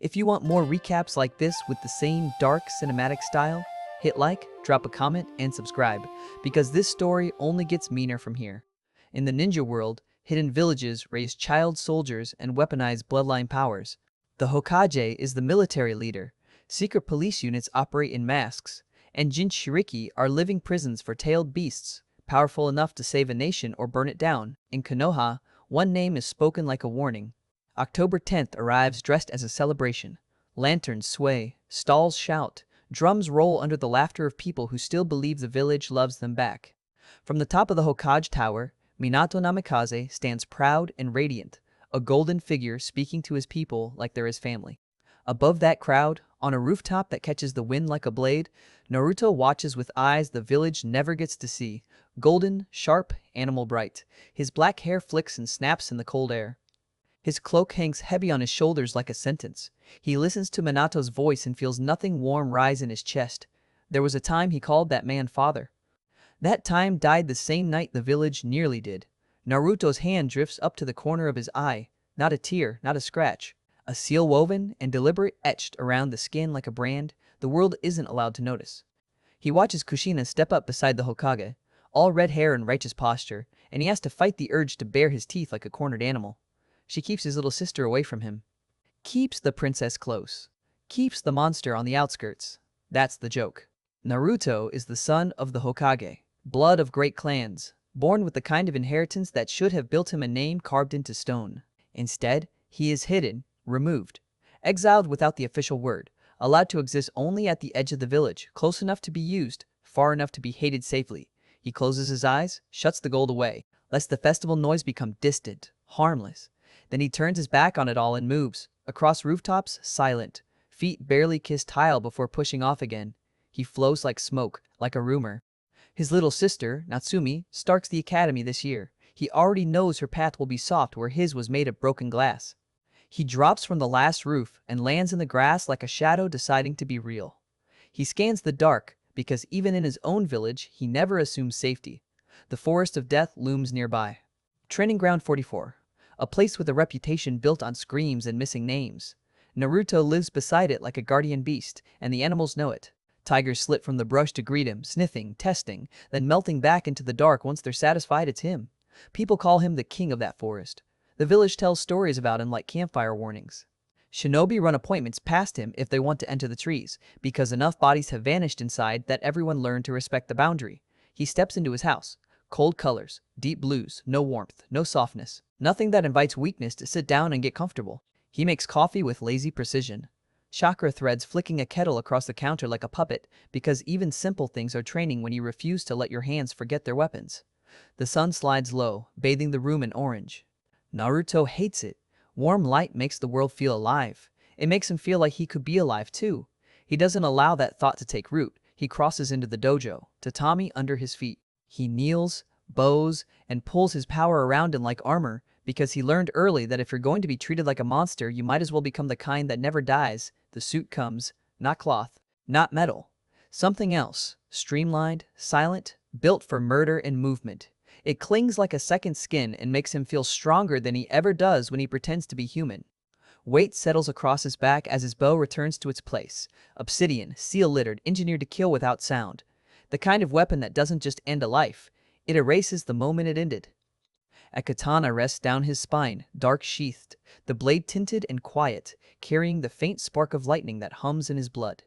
If you want more recaps like this with the same dark cinematic style, hit like, drop a comment, and subscribe, because this story only gets meaner from here. In the ninja world, hidden villages raise child soldiers and weaponize bloodline powers. The Hokage is the military leader. Secret police units operate in masks, and Jinchuriki are living prisons for tailed beasts, powerful enough to save a nation or burn it down. In Konoha, one name is spoken like a warning. October 10th arrives dressed as a celebration. Lanterns sway, stalls shout, drums roll under the laughter of people who still believe the village loves them back. From the top of the Hokage Tower, Minato Namikaze stands proud and radiant, a golden figure speaking to his people like they're his family. Above that crowd, on a rooftop that catches the wind like a blade, Naruto watches with eyes the village never gets to see, golden, sharp, animal bright. His black hair flicks and snaps in the cold air. His cloak hangs heavy on his shoulders like a sentence. He listens to Minato's voice and feels nothing warm rise in his chest. There was a time he called that man father. That time died the same night the village nearly did. Naruto's hand drifts up to the corner of his eye. Not a tear, not a scratch. A seal woven and deliberate etched around the skin like a brand the world isn't allowed to notice. He watches Kushina step up beside the Hokage, all red hair and righteous posture, and he has to fight the urge to bare his teeth like a cornered animal. She keeps his little sister away from him. Keeps the princess close. Keeps the monster on the outskirts. That's the joke. Naruto is the son of the Hokage, blood of great clans, born with the kind of inheritance that should have built him a name carved into stone. Instead, he is hidden, removed, exiled without the official word, allowed to exist only at the edge of the village, close enough to be used, far enough to be hated safely. He closes his eyes, shuts the gold away, lets the festival noise become distant, harmless. Then he turns his back on it all and moves, across rooftops, silent. Feet barely kiss tile before pushing off again. He flows like smoke, like a rumor. His little sister, Natsumi, starts the academy this year. He already knows her path will be soft where his was made of broken glass. He drops from the last roof and lands in the grass like a shadow deciding to be real. He scans the dark, because even in his own village, he never assumes safety. The forest of death looms nearby. Training Ground 44. A place with a reputation built on screams and missing names. Naruto lives beside it like a guardian beast, and the animals know it. Tigers slip from the brush to greet him, sniffing, testing, then melting back into the dark once they're satisfied it's him. People call him the king of that forest. The village tells stories about him like campfire warnings. Shinobi run appointments past him if they want to enter the trees, because enough bodies have vanished inside that everyone learned to respect the boundary. He steps into his house. Cold colors, deep blues, no warmth, no softness. Nothing that invites weakness to sit down and get comfortable. He makes coffee with lazy precision. Chakra threads flicking a kettle across the counter like a puppet, because even simple things are training when you refuse to let your hands forget their weapons. The sun slides low, bathing the room in orange. Naruto hates it. Warm light makes the world feel alive. It makes him feel like he could be alive too. He doesn't allow that thought to take root. He crosses into the dojo, tatami under his feet. He kneels, bows, and pulls his power around him like armor, because he learned early that if you're going to be treated like a monster, you might as well become the kind that never dies. The suit comes, not cloth, not metal. Something else, streamlined, silent, built for murder and movement. It clings like a second skin and makes him feel stronger than he ever does when he pretends to be human. Weight settles across his back as his bow returns to its place. Obsidian, seal-littered, engineered to kill without sound. The kind of weapon that doesn't just end a life, it erases the moment it ended. A katana rests down his spine, dark sheathed, the blade tinted and quiet, carrying the faint spark of lightning that hums in his blood.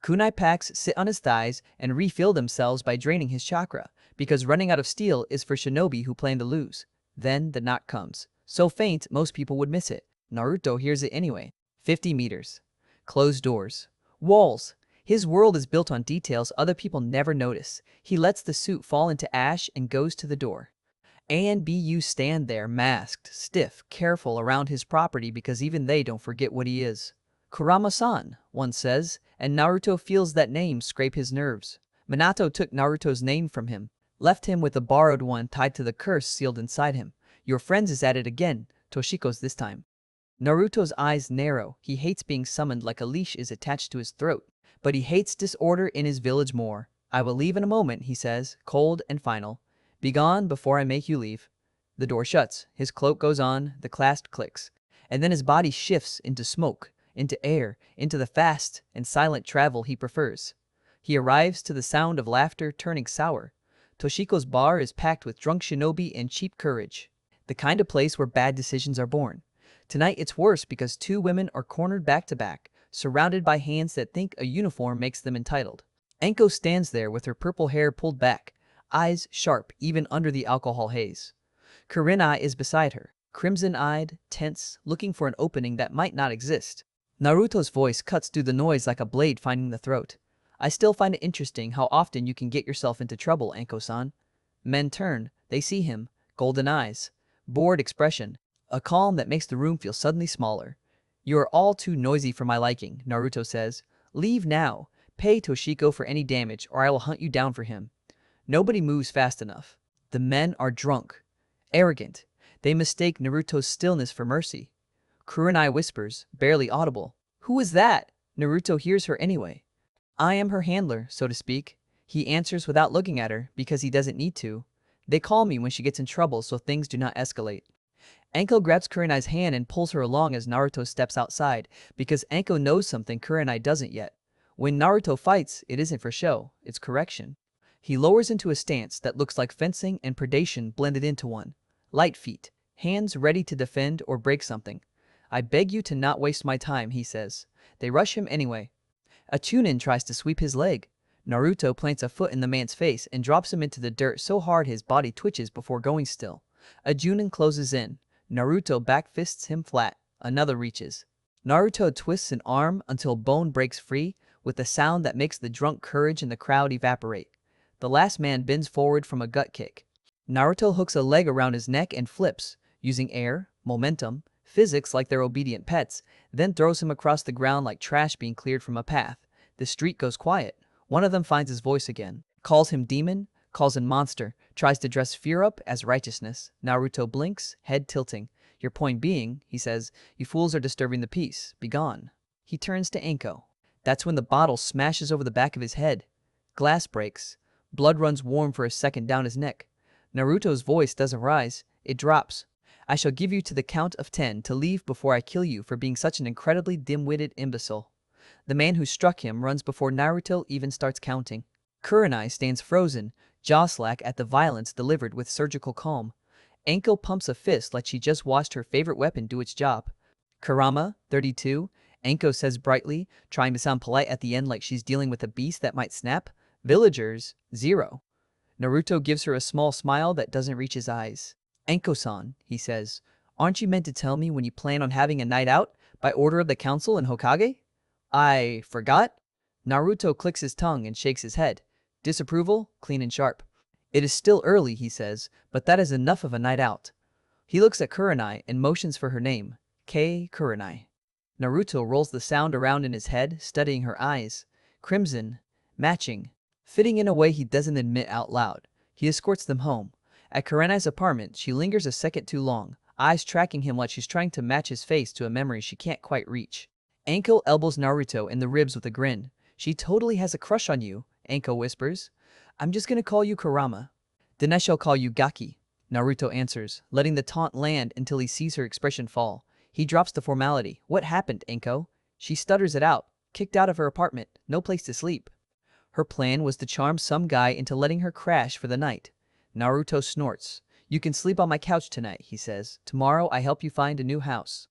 Kunai packs sit on his thighs and refill themselves by draining his chakra, because running out of steel is for shinobi who plan to lose. Then the knock comes. So faint, most people would miss it. Naruto hears it anyway. 50 meters. Closed doors. Walls. His world is built on details other people never notice. He lets the suit fall into ash and goes to the door. ANBU stand there, masked, stiff, careful around his property because even they don't forget what he is. Kurama-san, one says, and Naruto feels that name scrape his nerves. Minato took Naruto's name from him, left him with a borrowed one tied to the curse sealed inside him. Your friends is at it again, Toshiko's this time. Naruto's eyes narrow. He hates being summoned like a leash is attached to his throat. But he hates disorder in his village more. I will leave in a moment, he says, cold and final. Begone before I make you leave. The door shuts, his cloak goes on, the clasp clicks, and then his body shifts into smoke. into air, into the fast and silent travel he prefers. He arrives to the sound of laughter turning sour. Toshiko's bar is packed with drunk shinobi and cheap courage. The kind of place where bad decisions are born. Tonight it's worse because two women are cornered back to back, surrounded by hands that think a uniform makes them entitled. Anko stands there with her purple hair pulled back, eyes sharp even under the alcohol haze. Kurenai is beside her, crimson-eyed, tense, looking for an opening that might not exist. Naruto's voice cuts through the noise like a blade finding the throat. I still find it interesting how often you can get yourself into trouble, Anko-san. Men turn, they see him, golden eyes, bored expression, a calm that makes the room feel suddenly smaller. You are all too noisy for my liking, Naruto says. Leave now. Pay Toshiko for any damage or I will hunt you down for him. Nobody moves fast enough. The men are drunk. Arrogant. They mistake Naruto's stillness for mercy. Kurenai whispers, barely audible. Who is that? Naruto hears her anyway. I am her handler, so to speak. He answers without looking at her because he doesn't need to. They call me when she gets in trouble so things do not escalate. Anko grabs Kurenai's hand and pulls her along as Naruto steps outside because Anko knows something Kurenai doesn't yet. When Naruto fights, it isn't for show, it's correction. He lowers into a stance that looks like fencing and predation blended into one. Light feet, hands ready to defend or break something. I beg you to not waste my time, he says. They rush him anyway. A Chunin tries to sweep his leg. Naruto plants a foot in the man's face and drops him into the dirt so hard his body twitches before going still. A Junin closes in. Naruto backfists him flat. Another reaches. Naruto twists an arm until bone breaks free with a sound that makes the drunk courage in the crowd evaporate. The last man bends forward from a gut kick. Naruto hooks a leg around his neck and flips, using air, momentum, physics like they're obedient pets, then throws him across the ground like trash being cleared from a path. The street goes quiet. One of them finds his voice again, calls him demon, calls him monster, tries to dress fear up as righteousness. Naruto blinks, head tilting. Your point being, he says, you fools are disturbing the peace. Be gone. He turns to Anko. That's when the bottle smashes over the back of his head. Glass breaks. Blood runs warm for a second down his neck. Naruto's voice doesn't rise. It drops. I shall give you to the count of 10 to leave before I kill you for being such an incredibly dim-witted imbecile. The man who struck him runs before Naruto even starts counting. Kurenai stands frozen, jaw slack at the violence delivered with surgical calm. Anko pumps a fist like she just watched her favorite weapon do its job. Kurama, 32, Anko says brightly, trying to sound polite at the end like she's dealing with a beast that might snap. Villagers, 0. Naruto gives her a small smile that doesn't reach his eyes. Anko-san, he says, aren't you meant to tell me when you plan on having a night out by order of the council and Hokage? I forgot? Naruto clicks his tongue and shakes his head. Disapproval, clean and sharp. It is still early, he says, but that is enough of a night out. He looks at Kurenai and motions for her name. Kurenai. Naruto rolls the sound around in his head, studying her eyes. Crimson. Matching. Fitting in a way he doesn't admit out loud. He escorts them home. At Kurenai's apartment, she lingers a second too long, eyes tracking him like she's trying to match his face to a memory she can't quite reach. Anko elbows Naruto in the ribs with a grin. She totally has a crush on you, Anko whispers. I'm just gonna call you Kurama. Then I shall call you Gaki, Naruto answers, letting the taunt land until he sees her expression fall. He drops the formality. What happened, Anko? She stutters it out. Kicked out of her apartment, no place to sleep. Her plan was to charm some guy into letting her crash for the night. Naruto snorts. You can sleep on my couch tonight, he says. Tomorrow I help you find a new house.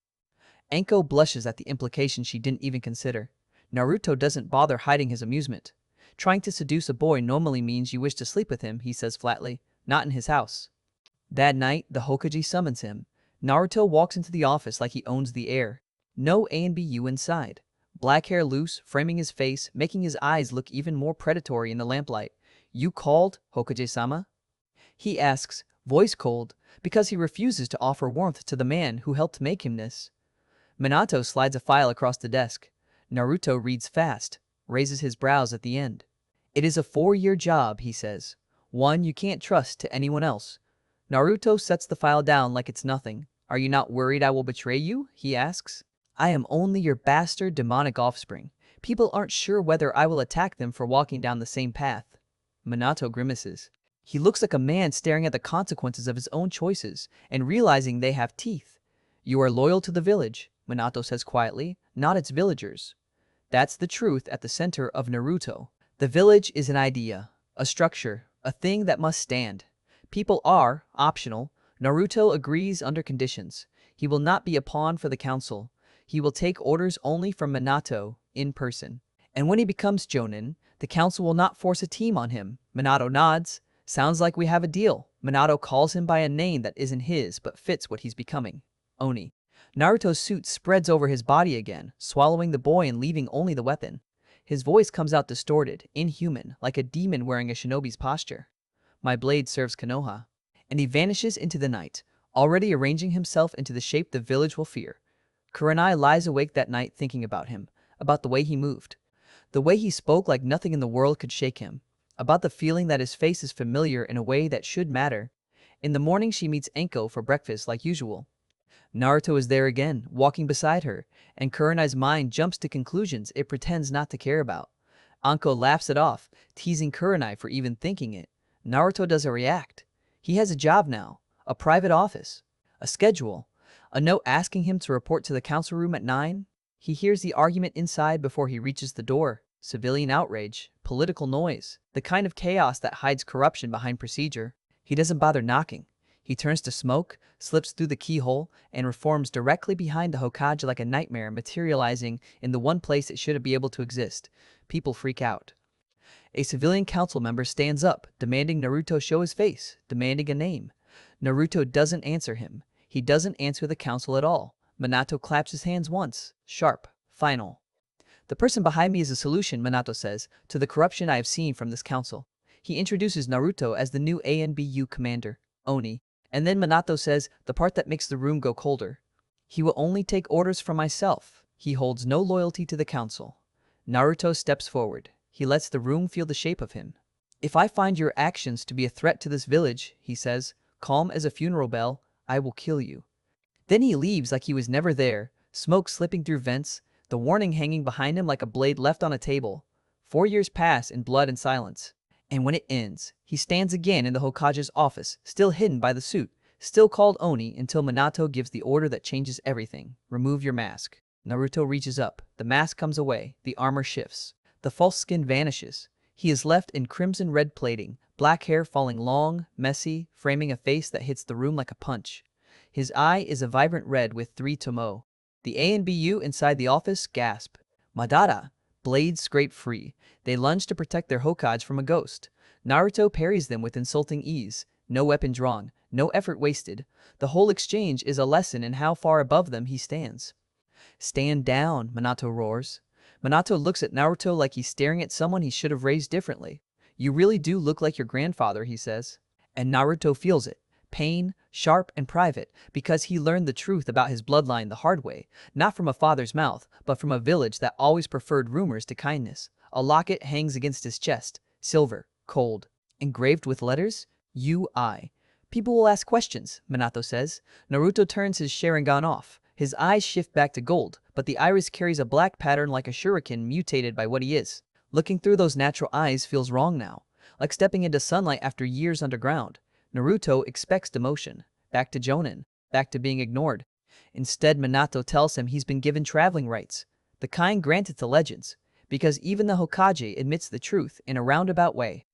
Anko blushes at the implication she didn't even consider. Naruto doesn't bother hiding his amusement. Trying to seduce a boy normally means you wish to sleep with him, he says flatly. Not in his house. That night, the Hokage summons him. Naruto walks into the office like he owns the air. No ANBU inside. Black hair loose, framing his face, making his eyes look even more predatory in the lamplight. You called, Hokage-sama? He asks, voice cold, because he refuses to offer warmth to the man who helped make him this. Minato slides a file across the desk. Naruto reads fast, raises his brows at the end. It is a 4-year job, he says. One you can't trust to anyone else. Naruto sets the file down like it's nothing. Are you not worried I will betray you? He asks. I am only your bastard demonic offspring. People aren't sure whether I will attack them for walking down the same path. Minato grimaces. He looks like a man staring at the consequences of his own choices and realizing they have teeth. You are loyal to the village, Minato says quietly, not its villagers. That's the truth at the center of Naruto. The village is an idea, a structure, a thing that must stand. People are optional. Naruto agrees under conditions. He will not be a pawn for the council. He will take orders only from Minato, in person. And when he becomes Jonin, the council will not force a team on him. Minato nods. Sounds like we have a deal. Minato calls him by a name that isn't his but fits what he's becoming. Oni. Naruto's suit spreads over his body again, swallowing the boy and leaving only the weapon. His voice comes out distorted, inhuman, like a demon wearing a shinobi's posture. My blade serves Konoha. And he vanishes into the night, already arranging himself into the shape the village will fear. Kurenai lies awake that night thinking about him, about the way he moved. The way he spoke like nothing in the world could shake him. About the feeling that his face is familiar in a way that should matter. In the morning she meets Enko for breakfast like usual. Naruto is there again, walking beside her, and Kurenai's mind jumps to conclusions it pretends not to care about. Anko laughs it off, teasing Kurenai for even thinking it. Naruto doesn't react. He has a job now, a private office, a schedule, a note asking him to report to the council room at 9. He hears the argument inside before he reaches the door. Civilian outrage, political noise, the kind of chaos that hides corruption behind procedure. He doesn't bother knocking. He turns to smoke, slips through the keyhole, and reforms directly behind the Hokage like a nightmare materializing in the one place it shouldn't be able to exist. People freak out. A civilian council member stands up, demanding Naruto show his face, demanding a name. Naruto doesn't answer him. He doesn't answer the council at all. Minato claps his hands once, sharp, final. The person behind me is a solution, Minato says, to the corruption I have seen from this council. He introduces Naruto as the new ANBU commander, Oni, and then Minato says the part that makes the room go colder. He will only take orders from myself. He holds no loyalty to the council. Naruto steps forward. He lets the room feel the shape of him. If I find your actions to be a threat to this village, he says, calm as a funeral bell, I will kill you. Then he leaves like he was never there, smoke slipping through vents, the warning hanging behind him like a blade left on a table. 4 years pass in blood and silence. And when it ends, he stands again in the Hokage's office, still hidden by the suit, still called Oni until Minato gives the order that changes everything. Remove your mask. Naruto reaches up. The mask comes away. The armor shifts. The false skin vanishes. He is left in crimson red plating, black hair falling long, messy, framing a face that hits the room like a punch. His eye is a vibrant red with 3 tomo. The ANBU inside the office gasp. Madara! Blades scrape free. They lunge to protect their Hokage from a ghost. Naruto parries them with insulting ease. No weapon drawn. No effort wasted. The whole exchange is a lesson in how far above them he stands. Stand down, Minato roars. Minato looks at Naruto like he's staring at someone he should have raised differently. You really do look like your grandfather, he says. And Naruto feels it. Pain, sharp and private, because he learned the truth about his bloodline the hard way, not from a father's mouth, but from a village that always preferred rumors to kindness. A locket hangs against his chest, silver, cold, engraved with letters, UI. People will ask questions, Minato says. Naruto turns his Sharingan off. His eyes shift back to gold, but the iris carries a black pattern like a shuriken mutated by what he is. Looking through those natural eyes feels wrong now, like stepping into sunlight after years underground. Naruto expects demotion, back to Jonin, back to being ignored. Instead, Minato tells him he's been given traveling rights, the kind granted to legends, because even the Hokage admits the truth in a roundabout way.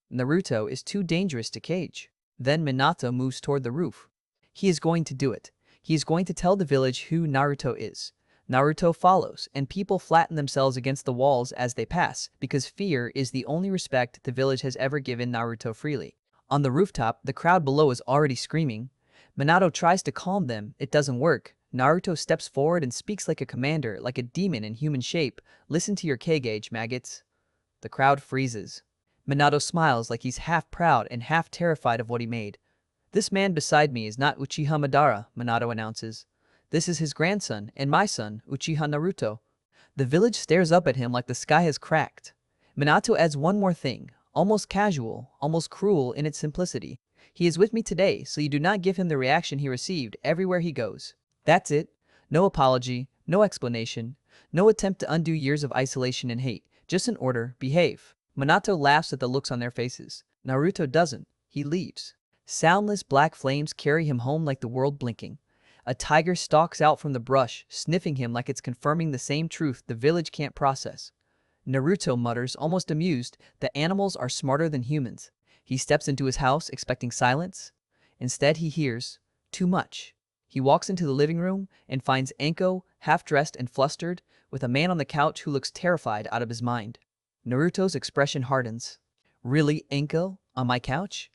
Naruto is too dangerous to cage. Then Minato moves toward the roof. He is going to do it. He is going to tell the village who Naruto is. Naruto follows, and people flatten themselves against the walls as they pass, because fear is the only respect the village has ever given Naruto freely. On the rooftop, the crowd below is already screaming. Minato tries to calm them. It doesn't work. Naruto steps forward and speaks like a commander, like a demon in human shape. Listen to your Hokage, maggots. The crowd freezes. Minato smiles like he's half proud and half terrified of what he made. This man beside me is not Uchiha Madara, Minato announces. This is his grandson, and my son, Uchiha Naruto. The village stares up at him like the sky has cracked. Minato adds one more thing, almost casual, almost cruel in its simplicity. He is with me today, so you do not give him the reaction he received everywhere he goes. That's it. No apology, no explanation, no attempt to undo years of isolation and hate. Just an order, behave. Minato laughs at the looks on their faces. Naruto doesn't. He leaves. Soundless black flames carry him home like the world blinking. A tiger stalks out from the brush, sniffing him like it's confirming the same truth the village can't process. Naruto mutters, almost amused, that animals are smarter than humans. He steps into his house, expecting silence. Instead, he hears too much. He walks into the living room and finds Anko, half-dressed and flustered, with a man on the couch who looks terrified out of his mind. Naruto's expression hardens. Really, Anko? On my couch?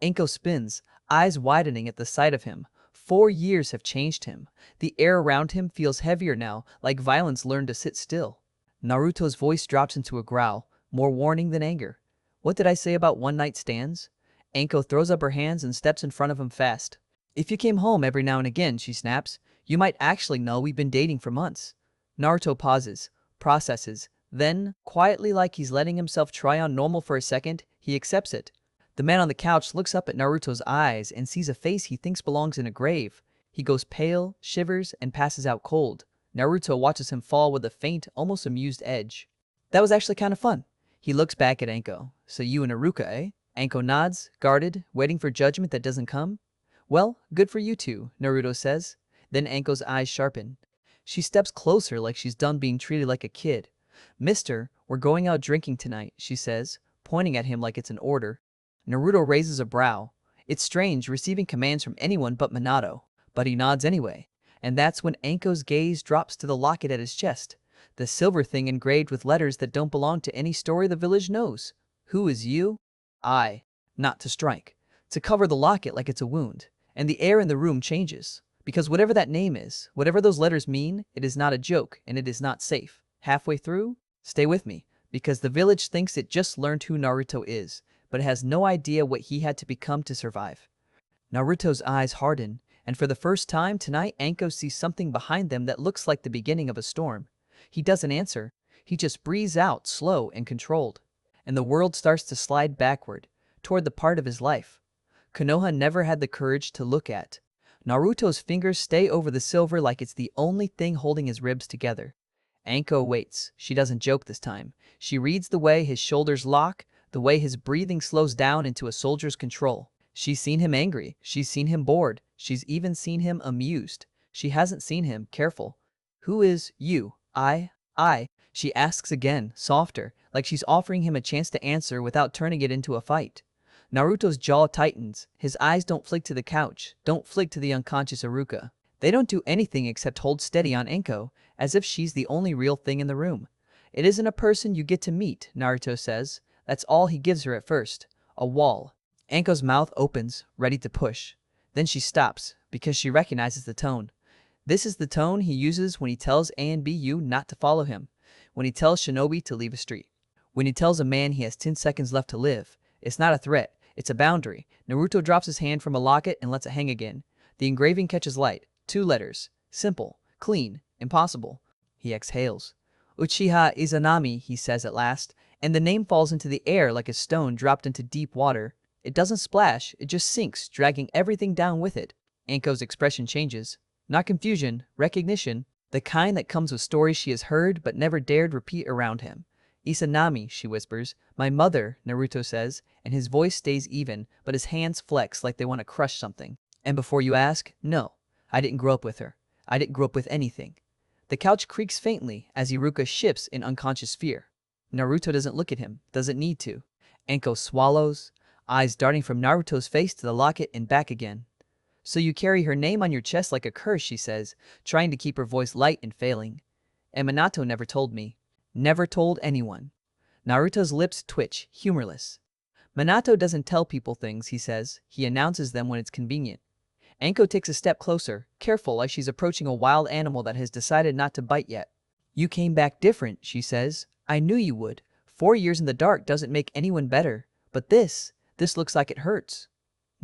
Anko spins, eyes widening at the sight of him. 4 years have changed him. The air around him feels heavier now, like violence learned to sit still. Naruto's voice drops into a growl, more warning than anger. What did I say about one-night stands? Anko throws up her hands and steps in front of him fast. If you came home every now and again, she snaps, you might actually know we've been dating for months. Naruto pauses, processes, then, quietly like he's letting himself try on normal for a second, he accepts it. The man on the couch looks up at Naruto's eyes and sees a face he thinks belongs in a grave. He goes pale, shivers, and passes out cold. Naruto watches him fall with a faint, almost amused edge. That was actually kind of fun. He looks back at Anko. So you and Iruka, eh? Anko nods, guarded, waiting for judgment that doesn't come. Well, good for you two, Naruto says. Then Anko's eyes sharpen. She steps closer like she's done being treated like a kid. Mister, we're going out drinking tonight, she says, pointing at him like it's an order. Naruto raises a brow. It's strange receiving commands from anyone but Minato, but he nods anyway. And that's when Anko's gaze drops to the locket at his chest. The silver thing engraved with letters that don't belong to any story the village knows. Who is you? I. Not to strike. To cover the locket like it's a wound. And the air in the room changes. Because whatever that name is, whatever those letters mean, it is not a joke and it is not safe. Halfway through? Stay with me. Because the village thinks it just learned who Naruto is, but it has no idea what he had to become to survive. Naruto's eyes harden, and for the first time tonight Anko sees something behind them that looks like the beginning of a storm. He doesn't answer. He just breathes out, slow and controlled. And the world starts to slide backward, toward the part of his life Konoha never had the courage to look at. Naruto's fingers stay over the silver like it's the only thing holding his ribs together. Anko waits. She doesn't joke this time. She reads the way his shoulders lock, the way his breathing slows down into a soldier's control. She's seen him angry. She's seen him bored. She's even seen him amused. She hasn't seen him careful. Who is you? I. She asks again, softer, like she's offering him a chance to answer without turning it into a fight. Naruto's jaw tightens. His eyes don't flick to the couch, don't flick to the unconscious Iruka. They don't do anything except hold steady on Anko, as if she's the only real thing in the room. It isn't a person you get to meet, Naruto says. That's all he gives her at first. A wall. Anko's mouth opens, ready to push. Then she stops, because she recognizes the tone. This is the tone he uses when he tells ANBU not to follow him, when he tells Shinobi to leave a street, when he tells a man he has 10 seconds left to live. It's not a threat, it's a boundary. Naruto drops his hand from a locket and lets it hang again. The engraving catches light. 2 letters. Simple, clean, impossible. He exhales. Uchiha Izanami, he says at last, and the name falls into the air like a stone dropped into deep water. It doesn't splash, it just sinks, dragging everything down with it. Anko's expression changes. Not confusion, recognition, the kind that comes with stories she has heard but never dared repeat around him. Izanami, she whispers. My mother, Naruto says, and his voice stays even, but his hands flex like they want to crush something. And before you ask, no, I didn't grow up with her. I didn't grow up with anything. The couch creaks faintly as Iruka shifts in unconscious fear. Naruto doesn't look at him, doesn't need to. Anko swallows, eyes darting from Naruto's face to the locket and back again. So you carry her name on your chest like a curse, she says, trying to keep her voice light and failing. And Minato never told me. Never told anyone. Naruto's lips twitch, humorless. Minato doesn't tell people things, he says. He announces them when it's convenient. Anko takes a step closer, careful like she's approaching a wild animal that has decided not to bite yet. You came back different, she says. I knew you would. 4 years in the dark doesn't make anyone better. But this looks like it hurts.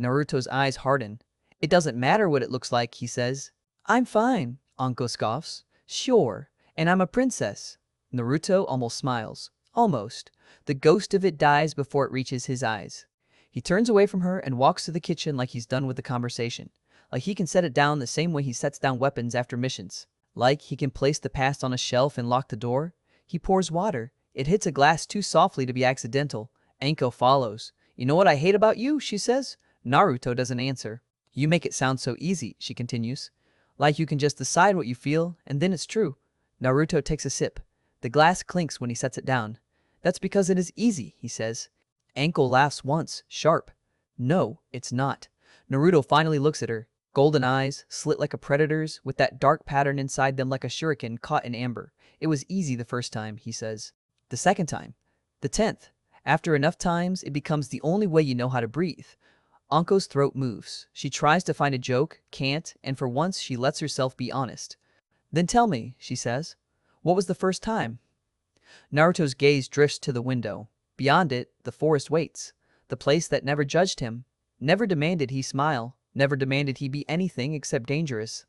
Naruto's eyes harden. It doesn't matter what it looks like, he says. I'm fine, Anko scoffs. Sure, and I'm a princess. Naruto almost smiles. Almost. The ghost of it dies before it reaches his eyes. He turns away from her and walks to the kitchen like he's done with the conversation. Like he can set it down the same way he sets down weapons after missions. Like he can place the past on a shelf and lock the door. He pours water. It hits a glass too softly to be accidental. Anko follows. You know what I hate about you, she says. Naruto doesn't answer. You make it sound so easy, she continues. Like you can just decide what you feel, and then it's true. Naruto takes a sip. The glass clinks when he sets it down. That's because it is easy, he says. Anko laughs once, sharp. No, it's not. Naruto finally looks at her. Golden eyes, slit like a predator's, with that dark pattern inside them like a shuriken caught in amber. It was easy the first time, he says. The second time. The 10th. After enough times, it becomes the only way you know how to breathe. Anko's throat moves. She tries to find a joke, can't, and for once she lets herself be honest. Then tell me, she says. What was the first time? Naruto's gaze drifts to the window. Beyond it, the forest waits. The place that never judged him. Never demanded he smile. Never demanded he be anything except dangerous.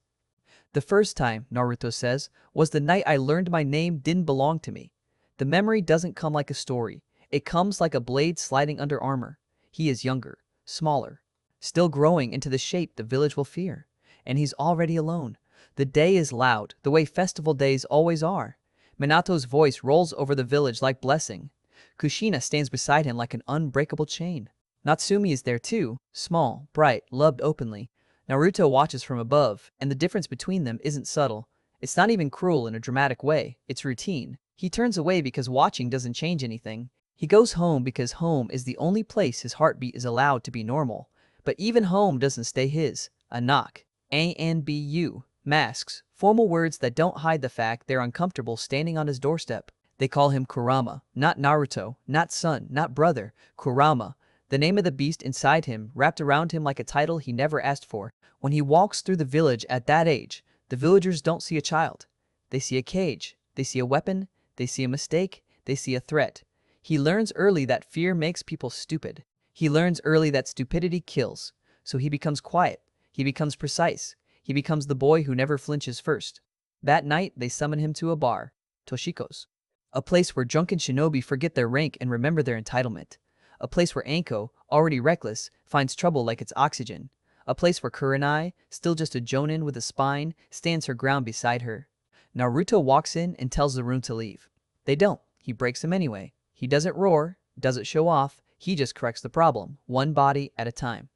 The first time, Naruto says, was the night I learned my name didn't belong to me. The memory doesn't come like a story. It comes like a blade sliding under armor. He is younger, smaller, still growing into the shape the village will fear. And he's already alone. The day is loud, the way festival days always are. Minato's voice rolls over the village like blessing. Kushina stands beside him like an unbreakable chain. Natsumi is there too, small, bright, loved openly. Naruto watches from above, and the difference between them isn't subtle. It's not even cruel in a dramatic way, it's routine. He turns away because watching doesn't change anything. He goes home because home is the only place his heartbeat is allowed to be normal. But even home doesn't stay his. A knock. ANBU. Masks. Formal words that don't hide the fact they're uncomfortable standing on his doorstep. They call him Kurama. Not Naruto. Not son. Not brother. Kurama. The name of the beast inside him, wrapped around him like a title he never asked for. When he walks through the village at that age, the villagers don't see a child. They see a cage. They see a weapon. They see a mistake. They see a threat. He learns early that fear makes people stupid. He learns early that stupidity kills. So he becomes quiet. He becomes precise. He becomes the boy who never flinches first. That night, they summon him to a bar, Toshiko's. A place where drunken shinobi forget their rank and remember their entitlement. A place where Anko, already reckless, finds trouble like it's oxygen. A place where Kurenai, still just a jonin with a spine, stands her ground beside her. Naruto walks in and tells the room to leave. They don't. He breaks them anyway. He doesn't roar, doesn't show off, he just corrects the problem, one body at a time.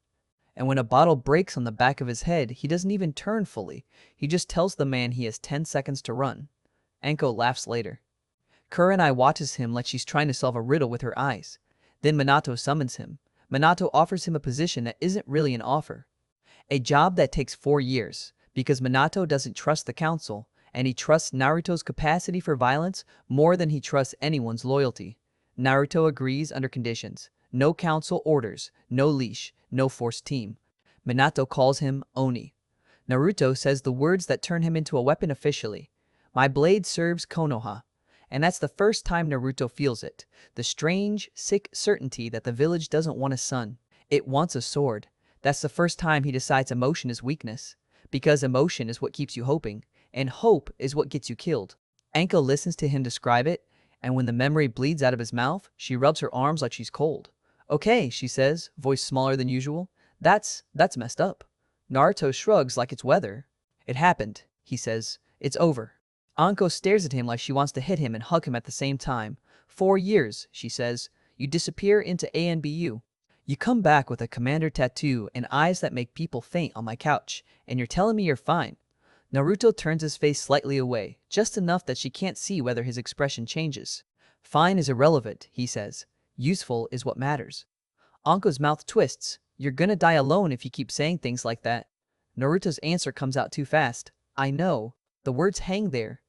And when a bottle breaks on the back of his head, he doesn't even turn fully. He just tells the man he has 10 seconds to run. Anko laughs later. Kurenai watches him like she's trying to solve a riddle with her eyes. Then Minato summons him. Minato offers him a position that isn't really an offer. A job that takes 4 years, because Minato doesn't trust the council, and he trusts Naruto's capacity for violence more than he trusts anyone's loyalty. Naruto agrees under conditions. No council orders, no leash, no forced team. Minato calls him Oni. Naruto says the words that turn him into a weapon officially. My blade serves Konoha. And that's the first time Naruto feels it. The strange, sick certainty that the village doesn't want a son. It wants a sword. That's the first time he decides emotion is weakness. Because emotion is what keeps you hoping. And hope is what gets you killed. Anko listens to him describe it. And when the memory bleeds out of his mouth, she rubs her arms like she's cold. Okay, she says, voice smaller than usual. That's messed up. Naruto shrugs like it's weather. It happened, he says. It's over. Anko stares at him like she wants to hit him and hug him at the same time. 4 years, she says. You disappear into ANBU. You come back with a commander tattoo and eyes that make people faint on my couch, and you're telling me you're fine. Naruto turns his face slightly away, just enough that she can't see whether his expression changes. Fine is irrelevant, he says. Useful is what matters. Anko's mouth twists. You're gonna die alone if you keep saying things like that. Naruto's answer comes out too fast. I know. The words hang there.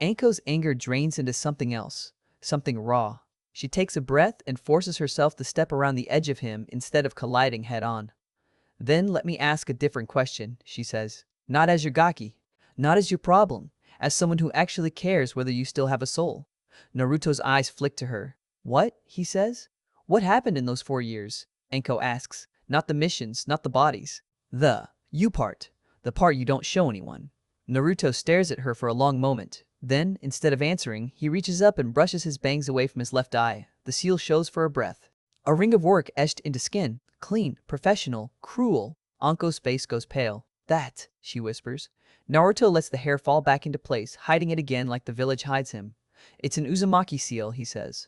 Anko's anger drains into something else. Something raw. She takes a breath and forces herself to step around the edge of him instead of colliding head-on. Then let me ask a different question, she says. Not as your gaki. Not as your problem. As someone who actually cares whether you still have a soul. Naruto's eyes flick to her. What? He says. What happened in those 4 years? Anko asks. Not the missions, not the bodies. The you part. The part you don't show anyone. Naruto stares at her for a long moment. Then, instead of answering, he reaches up and brushes his bangs away from his left eye. The seal shows for a breath. A ring of work etched into skin. Clean, professional, cruel. Anko's face goes pale. That, she whispers. Naruto lets the hair fall back into place, hiding it again like the village hides him. It's an Uzumaki seal, he says.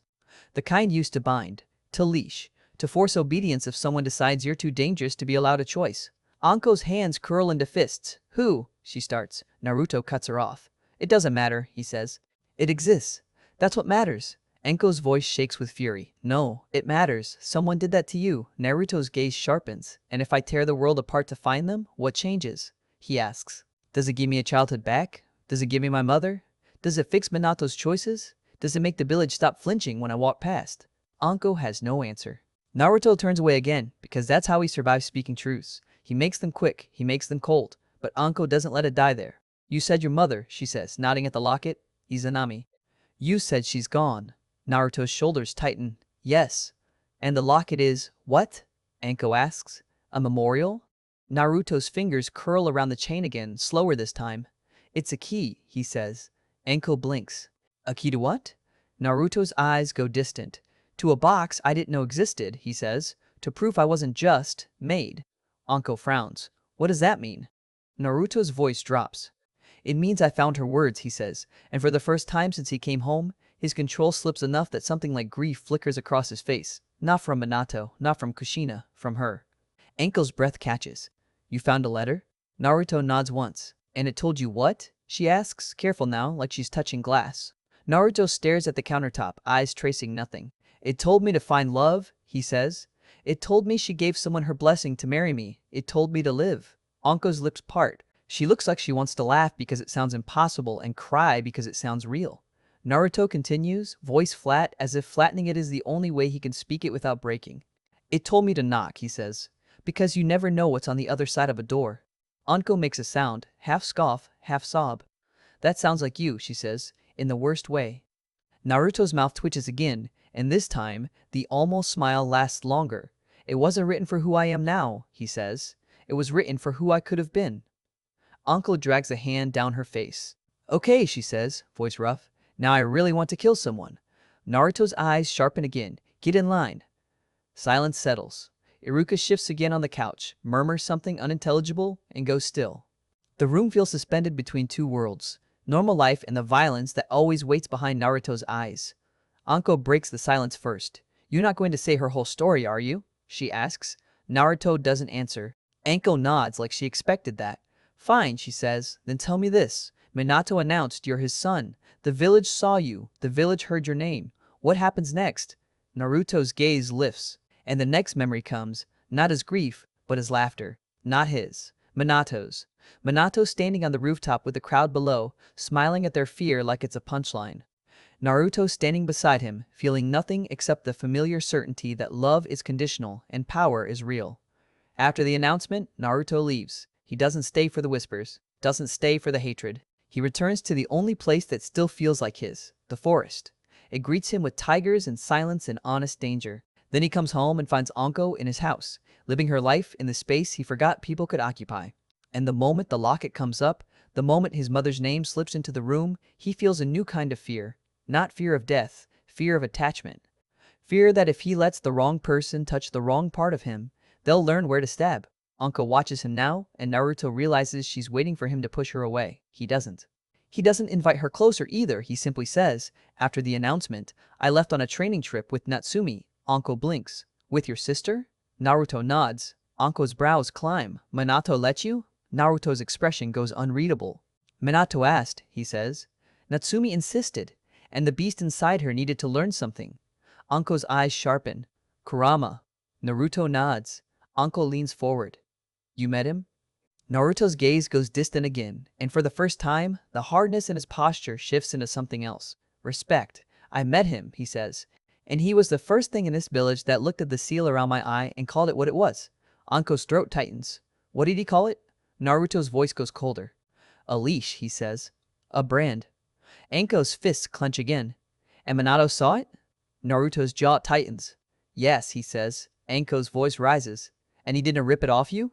The kind used to bind, to leash, to force obedience if someone decides you're too dangerous to be allowed a choice. Anko's hands curl into fists. Who? she starts. Naruto cuts her off. It doesn't matter, he says. It exists. That's what matters. Enko's voice shakes with fury. No, it matters. Someone did that to you. Naruto's gaze sharpens. And if I tear the world apart to find them, what changes? He asks. Does it give me a childhood back? Does it give me my mother? Does it fix Minato's choices? Does it make the village stop flinching when I walk past? Anko has no answer. Naruto turns away again, because that's how he survives speaking truths. He makes them quick, he makes them cold, but Anko doesn't let it die there. You said your mother, she says, nodding at the locket. Izanami. You said she's gone. Naruto's shoulders tighten. Yes. And the locket is, what? Anko asks. A memorial? Naruto's fingers curl around the chain again, slower this time. It's a key, he says. Anko blinks. A key to what? Naruto's eyes go distant. To a box I didn't know existed, he says. To prove I wasn't just made. Anko frowns. What does that mean? Naruto's voice drops. It means I found her words, he says, and for the first time since he came home, his control slips enough that something like grief flickers across his face. Not from Minato, not from Kushina, from her. Anko's breath catches. You found a letter? Naruto nods once. And it told you what? She asks, careful now, like she's touching glass. Naruto stares at the countertop, eyes tracing nothing. It told me to find love, he says. It told me she gave someone her blessing to marry me. It told me to live. Anko's lips part. She looks like she wants to laugh because it sounds impossible and cry because it sounds real. Naruto continues, voice flat, as if flattening it is the only way he can speak it without breaking. It told me to knock, he says, because you never know what's on the other side of a door. Anko makes a sound, half scoff, half sob. That sounds like you, she says, in the worst way. Naruto's mouth twitches again, and this time, the almost smile lasts longer. It wasn't written for who I am now, he says. It was written for who I could have been. Anko drags a hand down her face. Okay, she says, voice rough. Now I really want to kill someone. Naruto's eyes sharpen again. Get in line. Silence settles. Iruka shifts again on the couch, murmurs something unintelligible, and goes still. The room feels suspended between two worlds. Normal life and the violence that always waits behind Naruto's eyes. Anko breaks the silence first. You're not going to say her whole story, are you? She asks. Naruto doesn't answer. Anko nods like she expected that. Fine, she says. Then tell me this. Minato announced you're his son. The village saw you. The village heard your name. What happens next? Naruto's gaze lifts. And the next memory comes, not as grief, but as laughter. Not his. Minato's. Minato standing on the rooftop with the crowd below, smiling at their fear like it's a punchline. Naruto standing beside him, feeling nothing except the familiar certainty that love is conditional and power is real. After the announcement, Naruto leaves. He doesn't stay for the whispers, doesn't stay for the hatred. He returns to the only place that still feels like his, the forest. It greets him with tigers and silence and honest danger. Then he comes home and finds Anko in his house, living her life in the space he forgot people could occupy. And the moment the locket comes up, the moment his mother's name slips into the room, he feels a new kind of fear. Not fear of death, fear of attachment. Fear that if he lets the wrong person touch the wrong part of him, they'll learn where to stab. Anko watches him now, and Naruto realizes she's waiting for him to push her away. He doesn't. He doesn't invite her closer either. He simply says, after the announcement, I left on a training trip with Natsumi. Anko blinks. With your sister? Naruto nods. Anko's brows climb. Minato let you? Naruto's expression goes unreadable. Minato asked, he says. Natsumi insisted, and the beast inside her needed to learn something. Anko's eyes sharpen. Kurama. Naruto nods. Anko leans forward. You met him? Naruto's gaze goes distant again, and for the first time, the hardness in his posture shifts into something else. Respect. I met him, he says. And he was the first thing in this village that looked at the seal around my eye and called it what it was. Anko's throat tightens. What did he call it? Naruto's voice goes colder. A leash, he says. A brand. Anko's fists clench again. And Minato saw it? Naruto's jaw tightens. Yes, he says. Anko's voice rises. And he didn't rip it off you?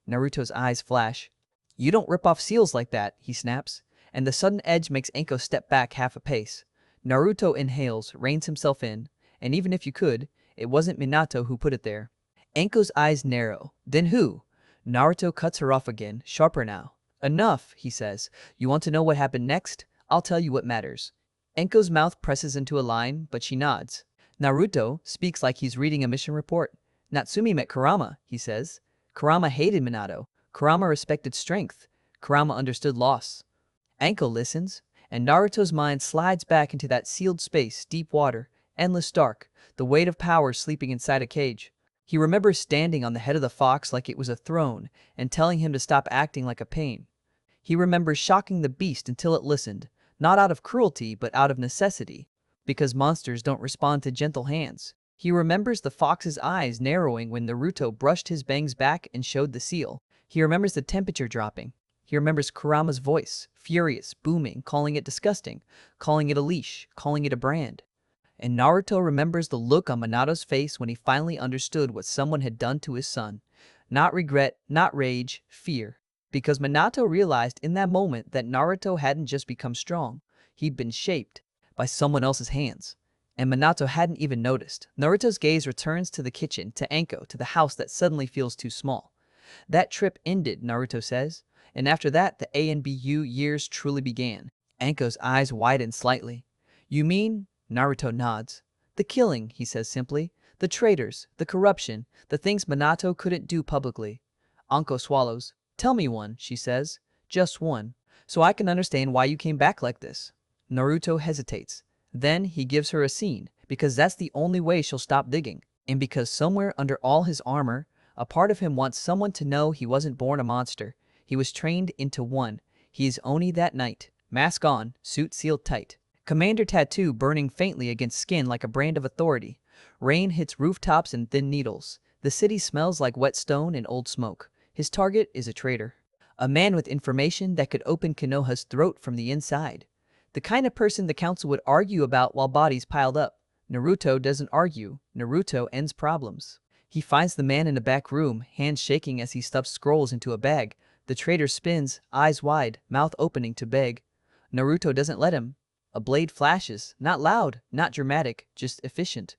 Naruto's eyes flash. You don't rip off seals like that, he snaps. And the sudden edge makes Anko step back half a pace. Naruto inhales, reins himself in. And even if you could, it wasn't Minato who put it there. Anko's eyes narrow. Then who? Naruto cuts her off again, sharper now. Enough, he says. You want to know what happened next? I'll tell you what matters. Anko's mouth presses into a line, but she nods. Naruto speaks like he's reading a mission report. Natsumi met Kurama, he says. Kurama hated Minato. Kurama respected strength. Kurama understood loss. Anko listens, and Naruto's mind slides back into that sealed space, deep water, endless dark, the weight of power sleeping inside a cage. He remembers standing on the head of the fox like it was a throne and telling him to stop acting like a pain. He remembers shocking the beast until it listened, not out of cruelty but out of necessity, because monsters don't respond to gentle hands. He remembers the fox's eyes narrowing when Naruto brushed his bangs back and showed the seal. He remembers the temperature dropping. He remembers Kurama's voice, furious, booming, calling it disgusting, calling it a leash, calling it a brand. And Naruto remembers the look on Minato's face when he finally understood what someone had done to his son. Not regret, not rage, fear. Because Minato realized in that moment that Naruto hadn't just become strong, he'd been shaped by someone else's hands. And Minato hadn't even noticed. Naruto's gaze returns to the kitchen, to Anko, to the house that suddenly feels too small. That trip ended, Naruto says, and after that the ANBU years truly began. Anko's eyes widen slightly. You mean? Naruto nods. The killing, he says simply. The traitors, the corruption, the things Minato couldn't do publicly. Anko swallows. Tell me one, she says. Just one. So I can understand why you came back like this. Naruto hesitates. Then he gives her a scene, because that's the only way she'll stop digging. And because somewhere under all his armor, a part of him wants someone to know he wasn't born a monster. He was trained into one. He is Oni that night. Mask on, suit sealed tight. Commander tattoo burning faintly against skin like a brand of authority. Rain hits rooftops and thin needles. The city smells like wet stone and old smoke. His target is a traitor. A man with information that could open Konoha's throat from the inside. The kind of person the council would argue about while bodies piled up. Naruto doesn't argue. Naruto ends problems. He finds the man in a back room, hands shaking as he stuffs scrolls into a bag. The traitor spins, eyes wide, mouth opening to beg. Naruto doesn't let him. A blade flashes, not loud, not dramatic, just efficient.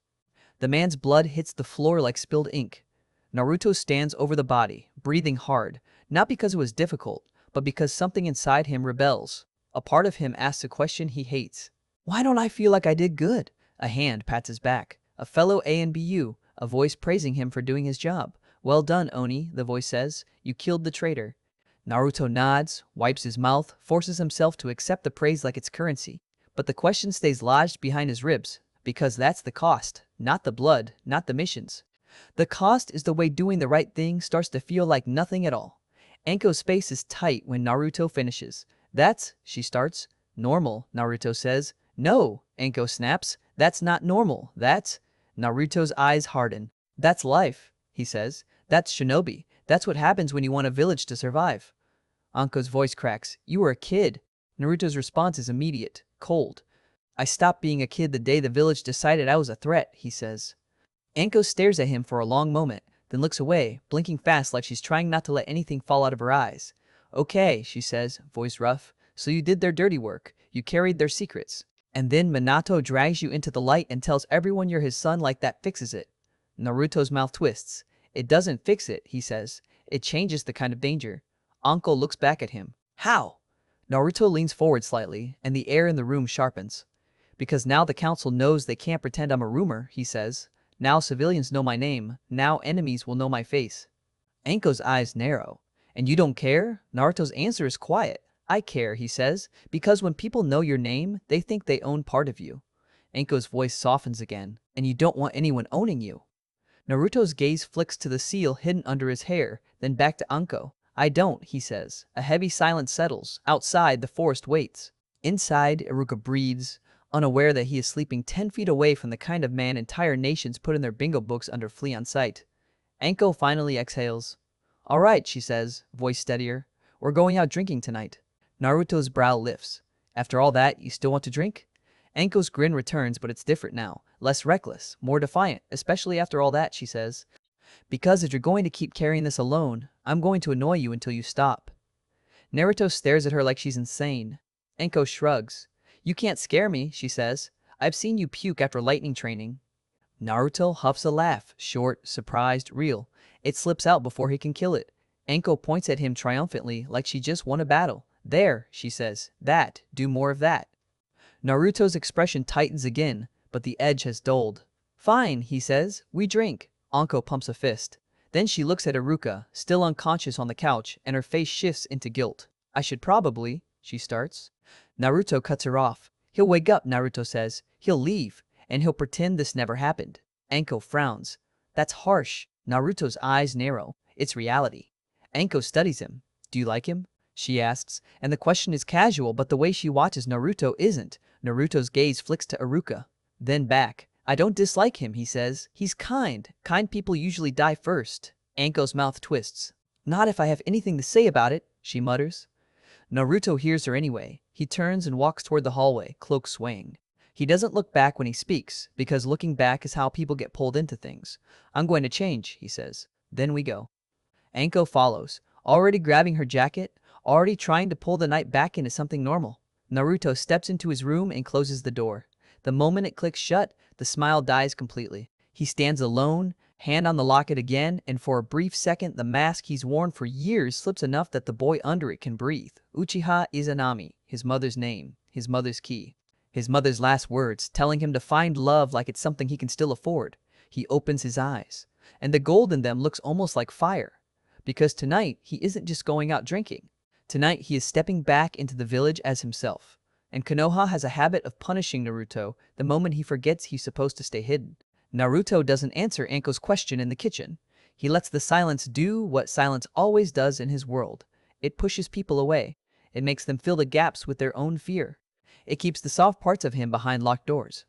The man's blood hits the floor like spilled ink. Naruto stands over the body, breathing hard, not because it was difficult, but because something inside him rebels. A part of him asks a question he hates. Why don't I feel like I did good? A hand pats his back. A fellow ANBU, a voice praising him for doing his job. Well done, Oni, the voice says. You killed the traitor. Naruto nods, wipes his mouth, forces himself to accept the praise like it's currency. But the question stays lodged behind his ribs, because that's the cost, not the blood, not the missions. The cost is the way doing the right thing starts to feel like nothing at all. Anko's face is tight when Naruto finishes. That's, she starts. Normal, Naruto says. No, Anko snaps. That's not normal. That's... Naruto's eyes harden. That's life, he says. That's shinobi. That's what happens when you want a village to survive. Anko's voice cracks. You were a kid. Naruto's response is immediate, cold. I stopped being a kid the day the village decided I was a threat, he says. Anko stares at him for a long moment, then looks away, blinking fast like she's trying not to let anything fall out of her eyes. Okay, she says, voice rough. So you did their dirty work. You carried their secrets. And then Minato drags you into the light and tells everyone you're his son like that fixes it. Naruto's mouth twists. It doesn't fix it, he says. It changes the kind of danger. Anko looks back at him. How? Naruto leans forward slightly, and the air in the room sharpens. Because now the council knows they can't pretend I'm a rumor, he says. Now civilians know my name. Now enemies will know my face. Anko's eyes narrow. And you don't care? Naruto's answer is quiet. I care, he says, because when people know your name, they think they own part of you. Anko's voice softens again. And you don't want anyone owning you. Naruto's gaze flicks to the seal hidden under his hair, then back to Anko. I don't, he says. A heavy silence settles. Outside, the forest waits. Inside, Iruka breathes, unaware that he is sleeping 10 feet away from the kind of man entire nations put in their bingo books under flea on sight. Anko finally exhales. All right, she says, voice steadier. We're going out drinking tonight. Naruto's brow lifts. After all that, you still want to drink? Anko's grin returns, but it's different now. Less reckless, more defiant, especially after all that, she says. Because if you're going to keep carrying this alone, I'm going to annoy you until you stop. Naruto stares at her like she's insane. Anko shrugs. You can't scare me, she says. I've seen you puke after lightning training. Naruto huffs a laugh, short, surprised, real. It slips out before he can kill it. Anko points at him triumphantly like she just won a battle. There, she says. That, do more of that. Naruto's expression tightens again, but the edge has dulled. Fine, he says. We drink. Anko pumps a fist. Then she looks at Iruka, still unconscious on the couch, and her face shifts into guilt. I should probably, she starts. Naruto cuts her off. He'll wake up, Naruto says. He'll leave, and he'll pretend this never happened. Anko frowns. That's harsh. Naruto's eyes narrow. It's reality. Anko studies him. Do you like him? She asks, and the question is casual, but the way she watches Naruto isn't. Naruto's gaze flicks to Iruka, then back. I don't dislike him, he says. He's kind. Kind people usually die first. Anko's mouth twists. Not if I have anything to say about it, she mutters. Naruto hears her anyway. He turns and walks toward the hallway, cloak swaying. He doesn't look back when he speaks, because looking back is how people get pulled into things. I'm going to change, he says. Then we go. Anko follows, already grabbing her jacket, already trying to pull the night back into something normal. Naruto steps into his room and closes the door. The moment it clicks shut, the smile dies completely. He stands alone, hand on the locket again, and for a brief second the mask he's worn for years slips enough that the boy under it can breathe. Uchiha Izanami, his mother's name, his mother's key. His mother's last words, telling him to find love like it's something he can still afford. He opens his eyes, and the gold in them looks almost like fire. Because tonight, he isn't just going out drinking. Tonight, he is stepping back into the village as himself. And Konoha has a habit of punishing Naruto the moment he forgets he's supposed to stay hidden. Naruto doesn't answer Anko's question in the kitchen. He lets the silence do what silence always does in his world. It pushes people away. It makes them fill the gaps with their own fear. It keeps the soft parts of him behind locked doors.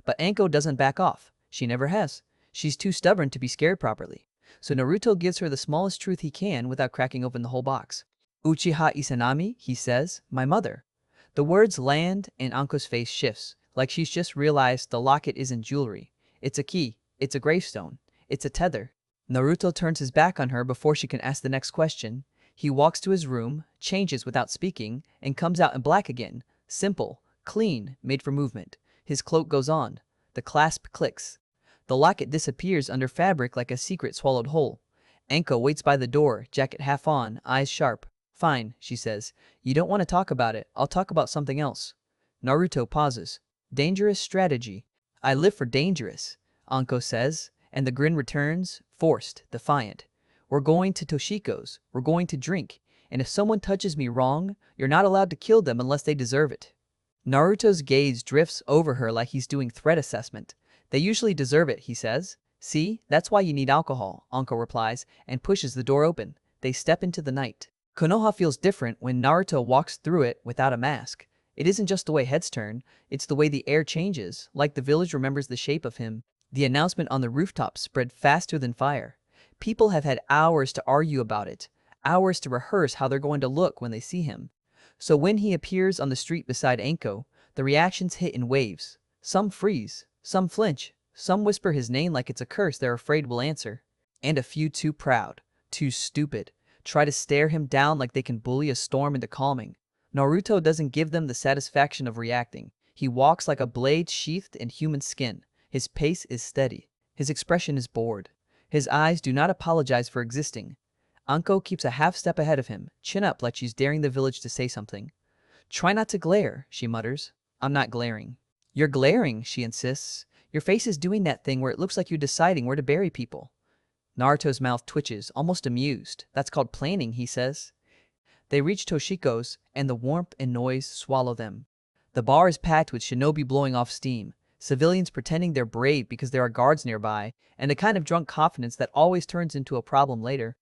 But Anko doesn't back off. She never has. She's too stubborn to be scared properly. So Naruto gives her the smallest truth he can without cracking open the whole box. Uchiha Izanami, he says, my mother. The words land and Anko's face shifts, like she's just realized the locket isn't jewelry. It's a key. It's a gravestone. It's a tether. Naruto turns his back on her before she can ask the next question. He walks to his room, changes without speaking, and comes out in black again. Simple, clean, made for movement. His cloak goes on. The clasp clicks. The locket disappears under fabric like a secret swallowed whole. Anko waits by the door, jacket half on, eyes sharp. Fine, she says. You don't want to talk about it. I'll talk about something else. Naruto pauses. Dangerous strategy. I live for dangerous, Anko says, and the grin returns, forced, defiant. We're going to Toshiko's. We're going to drink. And if someone touches me wrong, you're not allowed to kill them unless they deserve it. Naruto's gaze drifts over her like he's doing threat assessment. They usually deserve it, he says. See, that's why you need alcohol, Anko replies, and pushes the door open. They step into the night. Konoha feels different when Naruto walks through it without a mask. It isn't just the way heads turn, it's the way the air changes, like the village remembers the shape of him. The announcement on the rooftop spread faster than fire. People have had hours to argue about it, hours to rehearse how they're going to look when they see him. So when he appears on the street beside Anko, the reactions hit in waves. Some freeze, some flinch, some whisper his name like it's a curse they're afraid will answer. And a few too proud, too stupid, try to stare him down like they can bully a storm into calming. Naruto doesn't give them the satisfaction of reacting. He walks like a blade sheathed in human skin. His pace is steady. His expression is bored. His eyes do not apologize for existing. Anko keeps a half step ahead of him, chin up like she's daring the village to say something. Try not to glare, she mutters. I'm not glaring. You're glaring, she insists. Your face is doing that thing where it looks like you're deciding where to bury people. Naruto's mouth twitches, almost amused. That's called planning, he says. They reach Toshiko's, and the warmth and noise swallow them. The bar is packed with shinobi blowing off steam, civilians pretending they're brave because there are guards nearby, and the kind of drunk confidence that always turns into a problem later.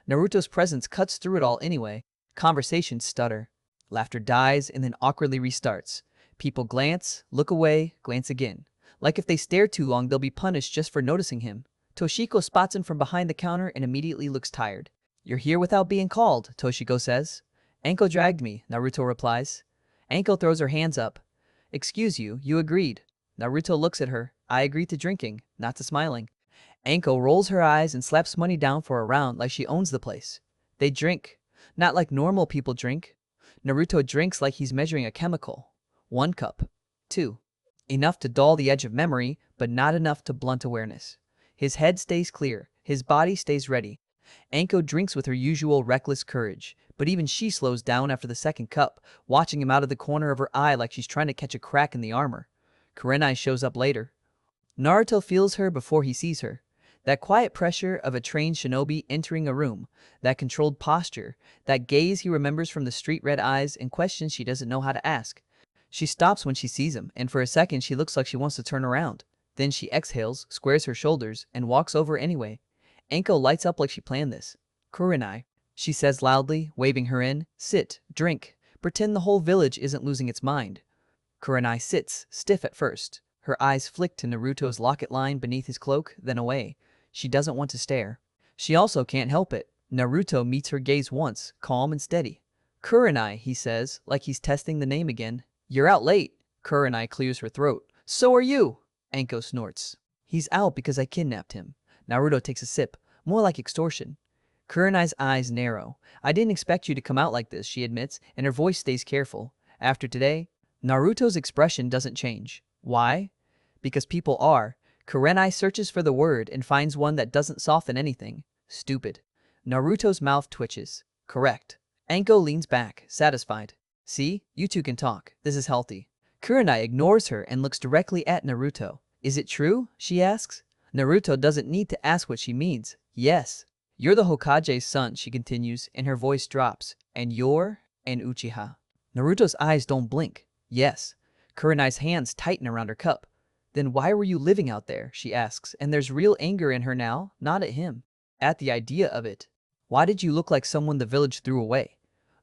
Naruto's presence cuts through it all anyway. Conversations stutter. Laughter dies and then awkwardly restarts. People glance, look away, glance again. Like if they stare too long, they'll be punished just for noticing him. Toshiko spots him from behind the counter and immediately looks tired. You're here without being called, Toshiko says. Anko dragged me, Naruto replies. Anko throws her hands up. Excuse you, you agreed. Naruto looks at her. I agreed to drinking, not to smiling. Anko rolls her eyes and slaps money down for a round like she owns the place. They drink. Not like normal people drink. Naruto drinks like he's measuring a chemical. 1 cup. 2. Enough to dull the edge of memory, but not enough to blunt awareness. His head stays clear. His body stays ready. Anko drinks with her usual reckless courage, but even she slows down after the 2nd cup, watching him out of the corner of her eye like she's trying to catch a crack in the armor. Kurenai shows up later. Naruto feels her before he sees her. That quiet pressure of a trained shinobi entering a room, that controlled posture, that gaze he remembers from the street red eyes and questions she doesn't know how to ask. She stops when she sees him, and for a second she looks like she wants to turn around. Then she exhales, squares her shoulders, and walks over anyway. Anko lights up like she planned this. "Kurenai," she says loudly, waving her in. "Sit, drink, pretend the whole village isn't losing its mind." Kurenai sits, stiff at first. Her eyes flick to Naruto's locket line beneath his cloak, then away. She doesn't want to stare. She also can't help it. Naruto meets her gaze once, calm and steady. "Kurenai," he says, like he's testing the name again. "You're out late." Kurenai clears her throat. "So are you!" Anko snorts. "He's out because I kidnapped him." Naruto takes a sip, more like extortion. Kurenai's eyes narrow. "I didn't expect you to come out like this," she admits, and her voice stays careful. After today, Naruto's expression doesn't change. Why? Because people are. Kurenai searches for the word and finds one that doesn't soften anything. Stupid. Naruto's mouth twitches. Correct. Anko leans back, satisfied. "See, you two can talk. This is healthy." Kurenai ignores her and looks directly at Naruto. "Is it true?" she asks. Naruto doesn't need to ask what she means. "Yes." "You're the Hokage's son," she continues, and her voice drops. "And you're an Uchiha." Naruto's eyes don't blink. "Yes." Kurenai's hands tighten around her cup. "Then why were you living out there?" she asks, and there's real anger in her now, not at him. At the idea of it. "Why did you look like someone the village threw away?"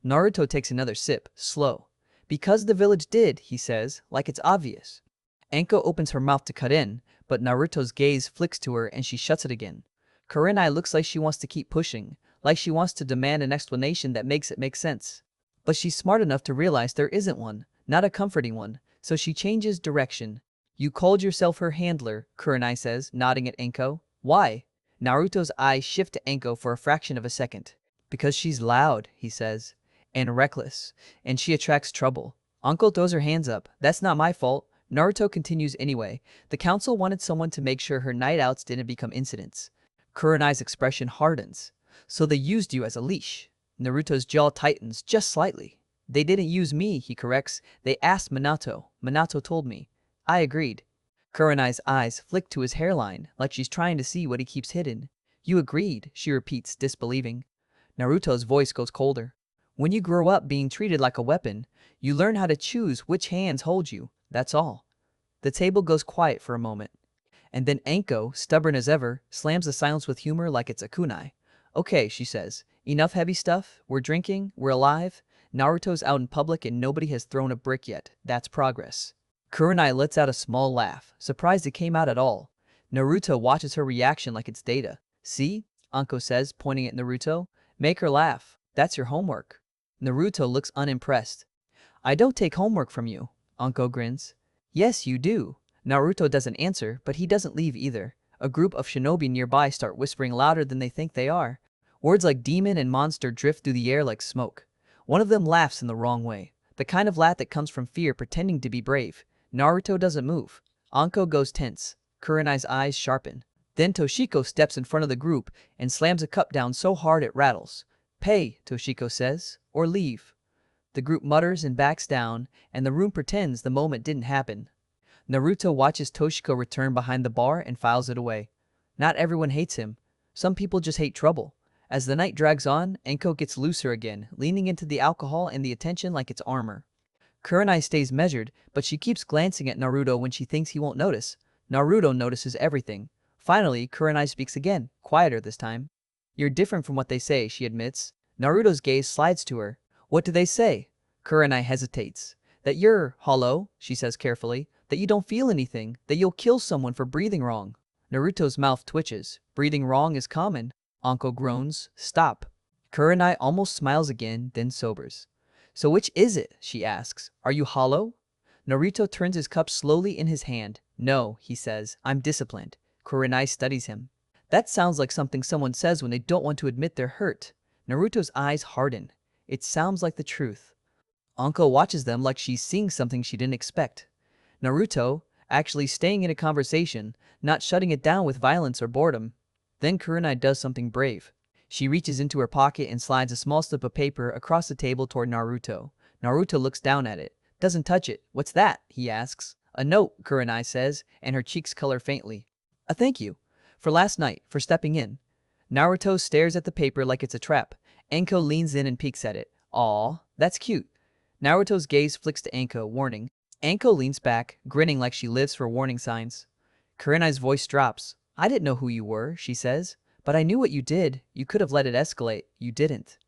Naruto takes another sip, slow. "Because the village did," he says, like it's obvious. Anko opens her mouth to cut in, but Naruto's gaze flicks to her and she shuts it again. Kurenai looks like she wants to keep pushing, like she wants to demand an explanation that makes it make sense. But she's smart enough to realize there isn't one, not a comforting one, so she changes direction. "You called yourself her handler," Kurenai says, nodding at Anko. "Why?" Naruto's eyes shift to Anko for a fraction of a second. "Because she's loud," he says, "and reckless, and she attracts trouble." Anko throws her hands up. "That's not my fault." Naruto continues anyway. "The council wanted someone to make sure her night outs didn't become incidents." Kurenai's expression hardens. "So they used you as a leash." Naruto's jaw tightens just slightly. "They didn't use me," he corrects. "They asked Minato. Minato told me. I agreed." Kurenai's eyes flick to his hairline, like she's trying to see what he keeps hidden. "You agreed," she repeats, disbelieving. Naruto's voice goes colder. "When you grow up being treated like a weapon, you learn how to choose which hands hold you. That's all." The table goes quiet for a moment. And then Anko, stubborn as ever, slams the silence with humor like it's a kunai. "Okay," she says. "Enough heavy stuff. We're drinking. We're alive. Naruto's out in public and nobody has thrown a brick yet. That's progress." Kurenai lets out a small laugh, surprised it came out at all. Naruto watches her reaction like it's data. "See?" Anko says, pointing at Naruto. "Make her laugh. That's your homework." Naruto looks unimpressed. "I don't take homework from you." Anko grins. "Yes, you do." Naruto doesn't answer, but he doesn't leave either. A group of shinobi nearby start whispering louder than they think they are. Words like demon and monster drift through the air like smoke. One of them laughs in the wrong way. The kind of laugh that comes from fear pretending to be brave. Naruto doesn't move. Anko goes tense. Kurenai's eyes sharpen. Then Toshiko steps in front of the group and slams a cup down so hard it rattles. "Pay," Toshiko says, "or leave." The group mutters and backs down, and the room pretends the moment didn't happen. Naruto watches Toshiko return behind the bar and files it away. Not everyone hates him. Some people just hate trouble. As the night drags on, Anko gets looser again, leaning into the alcohol and the attention like it's armor. Kurenai stays measured, but she keeps glancing at Naruto when she thinks he won't notice. Naruto notices everything. Finally, Kurenai speaks again, quieter this time. "You're different from what they say," she admits. Naruto's gaze slides to her. "What do they say?" Kurenai hesitates. "That you're hollow," she says carefully. "That you don't feel anything. That you'll kill someone for breathing wrong." Naruto's mouth twitches. "Breathing wrong is common." Anko groans. "Stop." Kurenai almost smiles again, then sobers. "So which is it?" she asks. "Are you hollow?" Naruto turns his cup slowly in his hand. "No," he says. "I'm disciplined." Kurenai studies him. That sounds like something someone says when they don't want to admit they're hurt. Naruto's eyes harden. It sounds like the truth. Anko watches them like she's seeing something she didn't expect. Naruto, actually staying in a conversation, not shutting it down with violence or boredom. Then Kurenai does something brave. She reaches into her pocket and slides a small slip of paper across the table toward Naruto. Naruto looks down at it. Doesn't touch it. "What's that?" he asks. "A note," Kurenai says, and her cheeks color faintly. "A thank you." For last night, for stepping in. Naruto stares at the paper like it's a trap. Anko leans in and peeks at it. Aw, that's cute. Naruto's gaze flicks to Anko, warning. Anko leans back, grinning like she lives for warning signs. Kurenai's voice drops. I didn't know who you were, she says. But I knew what you did. You could have let it escalate. You didn't.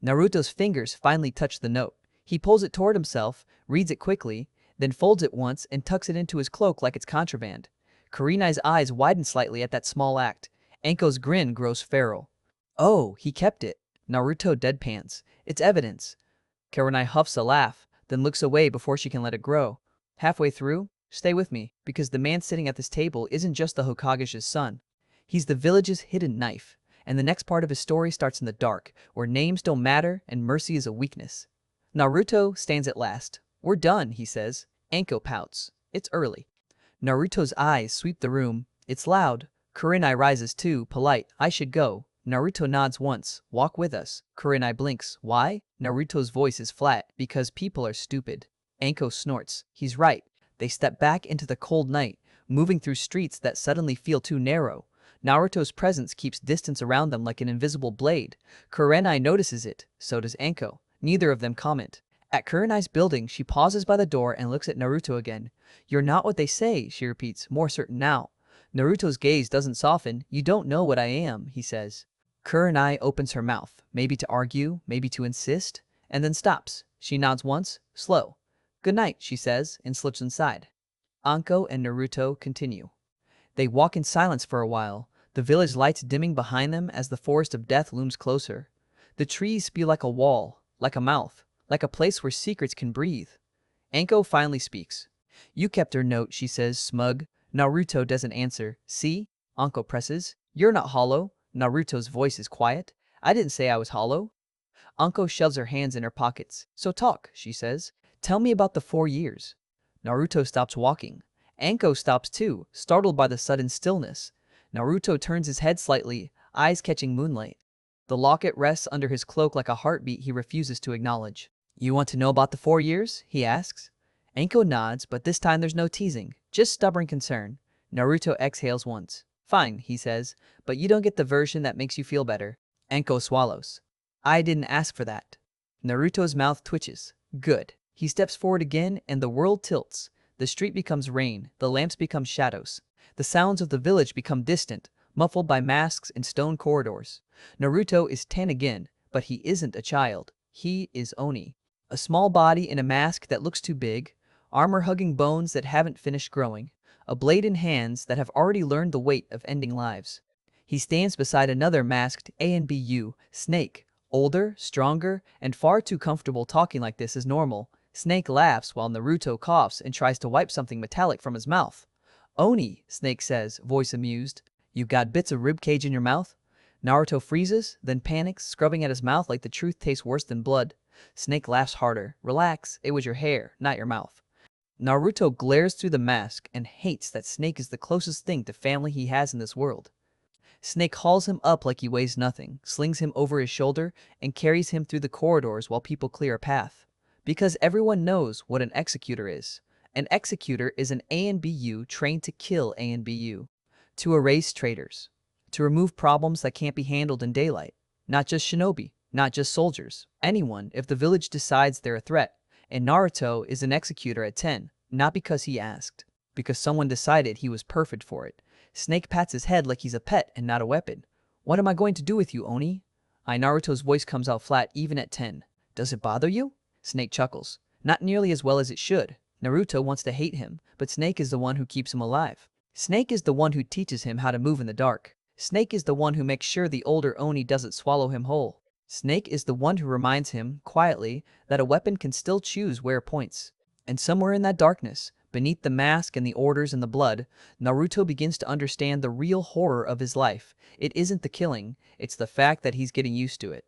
Naruto's fingers finally touch the note. He pulls it toward himself, reads it quickly, then folds it once and tucks it into his cloak like it's contraband. Kurenai's eyes widen slightly at that small act. Anko's grin grows feral. Oh, he kept it. Naruto deadpans. It's evidence. Kurenai huffs a laugh, then looks away before she can let it grow. Halfway through, stay with me, because the man sitting at this table isn't just the Hokage's son. He's the village's hidden knife, and the next part of his story starts in the dark, where names don't matter and mercy is a weakness. Naruto stands at last. We're done, he says. Anko pouts. It's early. Naruto's eyes sweep the room. It's loud. Kurenai rises too, polite. I should go. Naruto nods once. Walk with us. Kurenai blinks. Why? Naruto's voice is flat. Because people are stupid. Anko snorts. He's right. They step back into the cold night, moving through streets that suddenly feel too narrow. Naruto's presence keeps distance around them like an invisible blade. Kurenai notices it. So does Anko. Neither of them comment. At Kurenai's building, she pauses by the door and looks at Naruto again. You're not what they say, she repeats, more certain now. Naruto's gaze doesn't soften. You don't know what I am, he says. Kurenai opens her mouth, maybe to argue, maybe to insist, and then stops. She nods once, slow. Good night, she says, and slips inside. Anko and Naruto continue. They walk in silence for a while, the village lights dimming behind them as the forest of death looms closer. The trees spew like a wall, like a mouth, like a place where secrets can breathe. Anko finally speaks. You kept her note, she says, smug. Naruto doesn't answer. See? Anko presses. You're not hollow. Naruto's voice is quiet. I didn't say I was hollow. Anko shoves her hands in her pockets. So talk, she says. Tell me about the 4 years. Naruto stops walking. Anko stops too, startled by the sudden stillness. Naruto turns his head slightly, eyes catching moonlight. The locket rests under his cloak like a heartbeat he refuses to acknowledge. You want to know about the 4 years? He asks. Anko nods, but this time there's no teasing, just stubborn concern. Naruto exhales once. Fine, he says, but you don't get the version that makes you feel better. Anko swallows. I didn't ask for that. Naruto's mouth twitches. Good. He steps forward again and the world tilts. The street becomes rain, the lamps become shadows. The sounds of the village become distant, muffled by masks and stone corridors. Naruto is 10 again, but he isn't a child. He is Oni. A small body in a mask that looks too big, armor-hugging bones that haven't finished growing, a blade in hands that have already learned the weight of ending lives. He stands beside another masked ANBU, Snake, older, stronger, and far too comfortable talking like this is normal. Snake laughs while Naruto coughs and tries to wipe something metallic from his mouth. Oni, Snake says, voice amused. You got bits of ribcage in your mouth? Naruto freezes, then panics, scrubbing at his mouth like the truth tastes worse than blood. Snake laughs harder. Relax, it was your hair, not your mouth. Naruto glares through the mask and hates that Snake is the closest thing to family he has in this world. Snake hauls him up like he weighs nothing, slings him over his shoulder, and carries him through the corridors while people clear a path. Because everyone knows what an Executor is. An Executor is an ANBU trained to kill ANBU, to erase traitors, to remove problems that can't be handled in daylight. Not just shinobi, not just soldiers, anyone if the village decides they're a threat. And Naruto is an Executor at 10, not because he asked, because someone decided he was perfect for it. Snake pats his head like he's a pet and not a weapon. What am I going to do with you, Oni? Naruto's voice comes out flat even at 10. Does it bother you? Snake chuckles. Not nearly as well as it should. Naruto wants to hate him, but Snake is the one who keeps him alive. Snake is the one who teaches him how to move in the dark. Snake is the one who makes sure the older Oni doesn't swallow him whole. Snake is the one who reminds him, quietly, that a weapon can still choose where it points. And somewhere in that darkness, beneath the mask and the orders and the blood, Naruto begins to understand the real horror of his life. It isn't the killing, it's the fact that he's getting used to it.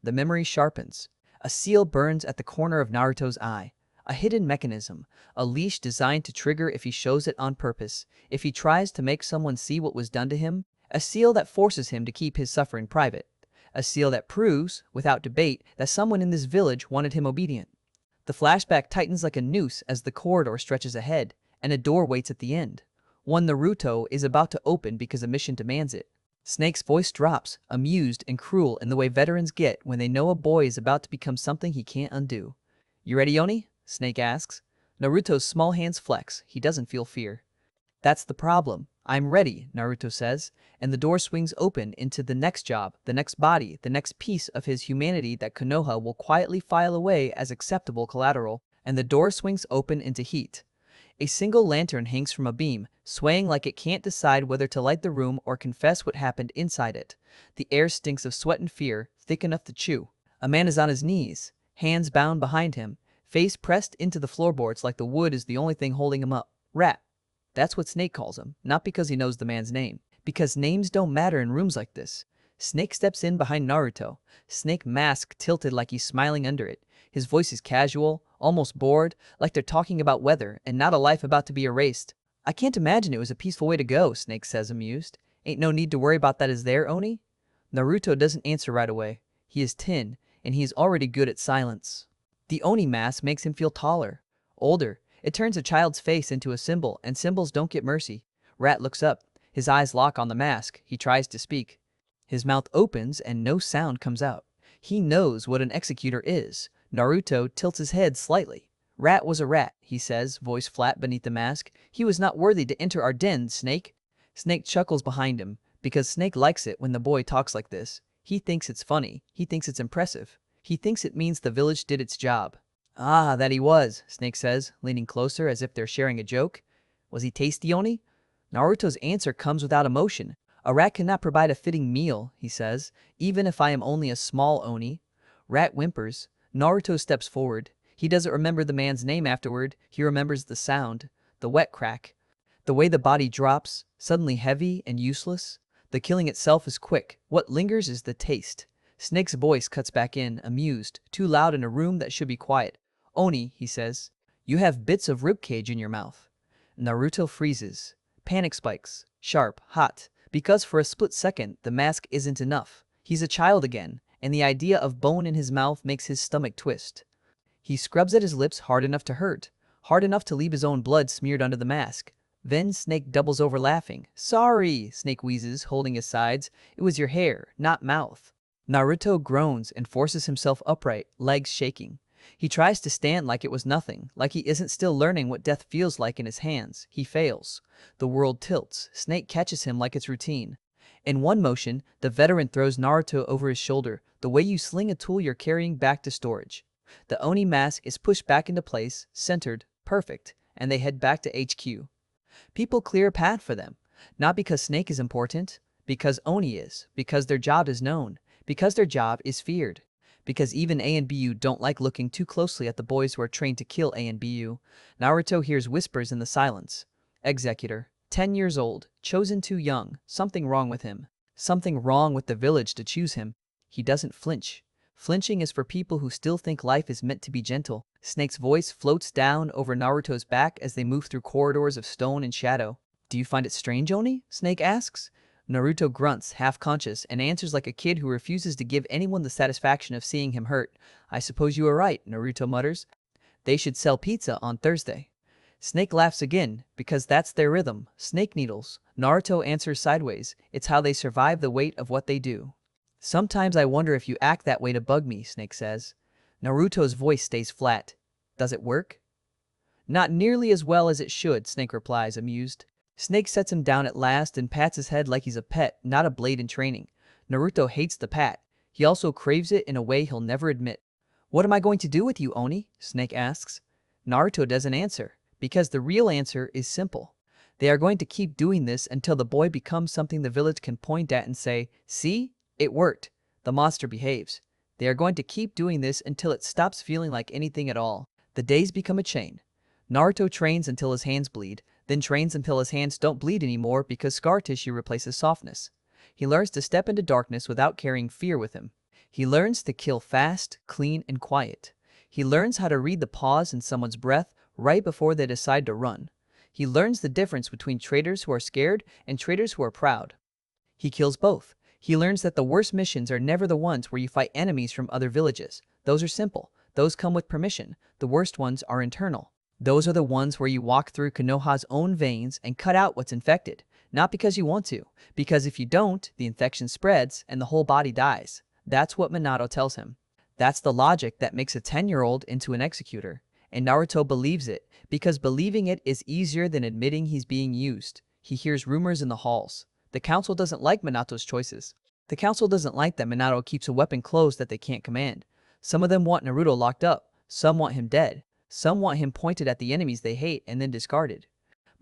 The memory sharpens. A seal burns at the corner of Naruto's eye. A hidden mechanism, a leash designed to trigger if he shows it on purpose, if he tries to make someone see what was done to him. A seal that forces him to keep his suffering private. A seal that proves, without debate, that someone in this village wanted him obedient. The flashback tightens like a noose as the corridor stretches ahead, and a door waits at the end. One Naruto is about to open because a mission demands it. Snake's voice drops, amused and cruel in the way veterans get when they know a boy is about to become something he can't undo. "You ready, Oni?" Snake asks. Naruto's small hands flex. He doesn't feel fear. "That's the problem. I'm ready," Naruto says, and the door swings open into the next job, the next body, the next piece of his humanity that Konoha will quietly file away as acceptable collateral, and the door swings open into heat. A single lantern hangs from a beam, swaying like it can't decide whether to light the room or confess what happened inside it. The air stinks of sweat and fear, thick enough to chew. A man is on his knees, hands bound behind him, face pressed into the floorboards like the wood is the only thing holding him up. Rat. That's what Snake calls him, not because he knows the man's name. Because names don't matter in rooms like this. Snake steps in behind Naruto, Snake mask tilted like he's smiling under it. His voice is casual, almost bored, like they're talking about weather and not a life about to be erased. "I can't imagine it was a peaceful way to go," Snake says, amused. "Ain't no need to worry about that, is there, Oni?" Naruto doesn't answer right away. He is 10, and he is already good at silence. The Oni mask makes him feel taller, older. It turns a child's face into a symbol, and symbols don't get mercy. Rat looks up. His eyes lock on the mask. He tries to speak. His mouth opens and no sound comes out. He knows what an executor is. Naruto tilts his head slightly. "Rat was a rat," he says, voice flat beneath the mask. "He was not worthy to enter our den, Snake." Snake chuckles behind him, because Snake likes it when the boy talks like this. He thinks it's funny. He thinks it's impressive. He thinks it means the village did its job. "Ah, that he was," Snake says, leaning closer as if they're sharing a joke. "Was he tasty, Oni?" Naruto's answer comes without emotion. "A rat cannot provide a fitting meal," he says, "even if I am only a small Oni." Rat whimpers. Naruto steps forward. He doesn't remember the man's name afterward. He remembers the sound, the wet crack, the way the body drops, suddenly heavy and useless. The killing itself is quick. What lingers is the taste. Snake's voice cuts back in, amused, too loud in a room that should be quiet. "Oni," he says, "you have bits of ribcage in your mouth." Naruto freezes. Panic spikes. Sharp, hot. Because for a split second, the mask isn't enough. He's a child again, and the idea of bone in his mouth makes his stomach twist. He scrubs at his lips hard enough to hurt, hard enough to leave his own blood smeared under the mask. Then Snake doubles over laughing. "Sorry," Snake wheezes, holding his sides. "It was your hair, not mouth." Naruto groans and forces himself upright, legs shaking. He tries to stand like it was nothing, like he isn't still learning what death feels like in his hands. He fails. The world tilts. Snake catches him like it's routine. In one motion, the veteran throws Naruto over his shoulder, the way you sling a tool you're carrying back to storage. The Oni mask is pushed back into place, centered, perfect, and they head back to HQ. People clear a path for them, not because Snake is important, because Oni is, because their job is known, because their job is feared. Because even ANBU don't like looking too closely at the boys who are trained to kill ANBU. Naruto hears whispers in the silence. Executor, 10 years old, chosen too young, something wrong with him. Something wrong with the village to choose him. He doesn't flinch. Flinching is for people who still think life is meant to be gentle. Snake's voice floats down over Naruto's back as they move through corridors of stone and shadow. "Do you find it strange, Oni?" Snake asks. Naruto grunts, half-conscious, and answers like a kid who refuses to give anyone the satisfaction of seeing him hurt. "I suppose you are right," Naruto mutters. "They should sell pizza on Thursday." Snake laughs again, because that's their rhythm. Snake needles. Naruto answers sideways. "It's how they survive the weight of what they do." "Sometimes I wonder if you act that way to bug me," Snake says. Naruto's voice stays flat. "Does it work?" "Not nearly as well as it should," Snake replies, amused. Snake sets him down at last and pats his head like he's a pet, not a blade in training. Naruto hates the pat. He also craves it in a way he'll never admit. "What am I going to do with you, Oni?" Snake asks. Naruto doesn't answer, because the real answer is simple. They are going to keep doing this until the boy becomes something the village can point at and say, "See? It worked. The monster behaves." They are going to keep doing this until it stops feeling like anything at all. The days become a chain. Naruto trains until his hands bleed, then trains until his hands don't bleed anymore because scar tissue replaces softness. He learns to step into darkness without carrying fear with him. He learns to kill fast, clean, and quiet. He learns how to read the pause in someone's breath right before they decide to run. He learns the difference between traitors who are scared and traitors who are proud. He kills both. He learns that the worst missions are never the ones where you fight enemies from other villages. Those are simple. Those come with permission. The worst ones are internal. Those are the ones where you walk through Konoha's own veins and cut out what's infected. Not because you want to, because if you don't, the infection spreads and the whole body dies. That's what Minato tells him. That's the logic that makes a 10-year-old into an executor. And Naruto believes it, because believing it is easier than admitting he's being used. He hears rumors in the halls. The council doesn't like Minato's choices. The council doesn't like that Minato keeps a weapon close that they can't command. Some of them want Naruto locked up. Some want him dead. Some want him pointed at the enemies they hate and then discarded.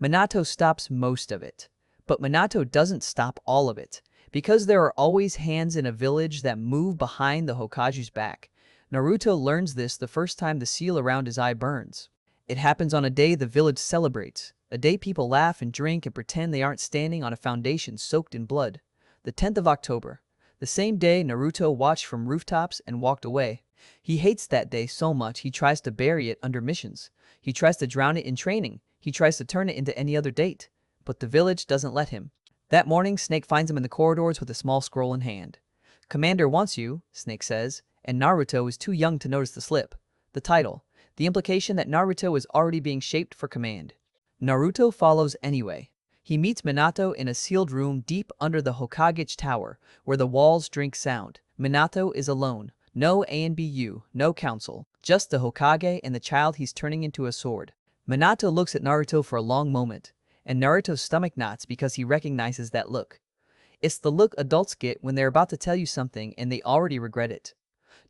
Minato stops most of it. But Minato doesn't stop all of it, because there are always hands in a village that move behind the Hokage's back. Naruto learns this the first time the seal around his eye burns. It happens on a day the village celebrates, a day people laugh and drink and pretend they aren't standing on a foundation soaked in blood. The 10th of October, the same day Naruto watched from rooftops and walked away. He hates that day so much he tries to bury it under missions. He tries to drown it in training. He tries to turn it into any other date. But the village doesn't let him. That morning, Snake finds him in the corridors with a small scroll in hand. "Commander wants you," Snake says, and Naruto is too young to notice the slip. The title, the implication that Naruto is already being shaped for command. Naruto follows anyway. He meets Minato in a sealed room deep under the Hokage tower, where the walls drink sound. Minato is alone. No ANBU, no council, just the Hokage and the child he's turning into a sword. Minato looks at Naruto for a long moment, and Naruto's stomach knots because he recognizes that look. It's the look adults get when they're about to tell you something and they already regret it.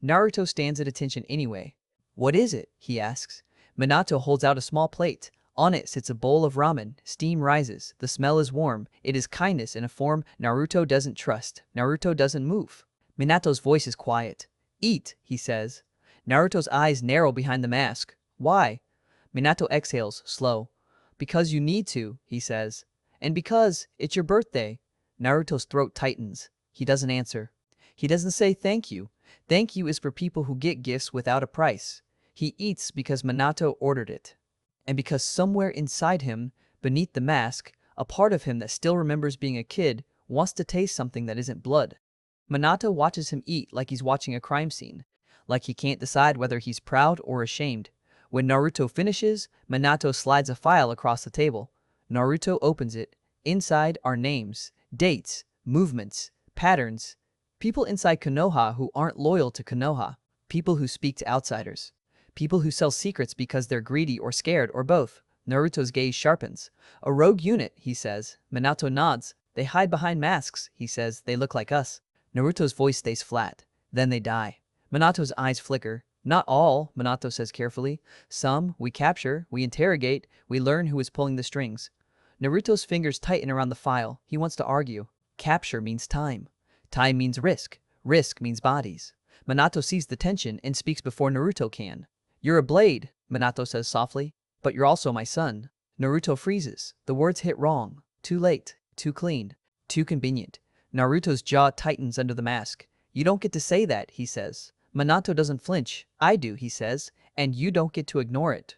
Naruto stands at attention anyway. "What is it?" he asks. Minato holds out a small plate. On it sits a bowl of ramen. Steam rises. The smell is warm. It is kindness in a form Naruto doesn't trust. Naruto doesn't move. Minato's voice is quiet. "Eat," he says. Naruto's eyes narrow behind the mask. "Why?" Minato exhales, slow. "Because you need to," he says. "And because it's your birthday." Naruto's throat tightens. He doesn't answer. He doesn't say thank you. Thank you is for people who get gifts without a price. He eats because Minato ordered it. And because somewhere inside him, beneath the mask, a part of him that still remembers being a kid wants to taste something that isn't blood. Minato watches him eat like he's watching a crime scene, like he can't decide whether he's proud or ashamed. When Naruto finishes, Minato slides a file across the table. Naruto opens it. Inside are names, dates, movements, patterns. People inside Konoha who aren't loyal to Konoha. People who speak to outsiders. People who sell secrets because they're greedy or scared or both. Naruto's gaze sharpens. "A rogue unit," he says. Minato nods. "They hide behind masks," he says. "They look like us." Naruto's voice stays flat. "Then they die." Minato's eyes flicker. "Not all," Minato says carefully. "Some we capture, we interrogate, we learn who is pulling the strings." Naruto's fingers tighten around the file. He wants to argue. Capture means time. Time means risk. Risk means bodies. Minato sees the tension and speaks before Naruto can. "You're a blade," Minato says softly, "but you're also my son." Naruto freezes. The words hit wrong. Too late. Too clean. Too convenient. Naruto's jaw tightens under the mask. "You don't get to say that," he says. Minato doesn't flinch. "I do," he says, "and you don't get to ignore it."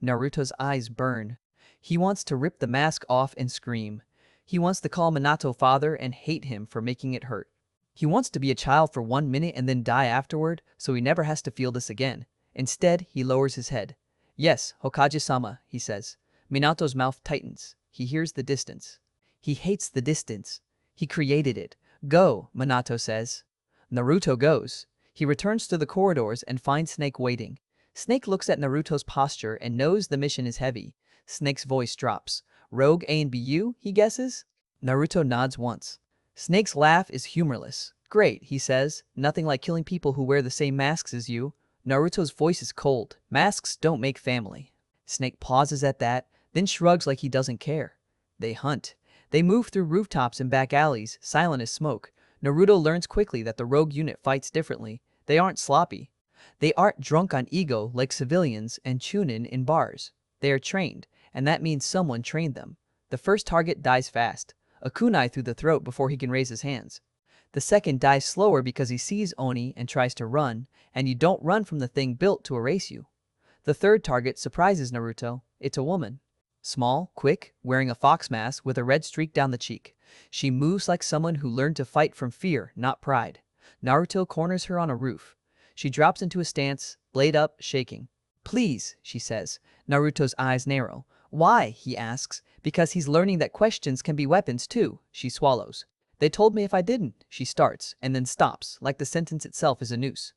Naruto's eyes burn. He wants to rip the mask off and scream. He wants to call Minato father and hate him for making it hurt. He wants to be a child for 1 minute and then die afterward, so he never has to feel this again. Instead, he lowers his head. "Yes, Hokage-sama," he says. Minato's mouth tightens. He hears the distance. He hates the distance. He created it. "Go," Minato says. Naruto goes. He returns to the corridors and finds Snake waiting. Snake looks at Naruto's posture and knows the mission is heavy. Snake's voice drops. "Rogue ANBU, he guesses?" Naruto nods once. Snake's laugh is humorless. "Great," he says. "Nothing like killing people who wear the same masks as you." Naruto's voice is cold. "Masks don't make family." Snake pauses at that, then shrugs like he doesn't care. They hunt. They move through rooftops and back alleys, silent as smoke. Naruto learns quickly that the rogue unit fights differently. They aren't sloppy. They aren't drunk on ego like civilians and chunin in bars. They are trained, and that means someone trained them. The first target dies fast, a kunai through the throat before he can raise his hands. The second dies slower because he sees Oni and tries to run, and you don't run from the thing built to erase you. The third target surprises Naruto. It's a woman. Small, quick, wearing a fox mask with a red streak down the cheek. She moves like someone who learned to fight from fear, not pride. Naruto corners her on a roof. She drops into a stance, blade up, shaking. Please, she says. Naruto's eyes narrow. Why, he asks. Because he's learning that questions can be weapons too, she swallows. They told me if I didn't, she starts, and then stops, like the sentence itself is a noose.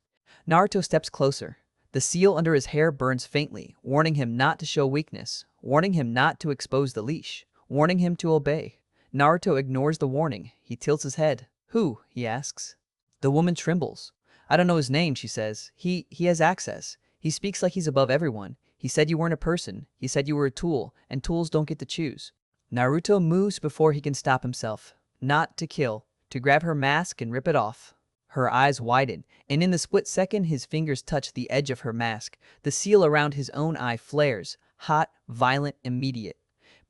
Naruto steps closer. The seal under his hair burns faintly, warning him not to show weakness, warning him not to expose the leash, warning him to obey. Naruto ignores the warning. He tilts his head. Who? He asks. The woman trembles. I don't know his name, she says. He has access. He speaks like he's above everyone. He said you weren't a person. He said you were a tool, and tools don't get to choose. Naruto moves before he can stop himself. Not to kill, to grab her mask and rip it off. Her eyes widen, and in the split second his fingers touch the edge of her mask. The seal around his own eye flares, hot, violent, immediate.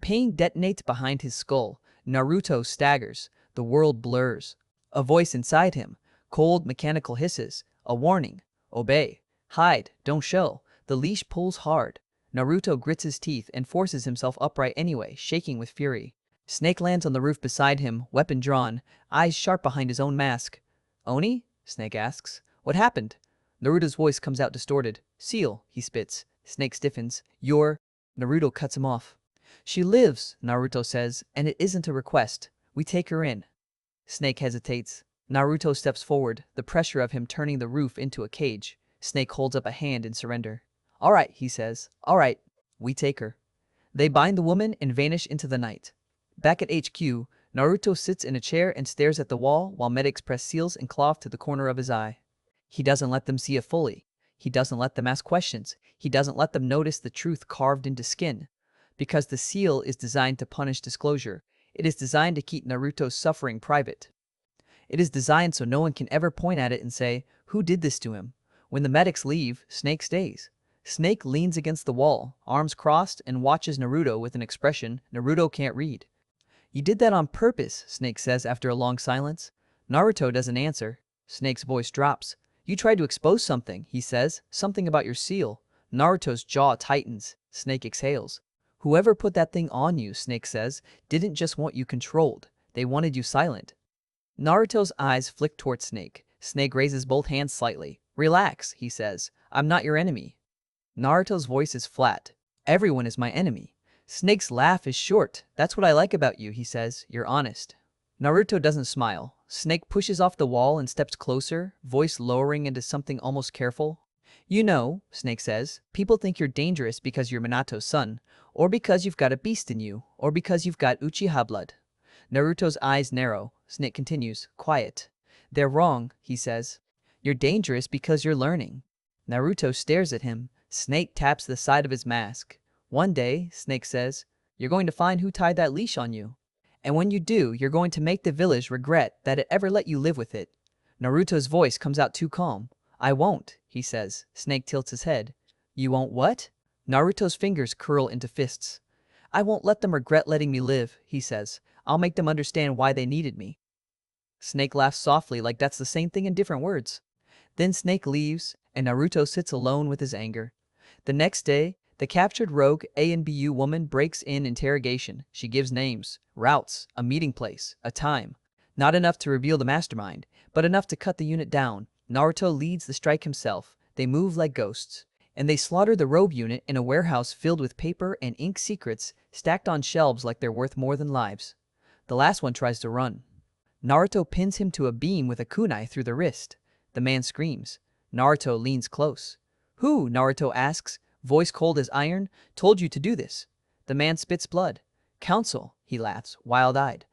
Pain detonates behind his skull. Naruto staggers. The world blurs. A voice inside him, cold, mechanical hisses. A warning. Obey. Hide. Don't show. The leash pulls hard. Naruto grits his teeth and forces himself upright anyway, shaking with fury. Snake lands on the roof beside him, weapon drawn, eyes sharp behind his own mask. Oni? Snake asks. What happened? Naruto's voice comes out distorted. Seal, he spits. Snake stiffens. You're... Naruto cuts him off. She lives, Naruto says, and it isn't a request. We take her in. Snake hesitates. Naruto steps forward, the pressure of him turning the roof into a cage. Snake holds up a hand in surrender. All right, he says. All right. We take her. They bind the woman and vanish into the night. Back at HQ, Naruto sits in a chair and stares at the wall while medics press seals and cloth to the corner of his eye. He doesn't let them see it fully. He doesn't let them ask questions. He doesn't let them notice the truth carved into skin. Because the seal is designed to punish disclosure. It is designed to keep Naruto's suffering private. It is designed so no one can ever point at it and say, who did this to him? When the medics leave, Snake stays. Snake leans against the wall, arms crossed, and watches Naruto with an expression Naruto can't read. You did that on purpose, Snake says after a long silence. Naruto doesn't answer. Snake's voice drops. You tried to expose something, he says. Something about your seal. Naruto's jaw tightens. Snake exhales. Whoever put that thing on you, Snake says, didn't just want you controlled. They wanted you silent. Naruto's eyes flick towards Snake. Snake raises both hands slightly. Relax, he says. I'm not your enemy. Naruto's voice is flat. Everyone is my enemy. Snake's laugh is short. That's what I like about you, he says. You're honest. Naruto doesn't smile. Snake pushes off the wall and steps closer, voice lowering into something almost careful. You know, Snake says, people think you're dangerous because you're Minato's son, or because you've got a beast in you, or because you've got Uchiha blood. Naruto's eyes narrow. Snake continues, quiet. They're wrong, he says. You're dangerous because you're learning. Naruto stares at him. Snake taps the side of his mask. One day, Snake says, you're going to find who tied that leash on you. And when you do, you're going to make the village regret that it ever let you live with it. Naruto's voice comes out too calm. I won't, he says. Snake tilts his head. You won't what? Naruto's fingers curl into fists. I won't let them regret letting me live, he says. I'll make them understand why they needed me. Snake laughs softly like that's the same thing in different words. Then Snake leaves, and Naruto sits alone with his anger. The next day, the captured rogue ANBU woman breaks in interrogation. She gives names, routes, a meeting place, a time. Not enough to reveal the mastermind, but enough to cut the unit down. Naruto leads the strike himself. They move like ghosts. And they slaughter the rogue unit in a warehouse filled with paper and ink secrets stacked on shelves like they're worth more than lives. The last one tries to run. Naruto pins him to a beam with a kunai through the wrist. The man screams. Naruto leans close. Who, Naruto asks, voice cold as iron, told you to do this? The man spits blood. Council, he laughs, wild-eyed.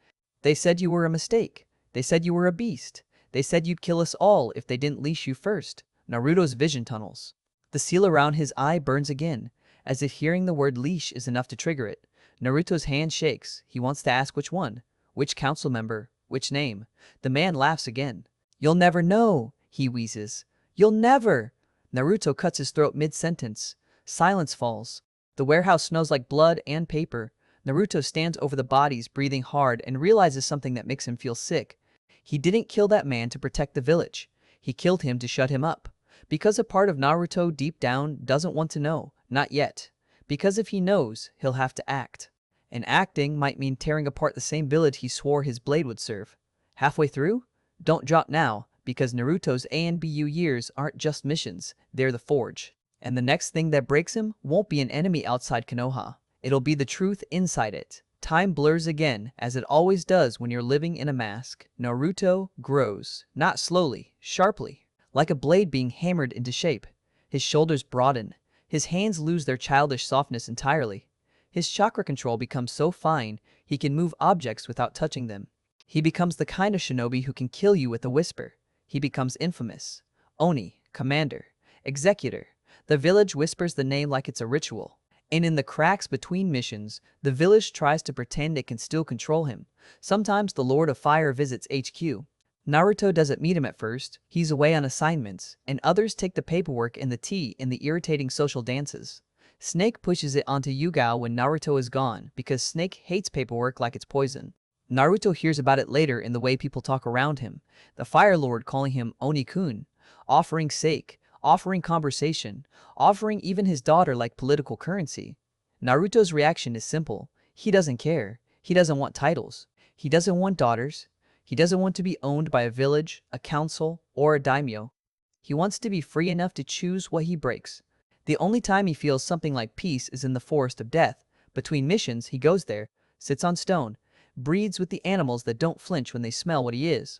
They said you were a mistake. They said you were a beast. They said you'd kill us all if they didn't leash you first. Naruto's vision tunnels. The seal around his eye burns again, as if hearing the word leash is enough to trigger it. Naruto's hand shakes. He wants to ask which one. Which council member? Which name? The man laughs again. You'll never know, he wheezes. You'll never. Naruto cuts his throat mid-sentence. Silence falls. The warehouse smells like blood and paper. Naruto stands over the bodies, breathing hard, and realizes something that makes him feel sick. He didn't kill that man to protect the village. He killed him to shut him up. Because a part of Naruto deep down doesn't want to know. Not yet. Because if he knows, he'll have to act. And acting might mean tearing apart the same village he swore his blade would serve. Halfway through? Don't drop now, because Naruto's ANBU years aren't just missions, they're the forge. And the next thing that breaks him won't be an enemy outside Konoha. It'll be the truth inside it. Time blurs again, as it always does when you're living in a mask. Naruto grows, not slowly, sharply, like a blade being hammered into shape. His shoulders broaden. His hands lose their childish softness entirely. His chakra control becomes so fine, he can move objects without touching them. He becomes the kind of shinobi who can kill you with a whisper. He becomes infamous. Oni, commander, executor. The village whispers the name like it's a ritual. And in the cracks between missions, the village tries to pretend it can still control him. Sometimes the Lord of Fire visits HQ. Naruto doesn't meet him at first, he's away on assignments, and others take the paperwork and the tea in the irritating social dances. Snake pushes it onto Yugao when Naruto is gone, because Snake hates paperwork like it's poison. Naruto hears about it later in the way people talk around him, the Fire Lord calling him Oni-kun, offering sake, offering conversation, offering even his daughter like political currency. Naruto's reaction is simple. He doesn't care. He doesn't want titles. He doesn't want daughters. He doesn't want to be owned by a village, a council, or a daimyo. He wants to be free enough to choose what he breaks. The only time he feels something like peace is in the Forest of Death. Between missions, he goes there, sits on stone, breeds with the animals that don't flinch when they smell what he is.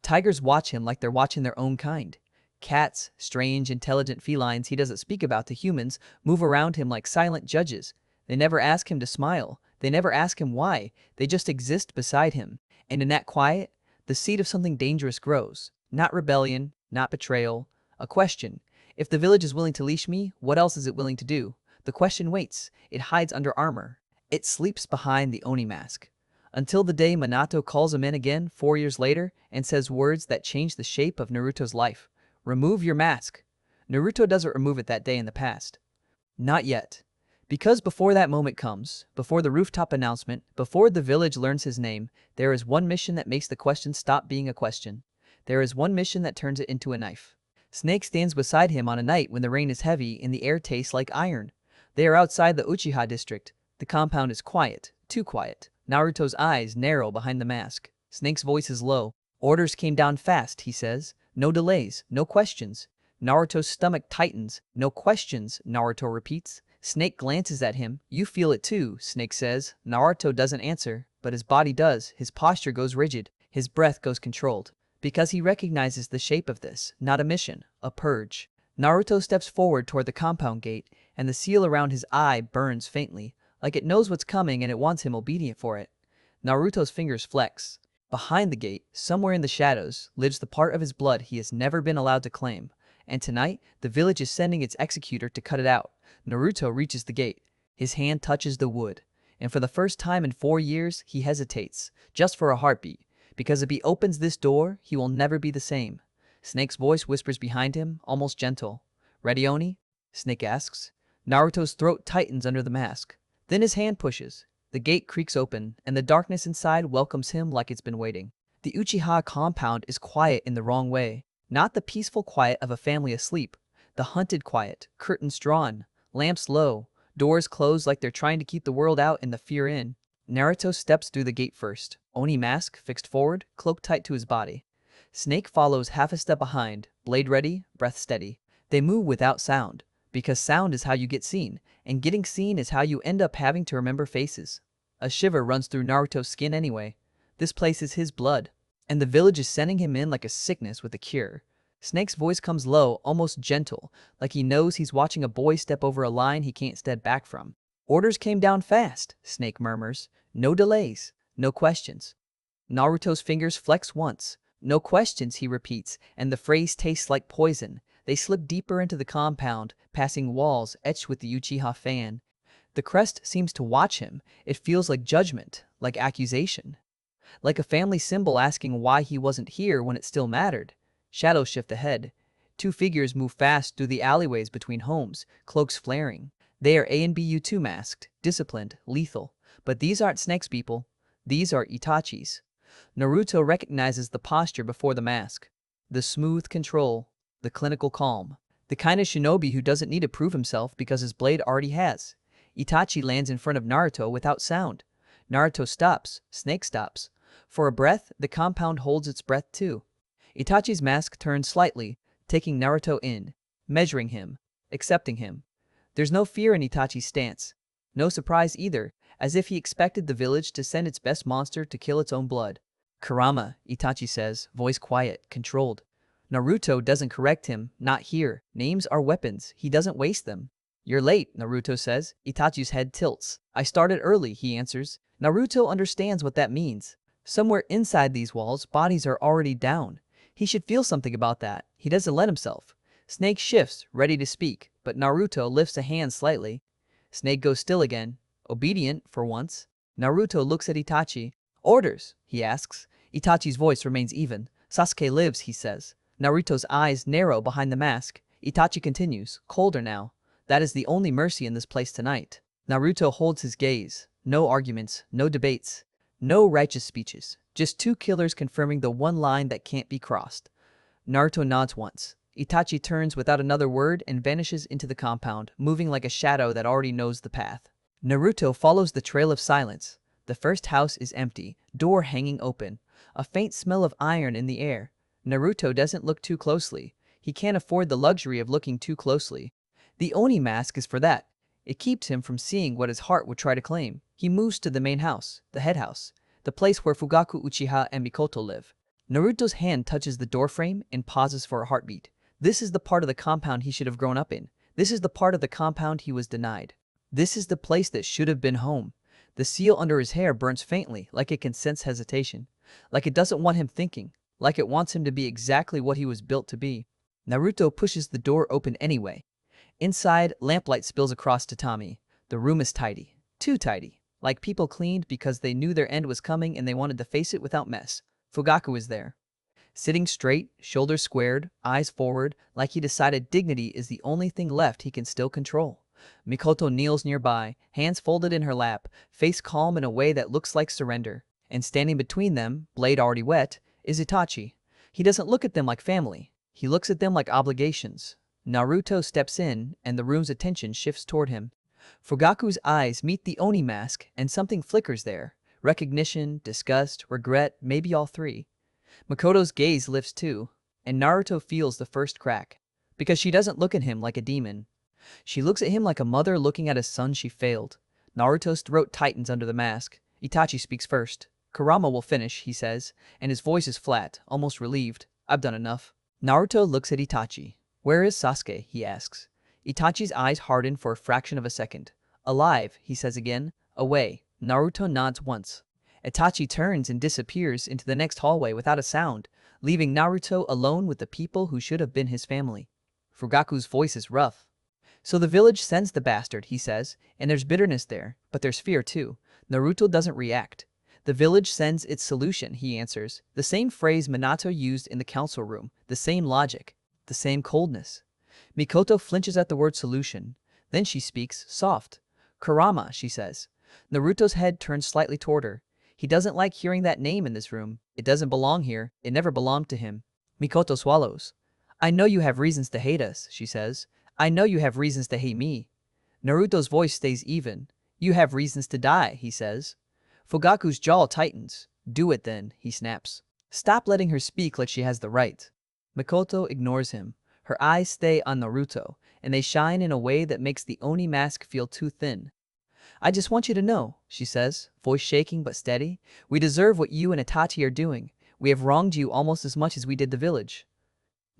Tigers watch him like they're watching their own kind. Cats, strange, intelligent felines he doesn't speak about to humans, move around him like silent judges. They never ask him to smile. They never ask him why. They just exist beside him. And in that quiet, the seed of something dangerous grows. Not rebellion, not betrayal. A question. If the village is willing to leash me, what else is it willing to do? The question waits. It hides under armor. It sleeps behind the Oni mask. Until the day Minato calls him in again 4 years later and says words that change the shape of Naruto's life. Remove your mask. Naruto doesn't remove it that day in the past. Not yet. Because before that moment comes, before the rooftop announcement, before the village learns his name, there is one mission that makes the question stop being a question. There is one mission that turns it into a knife. Snake stands beside him on a night when the rain is heavy and the air tastes like iron. They are outside the Uchiha district. The compound is quiet, too quiet. Naruto's eyes narrow behind the mask. Snake's voice is low. Orders came down fast, he says. No delays, no questions. Naruto's stomach tightens. No questions, Naruto repeats. Snake glances at him. You feel it too, Snake says. Naruto doesn't answer, but his body does. His posture goes rigid. His breath goes controlled. Because he recognizes the shape of this, not a mission, a purge. Naruto steps forward toward the compound gate, and the seal around his eye burns faintly, like it knows what's coming and it wants him obedient for it. Naruto's fingers flex. Behind the gate, somewhere in the shadows, lives the part of his blood he has never been allowed to claim. And tonight, the village is sending its executor to cut it out. Naruto reaches the gate. His hand touches the wood. And for the first time in 4 years, he hesitates, just for a heartbeat. Because if he opens this door, he will never be the same. Snake's voice whispers behind him, almost gentle. Ready, Oni? Snake asks. Naruto's throat tightens under the mask. Then his hand pushes. The gate creaks open, and the darkness inside welcomes him like it's been waiting. The Uchiha compound is quiet in the wrong way. Not the peaceful quiet of a family asleep. The hunted quiet, curtains drawn, lamps low, doors closed like they're trying to keep the world out and the fear in. Naruto steps through the gate first. Oni mask fixed forward, cloak tight to his body. Snake follows half a step behind, blade ready, breath steady. They move without sound, because sound is how you get seen, and getting seen is how you end up having to remember faces. A shiver runs through Naruto's skin anyway. This place is his blood, and the village is sending him in like a sickness with a cure. Snake's voice comes low, almost gentle, like he knows he's watching a boy step over a line he can't step back from. Orders came down fast, Snake murmurs. No delays, no questions. Naruto's fingers flex once. No questions, he repeats, and the phrase tastes like poison. They slip deeper into the compound, passing walls etched with the Uchiha fan. The crest seems to watch him. It feels like judgment, like accusation. Like a family symbol asking why he wasn't here when it still mattered. Shadows shift ahead. 2 figures move fast through the alleyways between homes, cloaks flaring. They are ANBU 2 masked, disciplined, lethal. But these aren't Snake's people. These are Itachi's. Naruto recognizes the posture before the mask. The smooth control. The clinical calm. The kind of shinobi who doesn't need to prove himself because his blade already has. Itachi lands in front of Naruto without sound. Naruto stops. Snake stops. For a breath, the compound holds its breath too. Itachi's mask turns slightly, taking Naruto in, measuring him. accepting him. There's no fear in Itachi's stance. No surprise either, as if he expected the village to send its best monster to kill its own blood. Kurama, Itachi says, voice quiet, controlled. Naruto doesn't correct him, not here. Names are weapons, he doesn't waste them. You're late, Naruto says. Itachi's head tilts. I started early, he answers. Naruto understands what that means. Somewhere inside these walls, bodies are already down. He should feel something about that. He doesn't let himself. Snake shifts, ready to speak, but Naruto lifts a hand slightly. Snake goes still again, obedient for once. Naruto looks at Itachi. Orders, he asks. Itachi's voice remains even. Sasuke lives, he says. Naruto's eyes narrow behind the mask. Itachi continues, colder now. That is the only mercy in this place tonight. Naruto holds his gaze. No arguments, no debates, no righteous speeches. Just two killers confirming the one line that can't be crossed. Naruto nods once. Itachi turns without another word and vanishes into the compound, moving like a shadow that already knows the path. Naruto follows the trail of silence. The first house is empty, door hanging open. A faint smell of iron in the air. Naruto doesn't look too closely. He can't afford the luxury of looking too closely. The Oni mask is for that. It keeps him from seeing what his heart would try to claim. He moves to the main house, the head house, the place where Fugaku Uchiha and Mikoto live. Naruto's hand touches the doorframe and pauses for a heartbeat. This is the part of the compound he should have grown up in. This is the part of the compound he was denied. This is the place that should have been home. The seal under his hair burns faintly, like it can sense hesitation. Like it doesn't want him thinking. Like it wants him to be exactly what he was built to be. Naruto pushes the door open anyway. Inside, lamplight spills across tatami. The room is tidy. Too tidy. Like people cleaned because they knew their end was coming and they wanted to face it without mess. Fugaku is there. Sitting straight, shoulders squared, eyes forward, like he decided dignity is the only thing left he can still control. Mikoto kneels nearby, hands folded in her lap, face calm in a way that looks like surrender. And standing between them, blade already wet, is Itachi. He doesn't look at them like family. He looks at them like obligations. Naruto steps in, and the room's attention shifts toward him. Fugaku's eyes meet the Oni mask, and something flickers there. Recognition, disgust, regret, maybe all three. Makoto's gaze lifts too, and Naruto feels the first crack. Because she doesn't look at him like a demon. She looks at him like a mother looking at a son she failed. Naruto's throat tightens under the mask. Itachi speaks first. Kurama will finish, he says, and his voice is flat, almost relieved. I've done enough. Naruto looks at Itachi. Where is Sasuke? He asks. Itachi's eyes harden for a fraction of a second. Alive, he says again. Away. Naruto nods once. Itachi turns and disappears into the next hallway without a sound, leaving Naruto alone with the people who should have been his family. Fugaku's voice is rough. So the village sends the bastard, he says, and there's bitterness there, but there's fear too. Naruto doesn't react. The village sends its solution, he answers. The same phrase Minato used in the council room, the same logic, the same coldness. Mikoto flinches at the word solution. Then she speaks, soft. Kurama, she says. Naruto's head turns slightly toward her. He doesn't like hearing that name in this room. It doesn't belong here. It never belonged to him. Mikoto swallows. I know you have reasons to hate us, she says. I know you have reasons to hate me. Naruto's voice stays even. You have reasons to die, he says. Fugaku's jaw tightens. Do it then, he snaps. Stop letting her speak like she has the right. Mikoto ignores him. Her eyes stay on Naruto, and they shine in a way that makes the Oni mask feel too thin. I just want you to know, she says, voice shaking but steady. We deserve what you and Itachi are doing. We have wronged you almost as much as we did the village.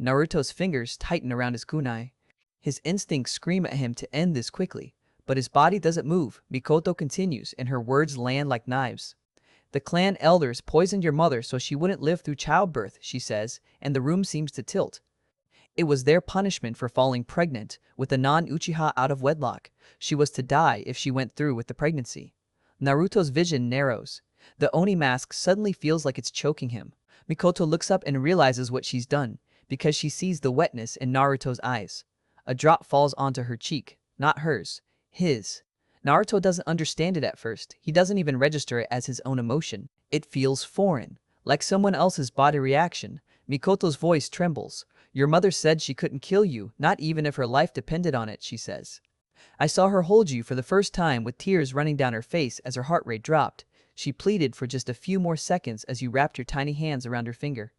Naruto's fingers tighten around his kunai. His instincts scream at him to end this quickly, but his body doesn't move. Mikoto continues, and her words land like knives. The clan elders poisoned your mother so she wouldn't live through childbirth, she says, and the room seems to tilt. It was their punishment for falling pregnant with a non-Uchiha out of wedlock. She was to die if she went through with the pregnancy. Naruto's vision narrows. The Oni mask suddenly feels like it's choking him. Mikoto looks up and realizes what she's done, because she sees the wetness in Naruto's eyes. A drop falls onto her cheek, not hers, his. Naruto doesn't understand it at first. He doesn't even register it as his own emotion. It feels foreign, like someone else's body reaction. Mikoto's voice trembles. Your mother said she couldn't kill you, not even if her life depended on it, she says. I saw her hold you for the first time with tears running down her face as her heart rate dropped. She pleaded for just a few more seconds as you wrapped your tiny hands around her finger.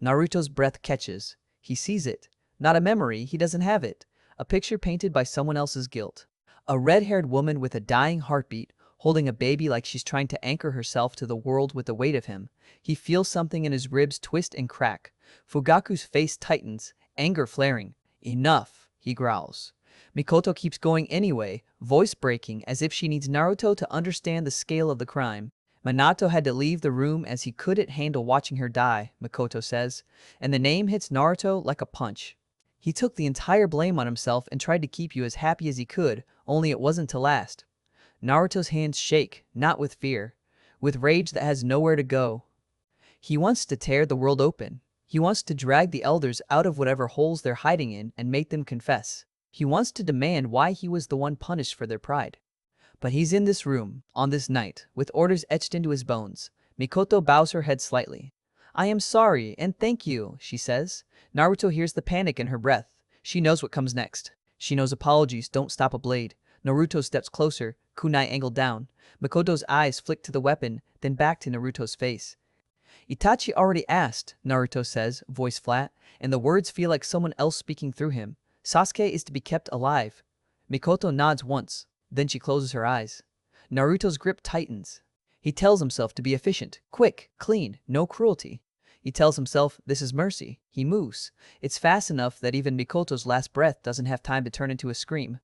Naruto's breath catches. He sees it. Not a memory, he doesn't have it. a picture painted by someone else's guilt. A red-haired woman with a dying heartbeat, holding a baby like she's trying to anchor herself to the world with the weight of him. He feels something in his ribs twist and crack. Fugaku's face tightens, anger flaring. Enough, he growls. Mikoto keeps going anyway, voice breaking as if she needs Naruto to understand the scale of the crime. Minato had to leave the room as he couldn't handle watching her die, Mikoto says, and the name hits Naruto like a punch. He took the entire blame on himself and tried to keep you as happy as he could, only it wasn't to last. Naruto's hands shake, not with fear, with rage that has nowhere to go. He wants to tear the world open. He wants to drag the elders out of whatever holes they're hiding in and make them confess. He wants to demand why he was the one punished for their pride. But he's in this room, on this night, with orders etched into his bones. Mikoto bows her head slightly. "I am sorry, and thank you," she says. Naruto hears the panic in her breath. She knows what comes next. She knows apologies don't stop a blade. Naruto steps closer, kunai angled down. Mikoto's eyes flick to the weapon, then back to Naruto's face. "Itachi already asked," Naruto says, voice flat, and the words feel like someone else speaking through him. "Sasuke is to be kept alive." Mikoto nods once, then she closes her eyes. Naruto's grip tightens. He tells himself to be efficient, quick, clean, no cruelty. He tells himself this is mercy. He moves. It's fast enough that even Mikoto's last breath doesn't have time to turn into a scream.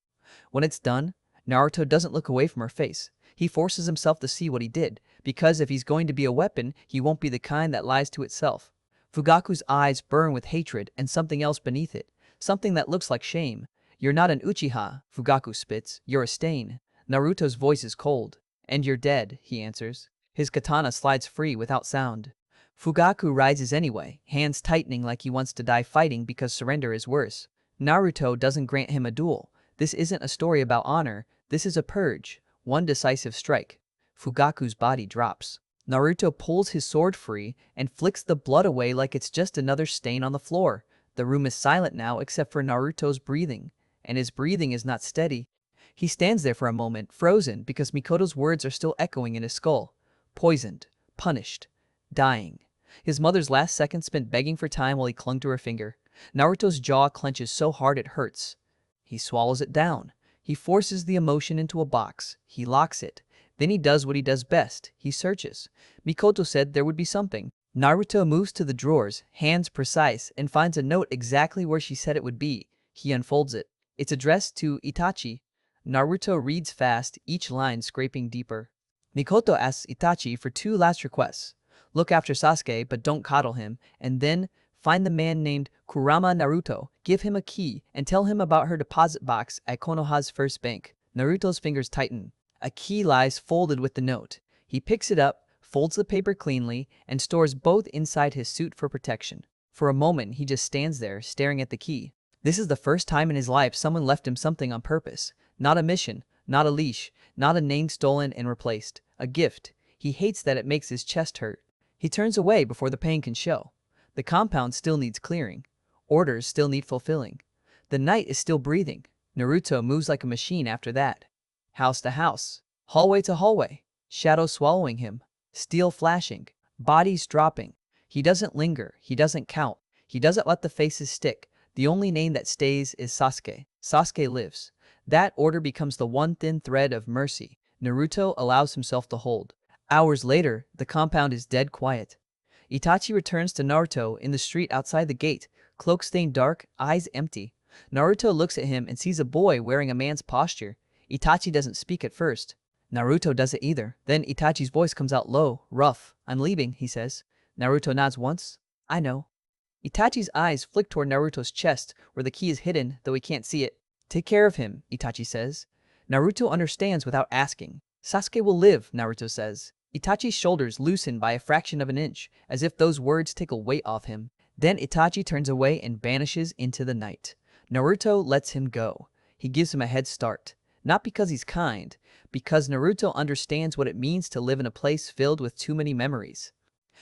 When it's done, Naruto doesn't look away from her face. He forces himself to see what he did, because if he's going to be a weapon, he won't be the kind that lies to itself. Fugaku's eyes burn with hatred and something else beneath it, something that looks like shame. "You're not an Uchiha," Fugaku spits. "You're a stain." Naruto's voice is cold. "And you're dead," he answers. His katana slides free without sound. Fugaku rises anyway, hands tightening like he wants to die fighting because surrender is worse. Naruto doesn't grant him a duel. This isn't a story about honor. This is a purge. One decisive strike. Fugaku's body drops. Naruto pulls his sword free and flicks the blood away like it's just another stain on the floor. The room is silent now except for Naruto's breathing. And his breathing is not steady. He stands there for a moment, frozen, because Mikoto's words are still echoing in his skull. Poisoned. Punished. Dying. His mother's last seconds spent begging for time while he clung to her finger. Naruto's jaw clenches so hard it hurts. He swallows it down. He forces the emotion into a box. He locks it. Then he does what he does best. He searches. Mikoto said there would be something. Naruto moves to the drawers, hands precise, and finds a note exactly where she said it would be. He unfolds it. It's addressed to Itachi. Naruto reads fast, each line scraping deeper. Mikoto asks Itachi for 2 last requests. Look after Sasuke, but don't coddle him, and then find the man named Kurama Naruto, give him a key, and tell him about her deposit box at Konoha's first bank. Naruto's fingers tighten. A key lies folded with the note. He picks it up, folds the paper cleanly, and stores both inside his suit for protection. For a moment, he just stands there, staring at the key. This is the first time in his life someone left him something on purpose. Not a mission, not a leash, not a name stolen and replaced. A gift. He hates that it makes his chest hurt. He turns away before the pain can show. The compound still needs clearing. Orders still need fulfilling. The night is still breathing. Naruto moves like a machine after that. House to house. Hallway to hallway. Shadows swallowing him. Steel flashing. Bodies dropping. He doesn't linger. He doesn't count. He doesn't let the faces stick. The only name that stays is Sasuke. Sasuke lives. That order becomes the one thin thread of mercy Naruto allows himself to hold. Hours later, the compound is dead quiet. Itachi returns to Naruto in the street outside the gate, cloak stained dark, eyes empty. Naruto looks at him and sees a boy wearing a man's posture. Itachi doesn't speak at first. Naruto doesn't either. Then Itachi's voice comes out low, rough. "I'm leaving," he says. Naruto nods once. "I know." Itachi's eyes flick toward Naruto's chest, where the key is hidden, though he can't see it. "Take care of him," Itachi says. Naruto understands without asking. "Sasuke will live," Naruto says. Itachi's shoulders loosen by a fraction of an inch, as if those words take a weight off him. Then Itachi turns away and vanishes into the night. Naruto lets him go. He gives him a head start. Not because he's kind, because Naruto understands what it means to live in a place filled with too many memories.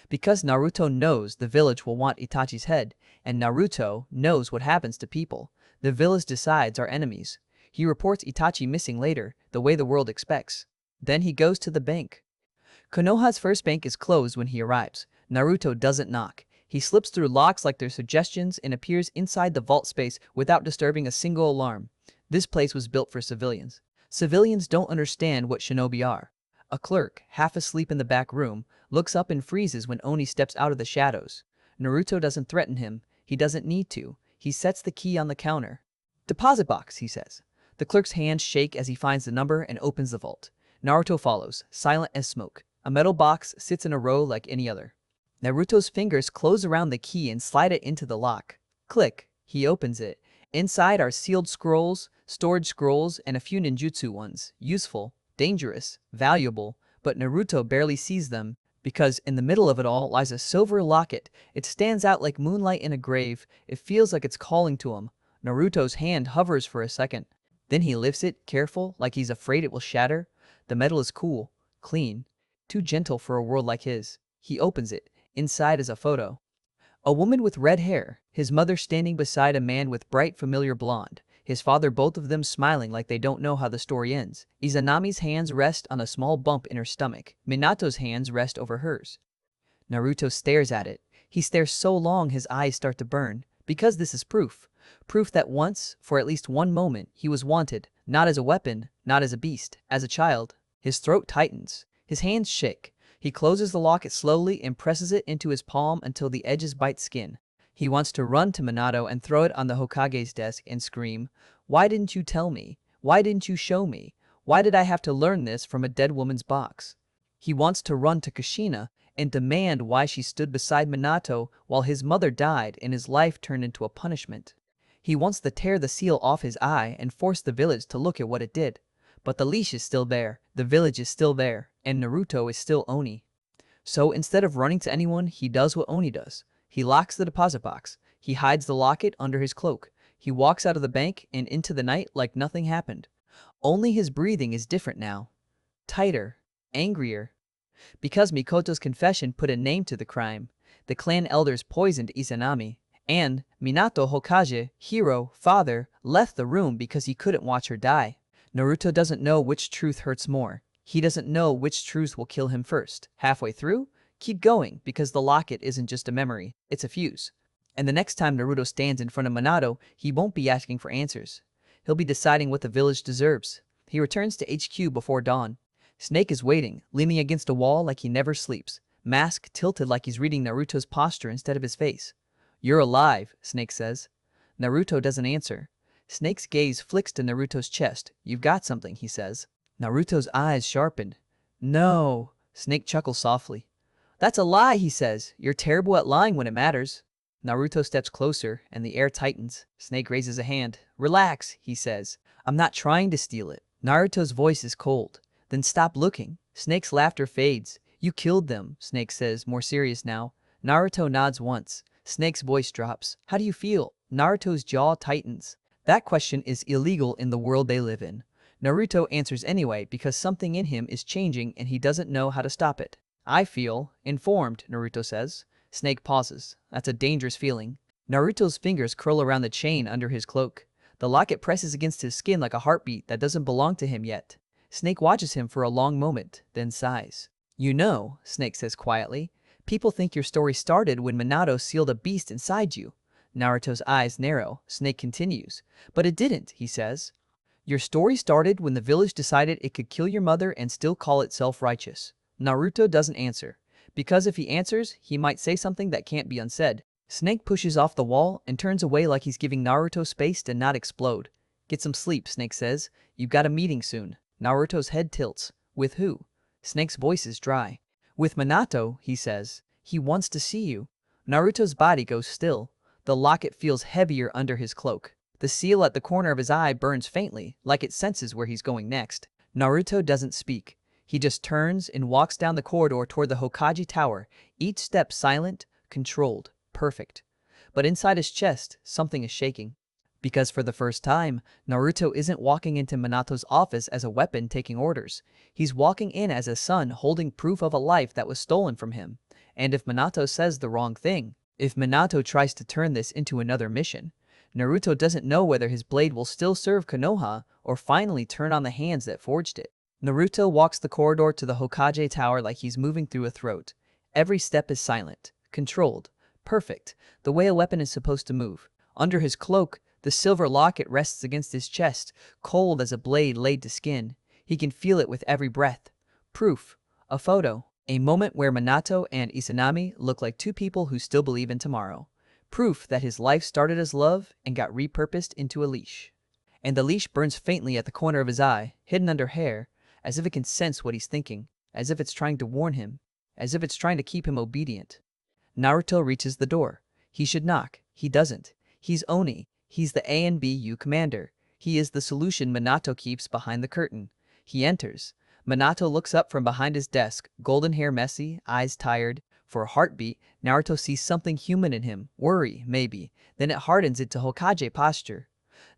Because Naruto knows the village will want Itachi's head, and Naruto knows what happens to people. The village decides are enemies. He reports Itachi missing later, the way the world expects. Then he goes to the bank. Konoha's first bank is closed when he arrives. Naruto doesn't knock. He slips through locks like they're suggestions and appears inside the vault space without disturbing a single alarm. This place was built for civilians. Civilians don't understand what shinobi are. A clerk, half asleep in the back room, looks up and freezes when Oni steps out of the shadows. Naruto doesn't threaten him. He doesn't need to. He sets the key on the counter. "Deposit box," he says. The clerk's hands shake as he finds the number and opens the vault. Naruto follows, silent as smoke. A metal box sits in a row like any other. Naruto's fingers close around the key and slide it into the lock. Click. He opens it. Inside are sealed scrolls, storage scrolls, and a few ninjutsu ones. Useful, dangerous, valuable, but Naruto barely sees them because in the middle of it all lies a silver locket. It stands out like moonlight in a grave. It feels like it's calling to him. Naruto's hand hovers for a second. Then he lifts it, careful, like he's afraid it will shatter. The metal is cool, clean, too gentle for a world like his. He opens it. Inside is a photo. A woman with red hair, his mother standing beside a man with bright familiar blonde, his father, both of them smiling like they don't know how the story ends. Izanami's hands rest on a small bump in her stomach. Minato's hands rest over hers. Naruto stares at it. He stares so long his eyes start to burn, because this is proof. Proof that once, for at least one moment, he was wanted, not as a weapon, not as a beast, as a child. His throat tightens. His hands shake. He closes the locket slowly and presses it into his palm until the edges bite skin. He wants to run to Minato and throw it on the Hokage's desk and scream, "Why didn't you tell me? Why didn't you show me? Why did I have to learn this from a dead woman's box?" He wants to run to Kushina and demand why she stood beside Minato while his mother died and his life turned into a punishment. He wants to tear the seal off his eye and force the village to look at what it did. But the leash is still there, the village is still there, and Naruto is still Oni. So instead of running to anyone, he does what Oni does. He locks the deposit box. He hides the locket under his cloak. He walks out of the bank and into the night like nothing happened. Only his breathing is different now. Tighter. Angrier. Because Mikoto's confession put a name to the crime. The clan elders poisoned Izanami. And Minato Hokage, hero, father, left the room because he couldn't watch her die. Naruto doesn't know which truth hurts more. He doesn't know which truth will kill him first. Halfway through? Keep going, because the locket isn't just a memory, it's a fuse. And the next time Naruto stands in front of Minato, he won't be asking for answers. He'll be deciding what the village deserves. He returns to HQ before dawn. Snake is waiting, leaning against a wall like he never sleeps. Mask tilted like he's reading Naruto's posture instead of his face. "You're alive," Snake says. Naruto doesn't answer. Snake's gaze flicks to Naruto's chest. "You've got something," he says. Naruto's eyes sharpen. "No." Snake chuckles softly. "That's a lie," he says. "You're terrible at lying when it matters." Naruto steps closer, and the air tightens. Snake raises a hand. "Relax," he says. "I'm not trying to steal it." Naruto's voice is cold. "Then stop looking." Snake's laughter fades. "You killed them," Snake says, more serious now. Naruto nods once. Snake's voice drops. "How do you feel?" Naruto's jaw tightens. That question is illegal in the world they live in. Naruto answers anyway because something in him is changing and he doesn't know how to stop it. "I feel informed," Naruto says. Snake pauses. That's a dangerous feeling. Naruto's fingers curl around the chain under his cloak. The locket presses against his skin like a heartbeat that doesn't belong to him yet. Snake watches him for a long moment, then sighs. "You know," Snake says quietly, "people think your story started when Minato sealed a beast inside you." Naruto's eyes narrow. Snake continues. "But it didn't," he says. "Your story started when the village decided it could kill your mother and still call it self-righteous." Naruto doesn't answer. Because if he answers, he might say something that can't be unsaid. Snake pushes off the wall and turns away like he's giving Naruto space to not explode. "Get some sleep," Snake says. "You've got a meeting soon." Naruto's head tilts. "With who?" Snake's voice is dry. "With Minato," he says. "He wants to see you." Naruto's body goes still. The locket feels heavier under his cloak. The seal at the corner of his eye burns faintly, like it senses where he's going next. Naruto doesn't speak. He just turns and walks down the corridor toward the Hokage tower, each step silent, controlled, perfect. But inside his chest, something is shaking. Because for the first time, Naruto isn't walking into Minato's office as a weapon taking orders. He's walking in as a son holding proof of a life that was stolen from him. And if Minato says the wrong thing, if Minato tries to turn this into another mission, Naruto doesn't know whether his blade will still serve Konoha or finally turn on the hands that forged it. Naruto walks the corridor to the Hokage tower like he's moving through a throat. Every step is silent, controlled, perfect, the way a weapon is supposed to move. Under his cloak, the silver locket rests against his chest, cold as a blade laid to skin. He can feel it with every breath. Proof. A photo. A moment where Minato and Izanami look like two people who still believe in tomorrow. Proof that his life started as love and got repurposed into a leash. And the leash burns faintly at the corner of his eye, hidden under hair, as if it can sense what he's thinking, as if it's trying to warn him, as if it's trying to keep him obedient. Naruto reaches the door. He should knock. He doesn't. He's Oni. He's the ANBU commander. He is the solution Minato keeps behind the curtain. He enters. Minato looks up from behind his desk, golden hair messy, eyes tired. For a heartbeat, Naruto sees something human in him. Worry, maybe. Then it hardens into Hokage posture.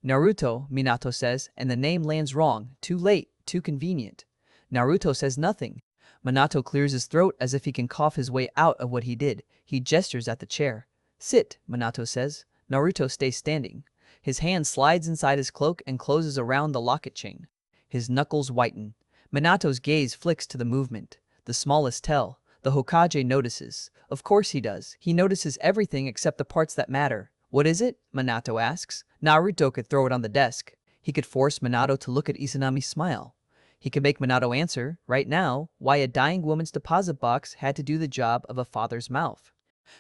Naruto, Minato says, and the name lands wrong. Too late, too convenient. Naruto says nothing. Minato clears his throat as if he can cough his way out of what he did. He gestures at the chair. Sit, Minato says. Naruto stays standing. His hand slides inside his cloak and closes around the locket chain. His knuckles whiten. Minato's gaze flicks to the movement. The smallest tell. The Hokage notices. Of course he does. He notices everything except the parts that matter. What is it? Minato asks. Naruto could throw it on the desk. He could force Minato to look at Izanami's smile. He could make Minato answer, right now, why a dying woman's deposit box had to do the job of a father's mouth.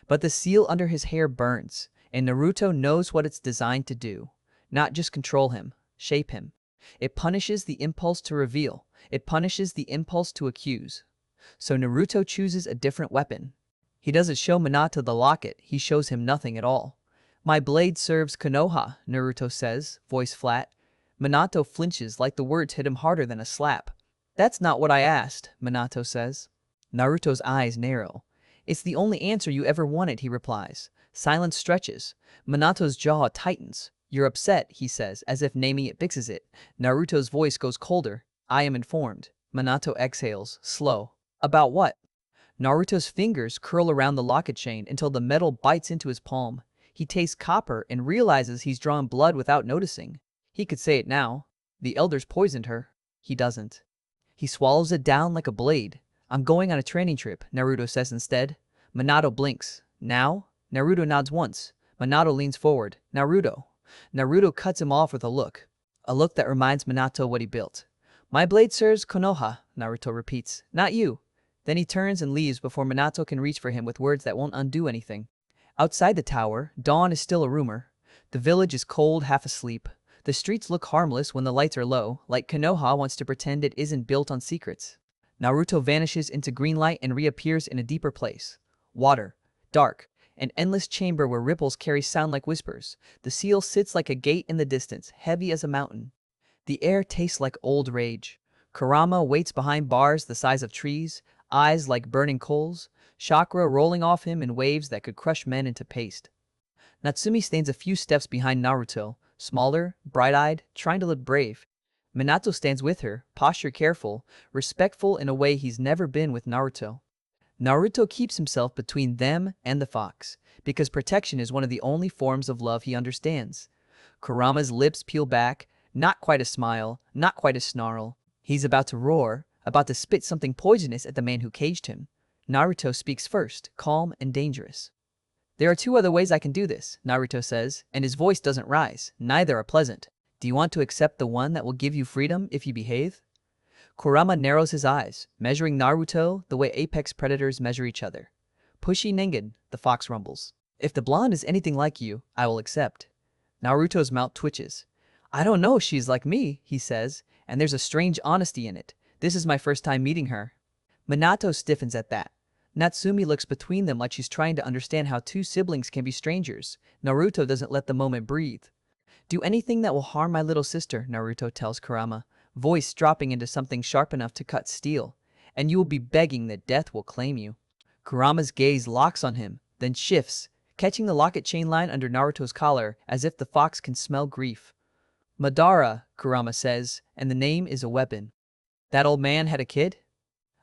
But the seal under his hair burns, and Naruto knows what it's designed to do. Not just control him, shape him. It punishes the impulse to reveal. It punishes the impulse to accuse. So Naruto chooses a different weapon. He doesn't show Minato the locket, he shows him nothing at all. My blade serves Konoha, Naruto says, voice flat. Minato flinches like the words hit him harder than a slap. That's not what I asked, Minato says. Naruto's eyes narrow. It's the only answer you ever wanted, he replies. Silence stretches. Minato's jaw tightens. You're upset, he says, as if naming it fixes it. Naruto's voice goes colder. I am informed. Minato exhales, slow. About what? Naruto's fingers curl around the locket chain until the metal bites into his palm. He tastes copper and realizes he's drawn blood without noticing. He could say it now. The elders poisoned her. He doesn't. He swallows it down like a blade. I'm going on a training trip, Naruto says instead. Minato blinks. Now? Naruto nods once. Minato leans forward. Naruto. Naruto cuts him off with a look. A look that reminds Minato what he built. My blade serves Konoha, Naruto repeats. Not you. Then he turns and leaves before Minato can reach for him with words that won't undo anything. Outside the tower, dawn is still a rumor. The village is cold, half asleep. The streets look harmless when the lights are low, like Konoha wants to pretend it isn't built on secrets. Naruto vanishes into green light and reappears in a deeper place. Water. Dark. An endless chamber where ripples carry sound like whispers. The seal sits like a gate in the distance, heavy as a mountain. The air tastes like old rage. Kurama waits behind bars the size of trees, eyes like burning coals, chakra rolling off him in waves that could crush men into paste. Natsumi stands a few steps behind Naruto, smaller, bright-eyed, trying to look brave. Minato stands with her, posture careful, respectful in a way he's never been with Naruto. Naruto keeps himself between them and the fox, because protection is one of the only forms of love he understands. Kurama's lips peel back, not quite a smile, not quite a snarl. He's about to roar, about to spit something poisonous at the man who caged him. Naruto speaks first, calm and dangerous. There are two other ways I can do this, Naruto says, and his voice doesn't rise. Neither are pleasant. Do you want to accept the one that will give you freedom if you behave? Kurama narrows his eyes, measuring Naruto the way apex predators measure each other. Pushy Ningen, the fox rumbles. If the blonde is anything like you, I will accept. Naruto's mouth twitches. I don't know if she's like me, he says, and there's a strange honesty in it. This is my first time meeting her. Minato stiffens at that. Natsumi looks between them like she's trying to understand how two siblings can be strangers. Naruto doesn't let the moment breathe. Do anything that will harm my little sister, Naruto tells Kurama, voice dropping into something sharp enough to cut steel, and you will be begging that death will claim you. Kurama's gaze locks on him, then shifts, catching the locket chain line under Naruto's collar as if the fox can smell grief. Madara, Kurama says, and the name is a weapon. That old man had a kid?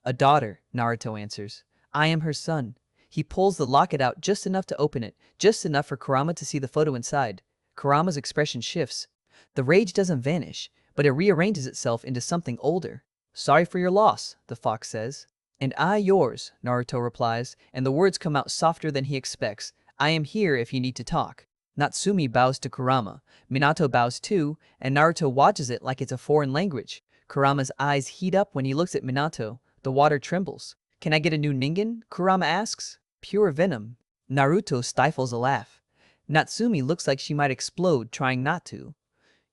A daughter, Naruto answers. I am her son. He pulls the locket out just enough to open it, just enough for Kurama to see the photo inside. Kurama's expression shifts. The rage doesn't vanish, but it rearranges itself into something older. Sorry for your loss, the fox says. And I yours, Naruto replies, and the words come out softer than he expects. I am here if you need to talk. Natsumi bows to Kurama, Minato bows too, and Naruto watches it like it's a foreign language. Kurama's eyes heat up when he looks at Minato. The water trembles. Can I get a new ningen? Kurama asks. Pure venom. Naruto stifles a laugh. Natsumi looks like she might explode, trying not to.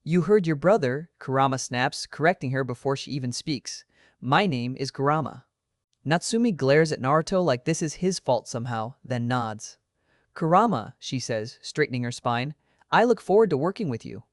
You heard your brother, Kurama snaps, correcting her before she even speaks. My name is Kurama. Natsumi glares at Naruto like this is his fault somehow, then nods. Kurama, she says, straightening her spine, I look forward to working with you.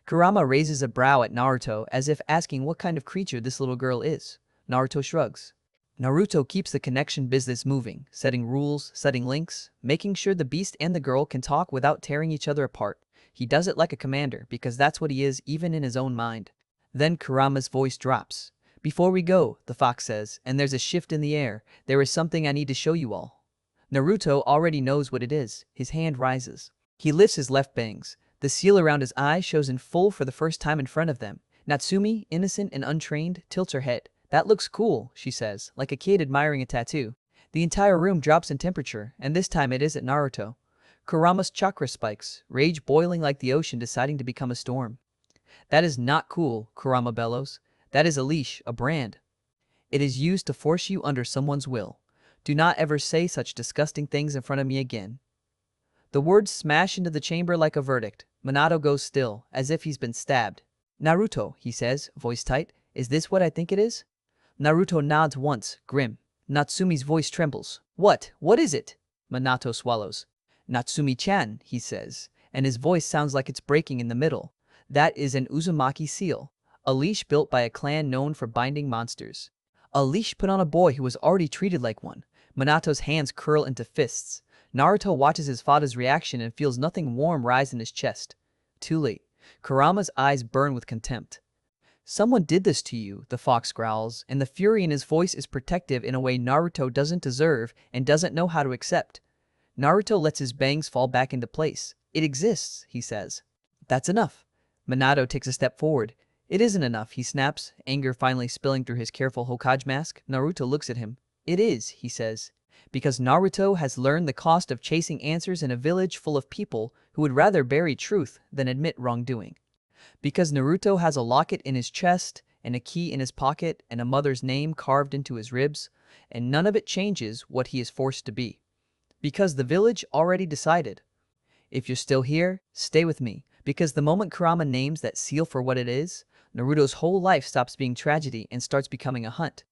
Kurama raises a brow at Naruto as if asking what kind of creature this little girl is. Naruto shrugs. Naruto keeps the connection business moving, setting rules, setting links, making sure the beast and the girl can talk without tearing each other apart. He does it like a commander because that's what he is even in his own mind. Then Kurama's voice drops. Before we go, the fox says, and there's a shift in the air, there is something I need to show you all. Naruto already knows what it is. His hand rises. He lifts his left bangs. The seal around his eye shows in full for the first time in front of them. Natsumi, innocent and untrained, tilts her head. That looks cool, she says, like a kid admiring a tattoo. The entire room drops in temperature, and this time it is at Naruto. Kurama's chakra spikes, rage boiling like the ocean deciding to become a storm. That is not cool, Kurama bellows. That is a leash, a brand. It is used to force you under someone's will. Do not ever say such disgusting things in front of me again. The words smash into the chamber like a verdict. Minato goes still, as if he's been stabbed. Naruto, he says, voice tight, is this what I think it is? Naruto nods once, grim. Natsumi's voice trembles. What? What is it? Minato swallows. Natsumi-chan, he says, and his voice sounds like it's breaking in the middle. That is an Uzumaki seal, a leash built by a clan known for binding monsters. A leash put on a boy who was already treated like one. Minato's hands curl into fists. Naruto watches his father's reaction and feels nothing warm rise in his chest. Too late. Kurama's eyes burn with contempt. Someone did this to you, the fox growls, and the fury in his voice is protective in a way Naruto doesn't deserve and doesn't know how to accept. Naruto lets his bangs fall back into place. It exists, he says. That's enough. Minato takes a step forward. It isn't enough, he snaps, anger finally spilling through his careful Hokage mask. Naruto looks at him. It is, he says, because Naruto has learned the cost of chasing answers in a village full of people who would rather bury truth than admit wrongdoing. Because Naruto has a locket in his chest, and a key in his pocket, and a mother's name carved into his ribs, and none of it changes what he is forced to be. Because the village already decided. If you're still here, stay with me, because the moment Kurama names that seal for what it is, Naruto's whole life stops being tragedy and starts becoming a hunt.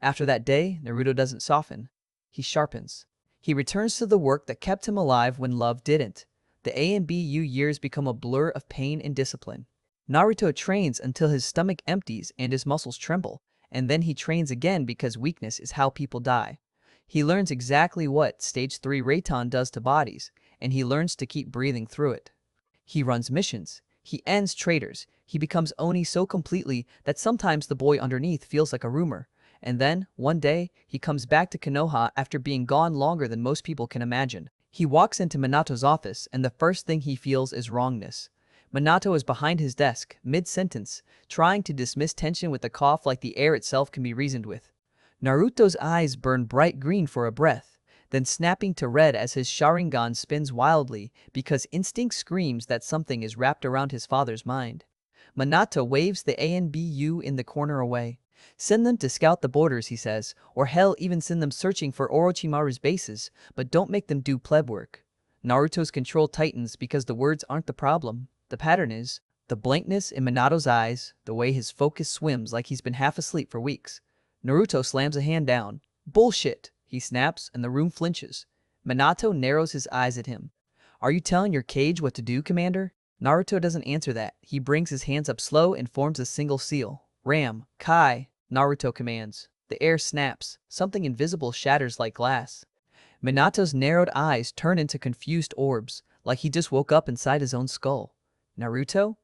After that day, Naruto doesn't soften. He sharpens. He returns to the work that kept him alive when love didn't. The ANBU years become a blur of pain and discipline. Naruto trains until his stomach empties and his muscles tremble, and then he trains again because weakness is how people die. He learns exactly what Stage 3 Reitan does to bodies, and he learns to keep breathing through it. He runs missions. He ends traitors. He becomes Oni so completely that sometimes the boy underneath feels like a rumor. And then, one day, he comes back to Konoha after being gone longer than most people can imagine. He walks into Minato's office, and the first thing he feels is wrongness. Minato is behind his desk, mid-sentence, trying to dismiss tension with a cough like the air itself can be reasoned with. Naruto's eyes burn bright green for a breath, then snapping to red as his Sharingan spins wildly because instinct screams that something is wrapped around his father's mind. Minato waves the ANBU in the corner away. Send them to scout the borders, he says, or hell even send them searching for Orochimaru's bases, but don't make them do pleb work. Naruto's control tightens because the words aren't the problem. The pattern is. The blankness in Minato's eyes, the way his focus swims like he's been half asleep for weeks. Naruto slams a hand down. Bullshit, he snaps, and the room flinches. Minato narrows his eyes at him. Are you telling your cage what to do, Commander? Naruto doesn't answer that. He brings his hands up slow and forms a single seal. Ram, Kai, Naruto commands. The air snaps. Something invisible shatters like glass. Minato's narrowed eyes turn into confused orbs, like he just woke up inside his own skull. Naruto?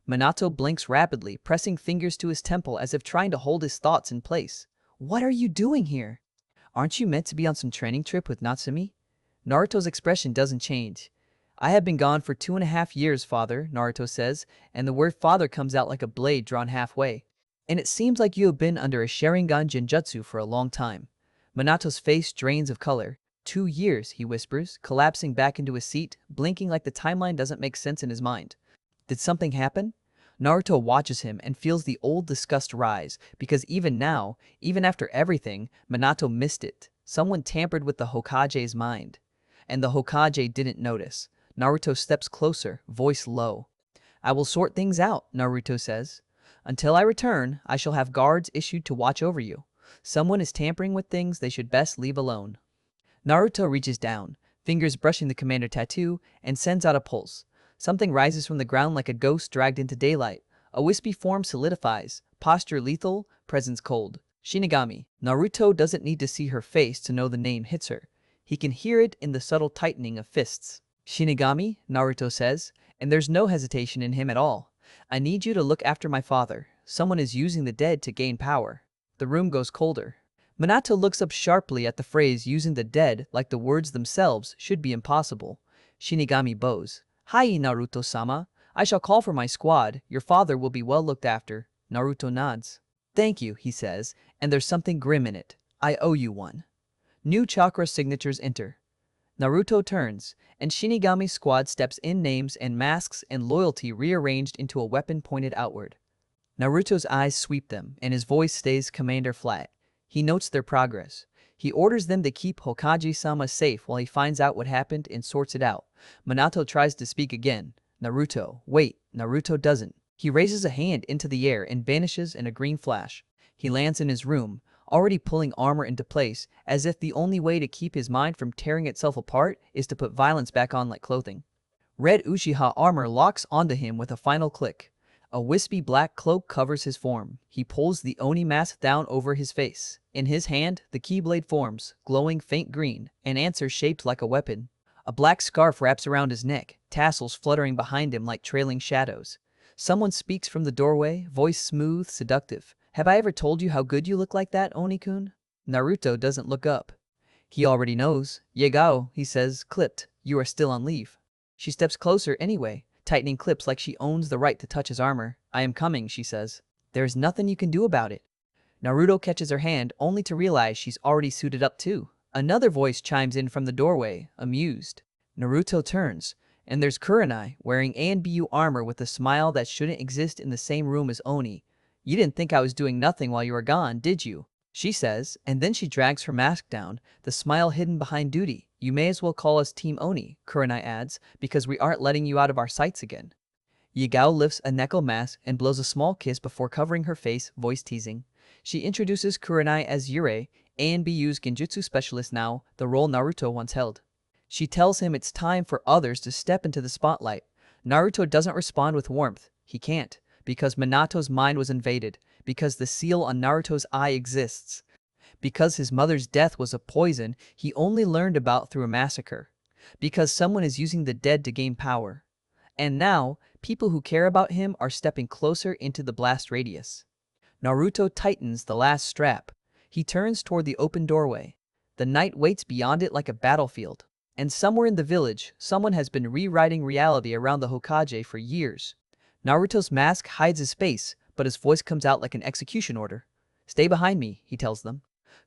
Minato blinks rapidly, pressing fingers to his temple as if trying to hold his thoughts in place. What are you doing here? Aren't you meant to be on some training trip with Natsumi? Naruto's expression doesn't change. I have been gone for 2.5 years, father, Naruto says, and the word father comes out like a blade drawn halfway. And it seems like you have been under a Sharingan genjutsu for a long time. Minato's face drains of color. 2 years, he whispers, collapsing back into his seat, blinking like the timeline doesn't make sense in his mind. Did something happen? Naruto watches him and feels the old disgust rise, because even now, even after everything, Minato missed it. Someone tampered with the Hokage's mind. And the Hokage didn't notice. Naruto steps closer, voice low. I will sort things out, Naruto says. Until I return, I shall have guards issued to watch over you. Someone is tampering with things they should best leave alone. Naruto reaches down, fingers brushing the commander tattoo, and sends out a pulse. Something rises from the ground like a ghost dragged into daylight. A wispy form solidifies, posture lethal, presence cold. Shinigami. Naruto doesn't need to see her face to know the name hits her. He can hear it in the subtle tightening of fists. Shinigami, Naruto says, and there's no hesitation in him at all. I need you to look after my father. Someone is using the dead to gain power. The room goes colder. Minato looks up sharply at the phrase using the dead like the words themselves should be impossible. Shinigami bows. Hi, Naruto-sama. I shall call for my squad. Your father will be well looked after. Naruto nods. Thank you, he says, and there's something grim in it. I owe you one. New chakra signatures enter. Naruto turns, and Shinigami's squad steps in, names and masks and loyalty rearranged into a weapon pointed outward. Naruto's eyes sweep them, and his voice stays commander flat. He notes their progress. He orders them to keep Hokage-sama safe while he finds out what happened and sorts it out. Minato tries to speak again. Naruto, wait. Naruto doesn't. He raises a hand into the air and vanishes in a green flash. He lands in his room, already pulling armor into place, as if the only way to keep his mind from tearing itself apart is to put violence back on like clothing. Red Uchiha armor locks onto him with a final click. A wispy black cloak covers his form. He pulls the Oni mask down over his face. In his hand, the keyblade forms, glowing faint green, an answer shaped like a weapon. A black scarf wraps around his neck, tassels fluttering behind him like trailing shadows. Someone speaks from the doorway, voice smooth, seductive. Have I ever told you how good you look like that, Oni-kun? Naruto doesn't look up. He already knows. Yagao, he says, clipped. You are still on leave. She steps closer anyway, tightening clips like she owns the right to touch his armor. I am coming, she says. There is nothing you can do about it. Naruto catches her hand only to realize she's already suited up too. Another voice chimes in from the doorway, amused. Naruto turns, and there's Kurenai, wearing ANBU armor with a smile that shouldn't exist in the same room as Oni. You didn't think I was doing nothing while you were gone, did you? She says, and then she drags her mask down, the smile hidden behind duty. You may as well call us Team Oni, Kurenai adds, because we aren't letting you out of our sights again. Yagao lifts a Neko mask and blows a small kiss before covering her face, voice teasing. She introduces Kurenai as Yurei, ANBU's genjutsu specialist now, the role Naruto once held. She tells him it's time for others to step into the spotlight. Naruto doesn't respond with warmth. He can't, because Minato's mind was invaded, because the seal on Naruto's eye exists, because his mother's death was a poison he only learned about through a massacre, because someone is using the dead to gain power. And now, people who care about him are stepping closer into the blast radius. Naruto tightens the last strap. He turns toward the open doorway. The night waits beyond it like a battlefield. And somewhere in the village, someone has been rewriting reality around the Hokage for years. Naruto's mask hides his face, but his voice comes out like an execution order. Stay behind me, he tells them.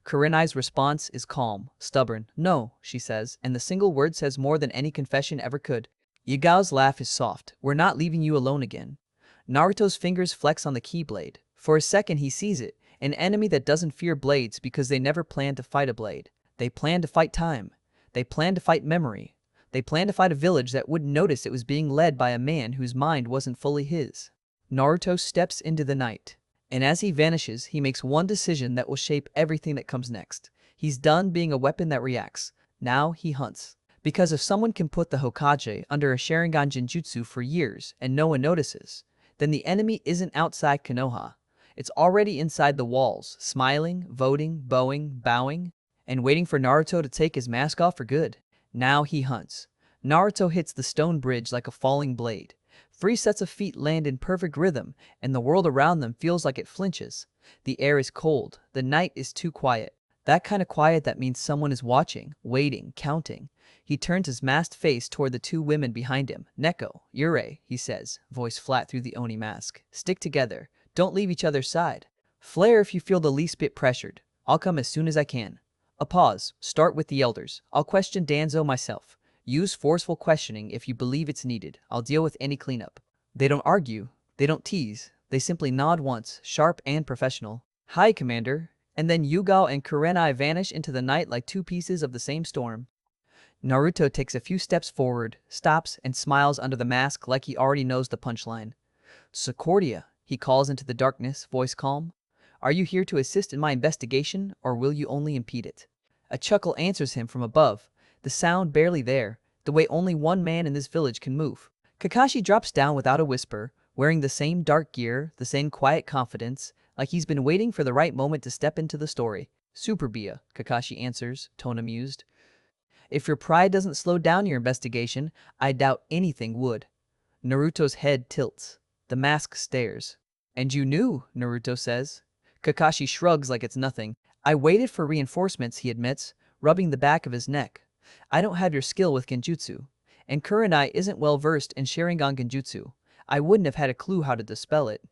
Kurenai's response is calm, stubborn. No, she says, and the single word says more than any confession ever could. Yagao's laugh is soft. We're not leaving you alone again. Naruto's fingers flex on the keyblade. For a second he sees it, an enemy that doesn't fear blades because they never plan to fight a blade. They plan to fight time. They plan to fight memory. They plan to fight a village that wouldn't notice it was being led by a man whose mind wasn't fully his. Naruto steps into the night. And as he vanishes, he makes one decision that will shape everything that comes next. He's done being a weapon that reacts. Now he hunts. Because if someone can put the Hokage under a Sharingan genjutsu for years and no one notices, then the enemy isn't outside Konoha. It's already inside the walls, smiling, voting, bowing, and waiting for Naruto to take his mask off for good. Now he hunts. Naruto hits the stone bridge like a falling blade. 3 sets of feet land in perfect rhythm, and the world around them feels like it flinches. The air is cold. The night is too quiet. That kind of quiet that means someone is watching, waiting, counting. He turns his masked face toward the 2 women behind him. Neko, Yurei, he says, voice flat through the Oni mask. Stick together. Don't leave each other's side. Flare if you feel the least bit pressured. I'll come as soon as I can. A pause. Start with the elders. I'll question Danzo myself. Use forceful questioning if you believe it's needed. I'll deal with any cleanup. They don't argue. They don't tease. They simply nod once, sharp and professional. Hi, Commander. And then Yugao and Kurenai vanish into the night like two pieces of the same storm. Naruto takes a few steps forward, stops, and smiles under the mask like he already knows the punchline. Secordia, he calls into the darkness, voice calm. Are you here to assist in my investigation, or will you only impede it? A chuckle answers him from above, the sound barely there, the way only one man in this village can move. Kakashi drops down without a whisper, wearing the same dark gear, the same quiet confidence, like he's been waiting for the right moment to step into the story. Super Bia, Kakashi answers, tone amused. If your pride doesn't slow down your investigation, I doubt anything would. Naruto's head tilts. The mask stares. And you knew, Naruto says. Kakashi shrugs like it's nothing. I waited for reinforcements, he admits, rubbing the back of his neck. I don't have your skill with genjutsu. And Kurenai isn't well versed in Sharingan genjutsu. I wouldn't have had a clue how to dispel it.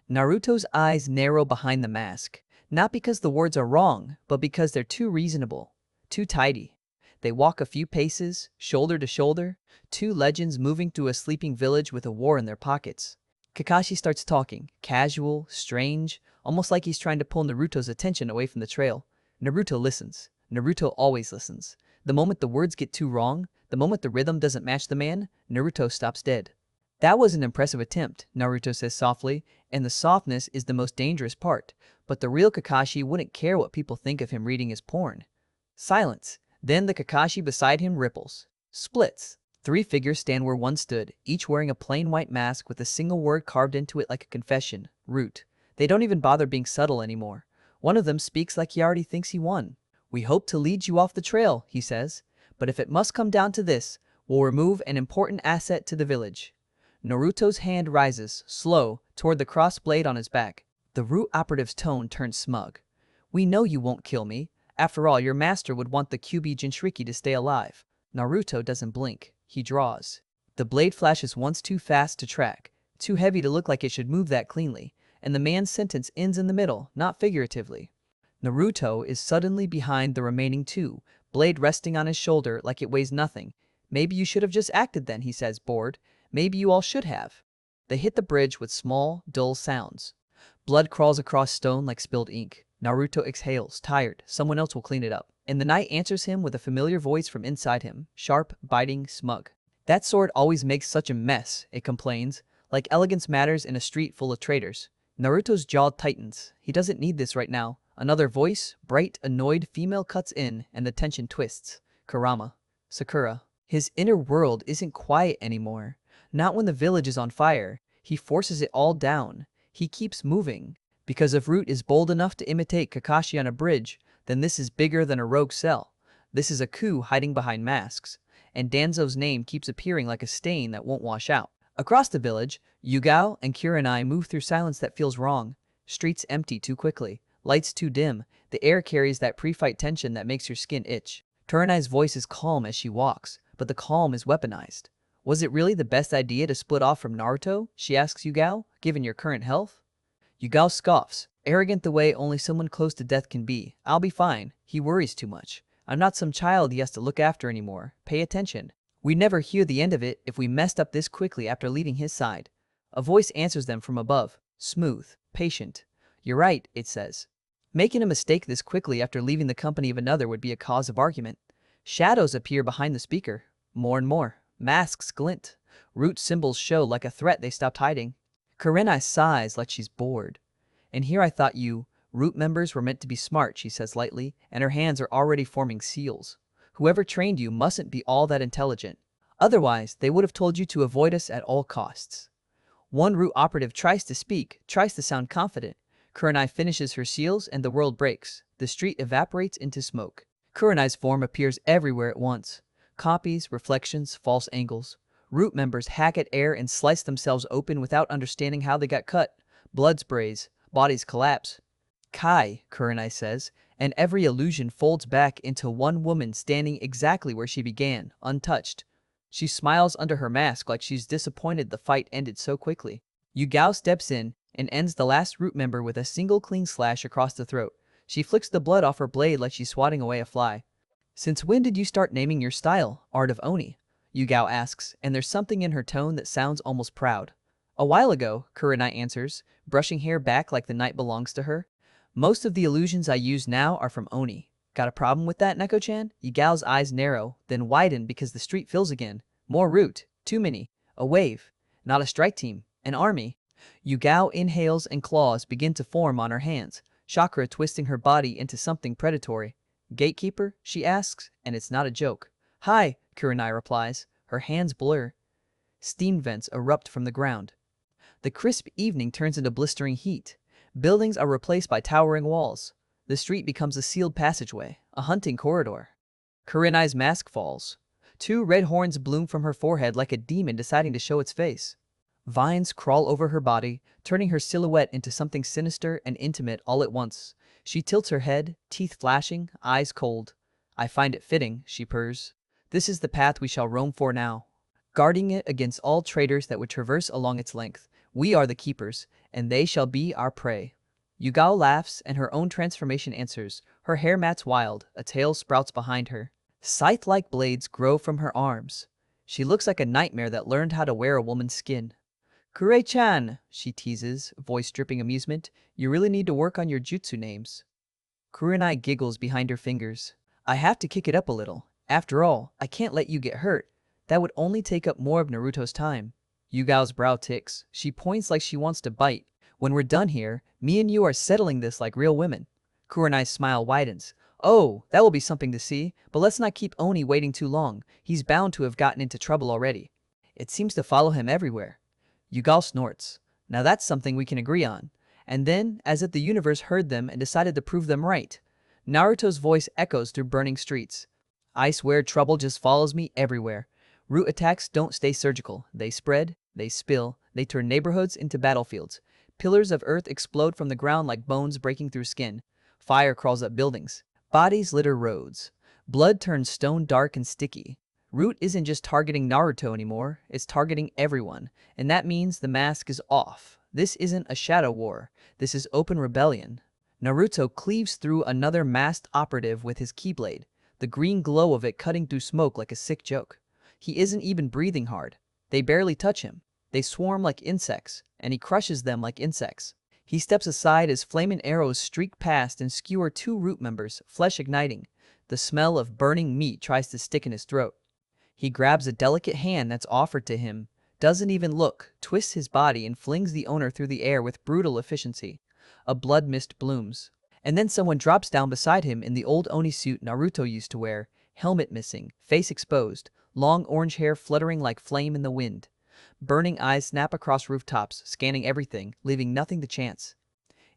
Naruto's eyes narrow behind the mask. Not because the words are wrong, but because they're too reasonable. Too tidy. They walk a few paces, shoulder to shoulder, two legends moving through a sleeping village with a war in their pockets. Kakashi starts talking, casual, strange, almost like he's trying to pull Naruto's attention away from the trail. Naruto listens. Naruto always listens. The moment the words get too wrong, the moment the rhythm doesn't match the man, Naruto stops dead. That was an impressive attempt, Naruto says softly, and the softness is the most dangerous part, but the real Kakashi wouldn't care what people think of him reading his porn. Silence. Then the Kakashi beside him ripples. Splits. Three figures stand where one stood, each wearing a plain white mask with a single word carved into it like a confession. Root. They don't even bother being subtle anymore. One of them speaks like he already thinks he won. We hope to lead you off the trail, he says. But if it must come down to this, we'll remove an important asset to the village. Naruto's hand rises, slow, toward the crossed blade on his back. The root operative's tone turns smug. We know you won't kill me. After all, your master would want the QB Jinchuriki to stay alive. Naruto doesn't blink. He draws. The blade flashes once too fast to track, too heavy to look like it should move that cleanly, and the man's sentence ends in the middle, not figuratively. Naruto is suddenly behind the remaining two, blade resting on his shoulder like it weighs nothing. Maybe you should have just acted then, he says, bored. Maybe you all should have. They hit the bridge with small, dull sounds. Blood crawls across stone like spilled ink. Naruto exhales, tired. Someone else will clean it up. And the knight answers him with a familiar voice from inside him, sharp, biting, smug. That sword always makes such a mess, it complains, like elegance matters in a street full of traitors. Naruto's jaw tightens. He doesn't need this right now. Another voice, bright, annoyed female, cuts in, and the tension twists. Kurama. Sakura. His inner world isn't quiet anymore. Not when the village is on fire. He forces it all down. He keeps moving. Because if Root is bold enough to imitate Kakashi on a bridge, then this is bigger than a rogue cell. This is a coup hiding behind masks. And Danzo's name keeps appearing like a stain that won't wash out. Across the village, Yugao and Kurenai move through silence that feels wrong. Streets empty too quickly. Lights too dim. The air carries that pre-fight tension that makes your skin itch. Kurenai's voice is calm as she walks, but the calm is weaponized. Was it really the best idea to split off from Naruto? She asks Yugao, given your current health. Yugao scoffs, arrogant the way only someone close to death can be. I'll be fine. He worries too much. I'm not some child he has to look after anymore. Pay attention. We'd never hear the end of it if we messed up this quickly after leaving his side. A voice answers them from above. Smooth. Patient. You're right, it says. Making a mistake this quickly after leaving the company of another would be a cause of argument. Shadows appear behind the speaker. More and more. Masks glint. Root symbols show like a threat they stopped hiding. Kurenai sighs like she's bored. And here I thought you, Root members, were meant to be smart, she says lightly, and her hands are already forming seals. Whoever trained you mustn't be all that intelligent. Otherwise, they would have told you to avoid us at all costs. One Root operative tries to speak, tries to sound confident. Kurenai finishes her seals and the world breaks. The street evaporates into smoke. Kurenai's form appears everywhere at once. Copies, reflections, false angles. Root members hack at air and slice themselves open without understanding how they got cut. Blood sprays. Bodies collapse. Kai, Kurenai says, and every illusion folds back into one woman standing exactly where she began, untouched. She smiles under her mask like she's disappointed the fight ended so quickly. Yugao steps in and ends the last Root member with a single clean slash across the throat. She flicks the blood off her blade like she's swatting away a fly. Since when did you start naming your style, Art of Oni? Yugao asks, and there's something in her tone that sounds almost proud. A while ago, Kurenai answers, brushing hair back like the night belongs to her. Most of the illusions I use now are from Oni. Got a problem with that, Neko-chan? Yugao's eyes narrow, then widen because the street fills again. More root. Too many. A wave. Not a strike team. An army. Yugao inhales and claws begin to form on her hands, chakra twisting her body into something predatory. Gatekeeper? She asks, and it's not a joke. Hi, Kurenai replies. Her hands blur. Steam vents erupt from the ground. The crisp evening turns into blistering heat. Buildings are replaced by towering walls. The street becomes a sealed passageway, a hunting corridor. Kurenai's mask falls. Two red horns bloom from her forehead like a demon deciding to show its face. Vines crawl over her body, turning her silhouette into something sinister and intimate all at once. She tilts her head, teeth flashing, eyes cold. I find it fitting, she purrs. This is the path we shall roam for now. Guarding it against all traitors that would traverse along its length. We are the keepers, and they shall be our prey. Yugao laughs, and her own transformation answers. Her hair mats wild, a tail sprouts behind her. Scythe-like blades grow from her arms. She looks like a nightmare that learned how to wear a woman's skin. Kurei-chan, she teases, voice dripping amusement. You really need to work on your jutsu names. Kurenai giggles behind her fingers. I have to kick it up a little. After all, I can't let you get hurt. That would only take up more of Naruto's time. Yugao's brow ticks. She points like she wants to bite. When we're done here, me and you are settling this like real women. Kurenai's smile widens. Oh, that will be something to see, but let's not keep Oni waiting too long. He's bound to have gotten into trouble already. It seems to follow him everywhere. Yugao snorts. Now that's something we can agree on. And then, as if the universe heard them and decided to prove them right, Naruto's voice echoes through burning streets. I swear trouble just follows me everywhere. Root attacks don't stay surgical. They spread, they spill, they turn neighborhoods into battlefields. Pillars of earth explode from the ground like bones breaking through skin. Fire crawls up buildings. Bodies litter roads. Blood turns stone dark and sticky. Root isn't just targeting Naruto anymore, it's targeting everyone. And that means the mask is off. This isn't a shadow war. This is open rebellion. Naruto cleaves through another masked operative with his keyblade, the green glow of it cutting through smoke like a sick joke. He isn't even breathing hard. They barely touch him. They swarm like insects, and he crushes them like insects. He steps aside as flaming arrows streak past and skewer two root members, flesh igniting. The smell of burning meat tries to stick in his throat. He grabs a delicate hand that's offered to him, doesn't even look, twists his body and flings the owner through the air with brutal efficiency. A blood mist blooms. And then someone drops down beside him in the old Oni suit Naruto used to wear, helmet missing, face exposed, long orange hair fluttering like flame in the wind. Burning eyes snap across rooftops, scanning everything, leaving nothing to chance.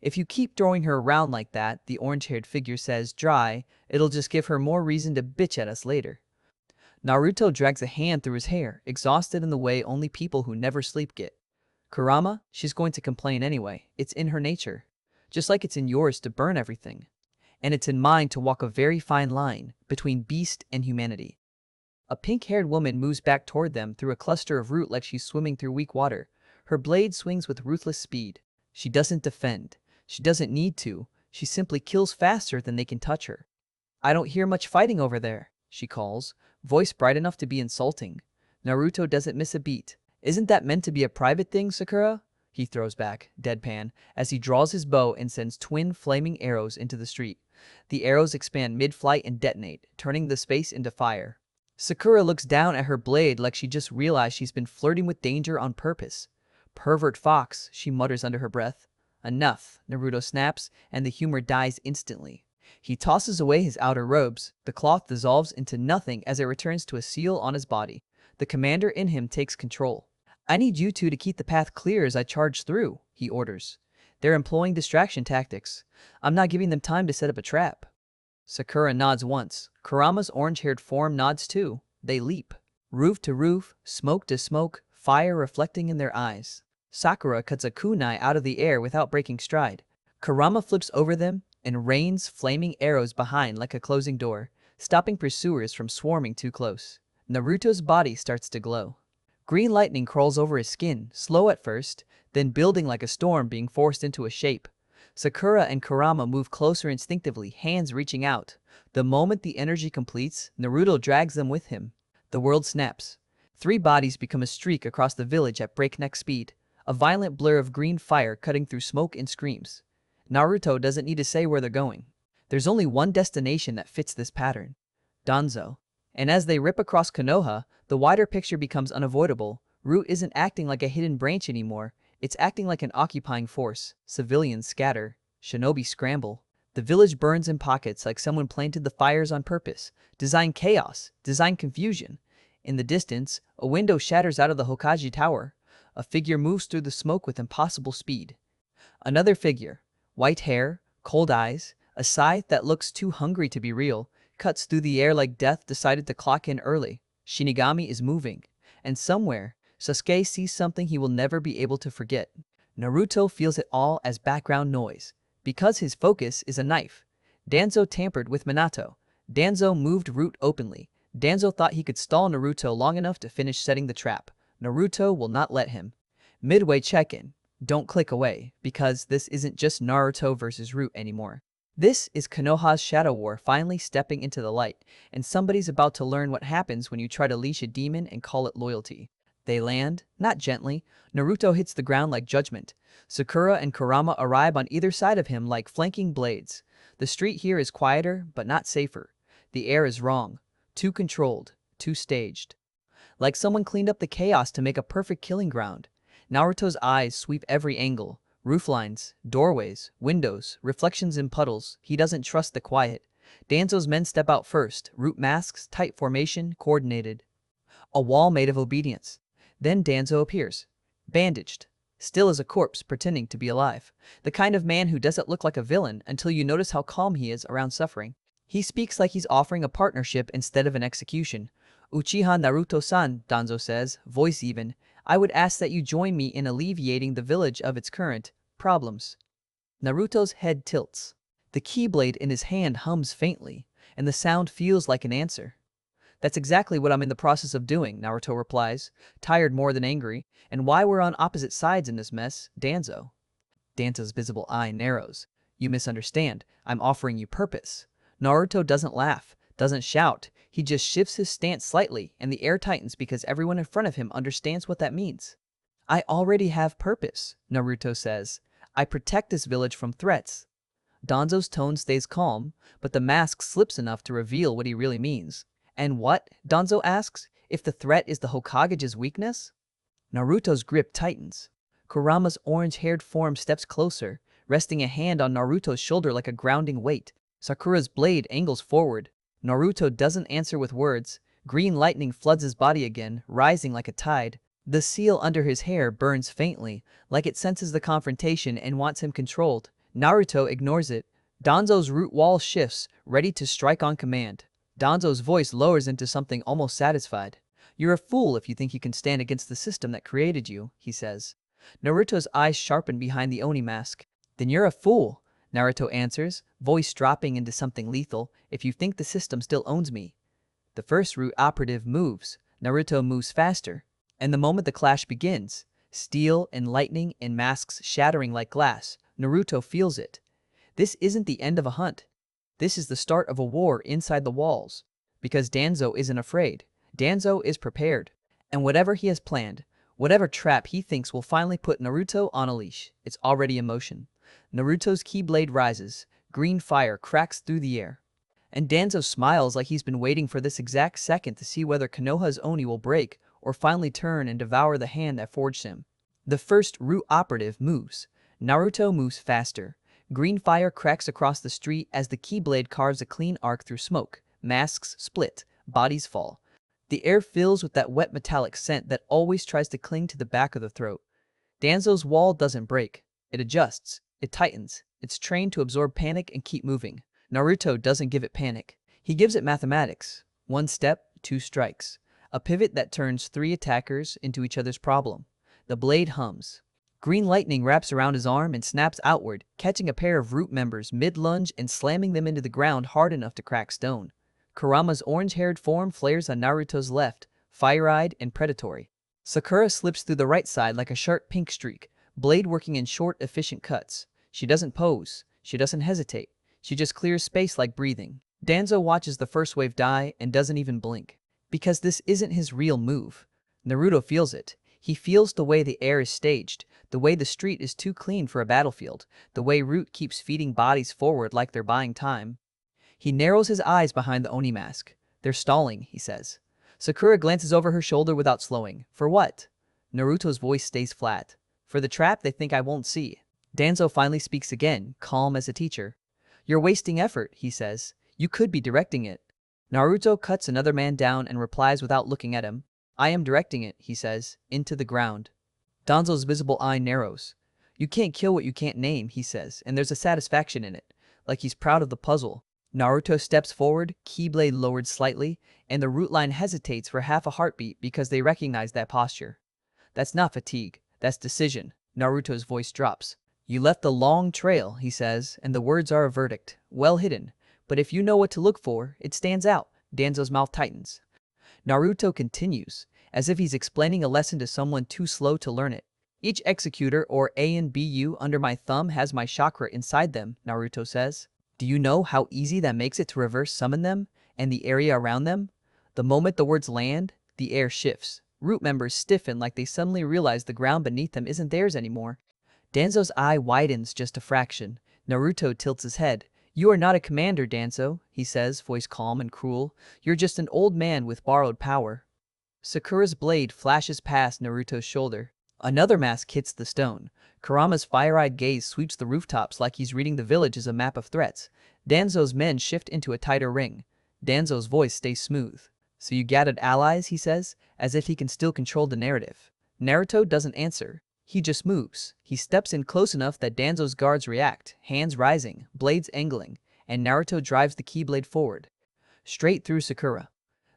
If you keep throwing her around like that, the orange-haired figure says, dry, it'll just give her more reason to bitch at us later. Naruto drags a hand through his hair, exhausted in the way only people who never sleep get. Kurama, she's going to complain anyway. It's in her nature. Just like it's in yours to burn everything. And it's in mine to walk a very fine line between beast and humanity. A pink-haired woman moves back toward them through a cluster of root like she's swimming through weak water. Her blade swings with ruthless speed. She doesn't defend. She doesn't need to. She simply kills faster than they can touch her. I don't hear much fighting over there, she calls, voice bright enough to be insulting. Naruto doesn't miss a beat. Isn't that meant to be a private thing, Sakura? He throws back, deadpan, as he draws his bow and sends twin flaming arrows into the street. The arrows expand mid-flight and detonate, turning the space into fire. Sakura looks down at her blade like she just realized she's been flirting with danger on purpose. Pervert fox, she mutters under her breath. Enough, Naruto snaps, and the humor dies instantly. He tosses away his outer robes. The cloth dissolves into nothing as it returns to a seal on his body. The commander in him takes control. I need you two to keep the path clear as I charge through, he orders. They're employing distraction tactics. I'm not giving them time to set up a trap. Sakura nods once. Kurama's orange-haired form nods too. They leap. Roof to roof, smoke to smoke, fire reflecting in their eyes. Sakura cuts a kunai out of the air without breaking stride. Kurama flips over them and rains flaming arrows behind like a closing door, stopping pursuers from swarming too close. Naruto's body starts to glow. Green lightning crawls over his skin, slow at first, then building like a storm being forced into a shape. Sakura and Kurama move closer instinctively, hands reaching out. The moment the energy completes, Naruto drags them with him. The world snaps. 3 bodies become a streak across the village at breakneck speed, a violent blur of green fire cutting through smoke and screams. Naruto doesn't need to say where they're going. There's only one destination that fits this pattern: Danzo. And as they rip across Konoha, the wider picture becomes unavoidable. Root isn't acting like a hidden branch anymore. It's acting like an occupying force. Civilians scatter. Shinobi scramble. The village burns in pockets like someone planted the fires on purpose. Design chaos. Design confusion. In the distance, a window shatters out of the Hokage tower. A figure moves through the smoke with impossible speed. Another figure. White hair, cold eyes, a scythe that looks too hungry to be real, cuts through the air like death decided to clock in early. Shinigami is moving. And somewhere, Sasuke sees something he will never be able to forget. Naruto feels it all as background noise, because his focus is a knife. Danzo tampered with Minato. Danzo moved Root openly. Danzo thought he could stall Naruto long enough to finish setting the trap. Naruto will not let him. Midway check-in. Don't click away, because this isn't just Naruto versus Root anymore. This is Konoha's Shadow War finally stepping into the light, and somebody's about to learn what happens when you try to leash a demon and call it loyalty. They land, not gently. Naruto hits the ground like judgment. Sakura and Kurama arrive on either side of him like flanking blades. The street here is quieter, but not safer. The air is wrong. Too controlled. Too staged. Like someone cleaned up the chaos to make a perfect killing ground. Naruto's eyes sweep every angle. Rooflines, doorways, windows, reflections in puddles. He doesn't trust the quiet. Danzo's men step out first. Root masks, tight formation, coordinated. A wall made of obedience. Then Danzo appears. Bandaged. Still as a corpse, pretending to be alive. The kind of man who doesn't look like a villain until you notice how calm he is around suffering. He speaks like he's offering a partnership instead of an execution. Uchiha Naruto-san, Danzo says, voice even. I would ask that you join me in alleviating the village of its current problems. Naruto's head tilts. The keyblade in his hand hums faintly, and the sound feels like an answer. That's exactly what I'm in the process of doing, Naruto replies, tired more than angry. And why we're on opposite sides in this mess, Danzo. Danzo's visible eye narrows. You misunderstand. I'm offering you purpose. Naruto doesn't laugh, doesn't shout. He just shifts his stance slightly, and the air tightens because everyone in front of him understands what that means. I already have purpose, Naruto says. I protect this village from threats. Danzo's tone stays calm, but the mask slips enough to reveal what he really means. And what, Danzo asks, if the threat is the Hokage's weakness? Naruto's grip tightens. Kurama's orange-haired form steps closer, resting a hand on Naruto's shoulder like a grounding weight. Sakura's blade angles forward. Naruto doesn't answer with words. Green lightning floods his body again, rising like a tide. The seal under his hair burns faintly, like it senses the confrontation and wants him controlled. Naruto ignores it. Danzo's root wall shifts, ready to strike on command. Danzo's voice lowers into something almost satisfied. You're a fool if you think you can stand against the system that created you, he says. Naruto's eyes sharpen behind the Oni mask. Then you're a fool, Naruto answers, voice dropping into something lethal, if you think the system still owns me. The first root operative moves. Naruto moves faster. And the moment the clash begins, steel and lightning and masks shattering like glass, Naruto feels it. This isn't the end of a hunt. This is the start of a war inside the walls. Because Danzo isn't afraid. Danzo is prepared. And whatever he has planned, whatever trap he thinks will finally put Naruto on a leash, it's already in motion. Naruto's keyblade rises. Green fire cracks through the air. And Danzo smiles like he's been waiting for this exact second to see whether Konoha's Oni will break or finally turn and devour the hand that forged him. The first root operative moves. Naruto moves faster. Green fire cracks across the street as the keyblade carves a clean arc through smoke. Masks split. Bodies fall. The air fills with that wet metallic scent that always tries to cling to the back of the throat. Danzo's wall doesn't break. It adjusts. It tightens. It's trained to absorb panic and keep moving. Naruto doesn't give it panic. He gives it mathematics. 1 step, 2 strikes. A pivot that turns 3 attackers into each other's problem. The blade hums. Green lightning wraps around his arm and snaps outward, catching a pair of root members mid-lunge and slamming them into the ground hard enough to crack stone. Kurama's orange-haired form flares on Naruto's left, fire-eyed and predatory. Sakura slips through the right side like a sharp pink streak, blade working in short, efficient cuts. She doesn't pose. She doesn't hesitate. She just clears space like breathing. Danzo watches the first wave die and doesn't even blink. Because this isn't his real move. Naruto feels it. He feels the way the air is staged, the way the street is too clean for a battlefield, the way Root keeps feeding bodies forward like they're buying time. He narrows his eyes behind the Oni mask. They're stalling, he says. Sakura glances over her shoulder without slowing. For what? Naruto's voice stays flat. For the trap they think I won't see. Danzo finally speaks again, calm as a teacher. You're wasting effort, he says. You could be directing it. Naruto cuts another man down and replies without looking at him. I am directing it, he says, into the ground. Danzo's visible eye narrows. You can't kill what you can't name, he says, and there's a satisfaction in it, like he's proud of the puzzle. Naruto steps forward, keyblade lowered slightly, and the root line hesitates for half a heartbeat because they recognize that posture. That's not fatigue, that's decision. Naruto's voice drops. You left a long trail, he says, and the words are a verdict, well hidden. But if you know what to look for, it stands out. Danzo's mouth tightens. Naruto continues, as if he's explaining a lesson to someone too slow to learn it. Each executor or ANBU under my thumb has my chakra inside them, Naruto says. Do you know how easy that makes it to reverse summon them and the area around them? The moment the words land, the air shifts. Root members stiffen like they suddenly realize the ground beneath them isn't theirs anymore. Danzo's eye widens just a fraction. Naruto tilts his head. You are not a commander, Danzo, he says, voice calm and cruel. You're just an old man with borrowed power. Sakura's blade flashes past Naruto's shoulder. Another mask hits the stone. Kurama's fire-eyed gaze sweeps the rooftops like he's reading the village as a map of threats. Danzo's men shift into a tighter ring. Danzo's voice stays smooth. So you gathered allies, he says, as if he can still control the narrative. Naruto doesn't answer. He just moves. He steps in close enough that Danzo's guards react, hands rising, blades angling, and Naruto drives the keyblade forward. Straight through Sakura.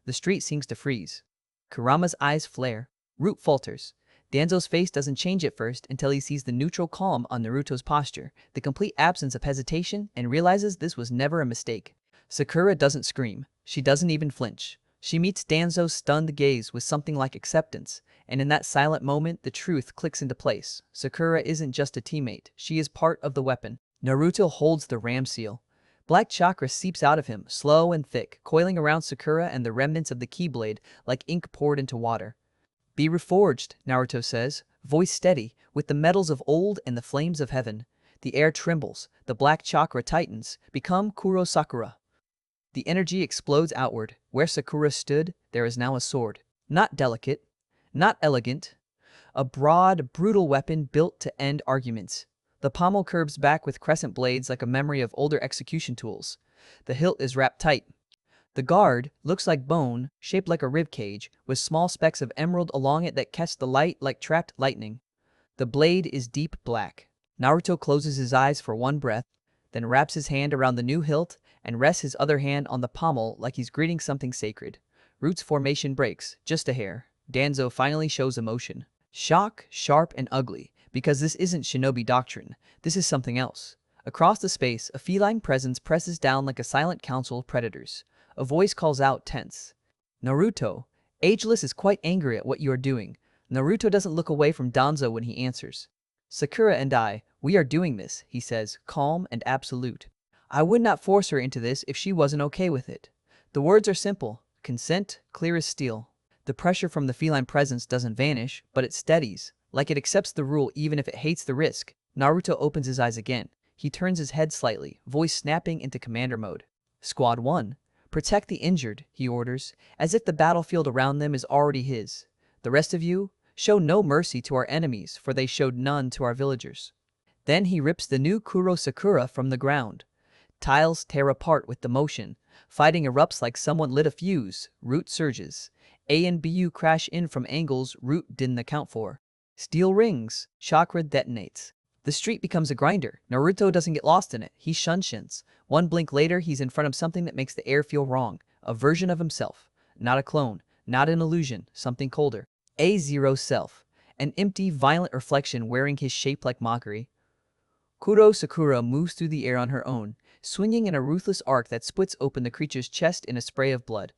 The street seems to freeze. Kurama's eyes flare. Root falters. Danzo's face doesn't change at first until he sees the neutral calm on Naruto's posture, the complete absence of hesitation, and realizes this was never a mistake. Sakura doesn't scream. She doesn't even flinch. She meets Danzo's stunned gaze with something like acceptance, and in that silent moment, the truth clicks into place. Sakura isn't just a teammate, she is part of the weapon. Naruto holds the ram seal. Black chakra seeps out of him, slow and thick, coiling around Sakura and the remnants of the keyblade like ink poured into water. Be reforged, Naruto says, voice steady, with the metals of old and the flames of heaven. The air trembles, the black chakra tightens, become Kuro Sakura. The energy explodes outward. Where Sakura stood, there is now a sword. Not delicate, not elegant. A broad, brutal weapon built to end arguments. The pommel curves back with crescent blades like a memory of older execution tools. The hilt is wrapped tight. The guard looks like bone, shaped like a rib cage, with small specks of emerald along it that catch the light like trapped lightning. The blade is deep black. Naruto closes his eyes for one breath, then wraps his hand around the new hilt and rests his other hand on the pommel like he's greeting something sacred. Root's formation breaks, just a hair. Danzo finally shows emotion. Shock, sharp and ugly, because this isn't shinobi doctrine, this is something else. Across the space, a feline presence presses down like a silent council of predators. A voice calls out, tense. Naruto, Ageless is quite angry at what you are doing. Naruto doesn't look away from Danzo when he answers. Sakura and I, we are doing this, he says, calm and absolute. I would not force her into this if she wasn't okay with it. The words are simple, consent, clear as steel. The pressure from the feline presence doesn't vanish, but it steadies, like it accepts the rule even if it hates the risk. Naruto opens his eyes again. He turns his head slightly, voice snapping into commander mode. Squad 1. Protect the injured, he orders, as if the battlefield around them is already his. The rest of you, show no mercy to our enemies, for they showed none to our villagers. Then he rips the new Kuro Sakura from the ground. Tiles tear apart with the motion. Fighting erupts like someone lit a fuse. Root surges. ANBU crash in from angles Root didn't account for. Steel rings. Chakra detonates. The street becomes a grinder. Naruto doesn't get lost in it. He shuns. One blink later, he's in front of something that makes the air feel wrong. A version of himself. Not a clone. Not an illusion. Something colder. A zero self. An empty, violent reflection wearing his shape like mockery. Kuro Sakura moves through the air on her own, swinging in a ruthless arc that splits open the creature's chest in a spray of blood.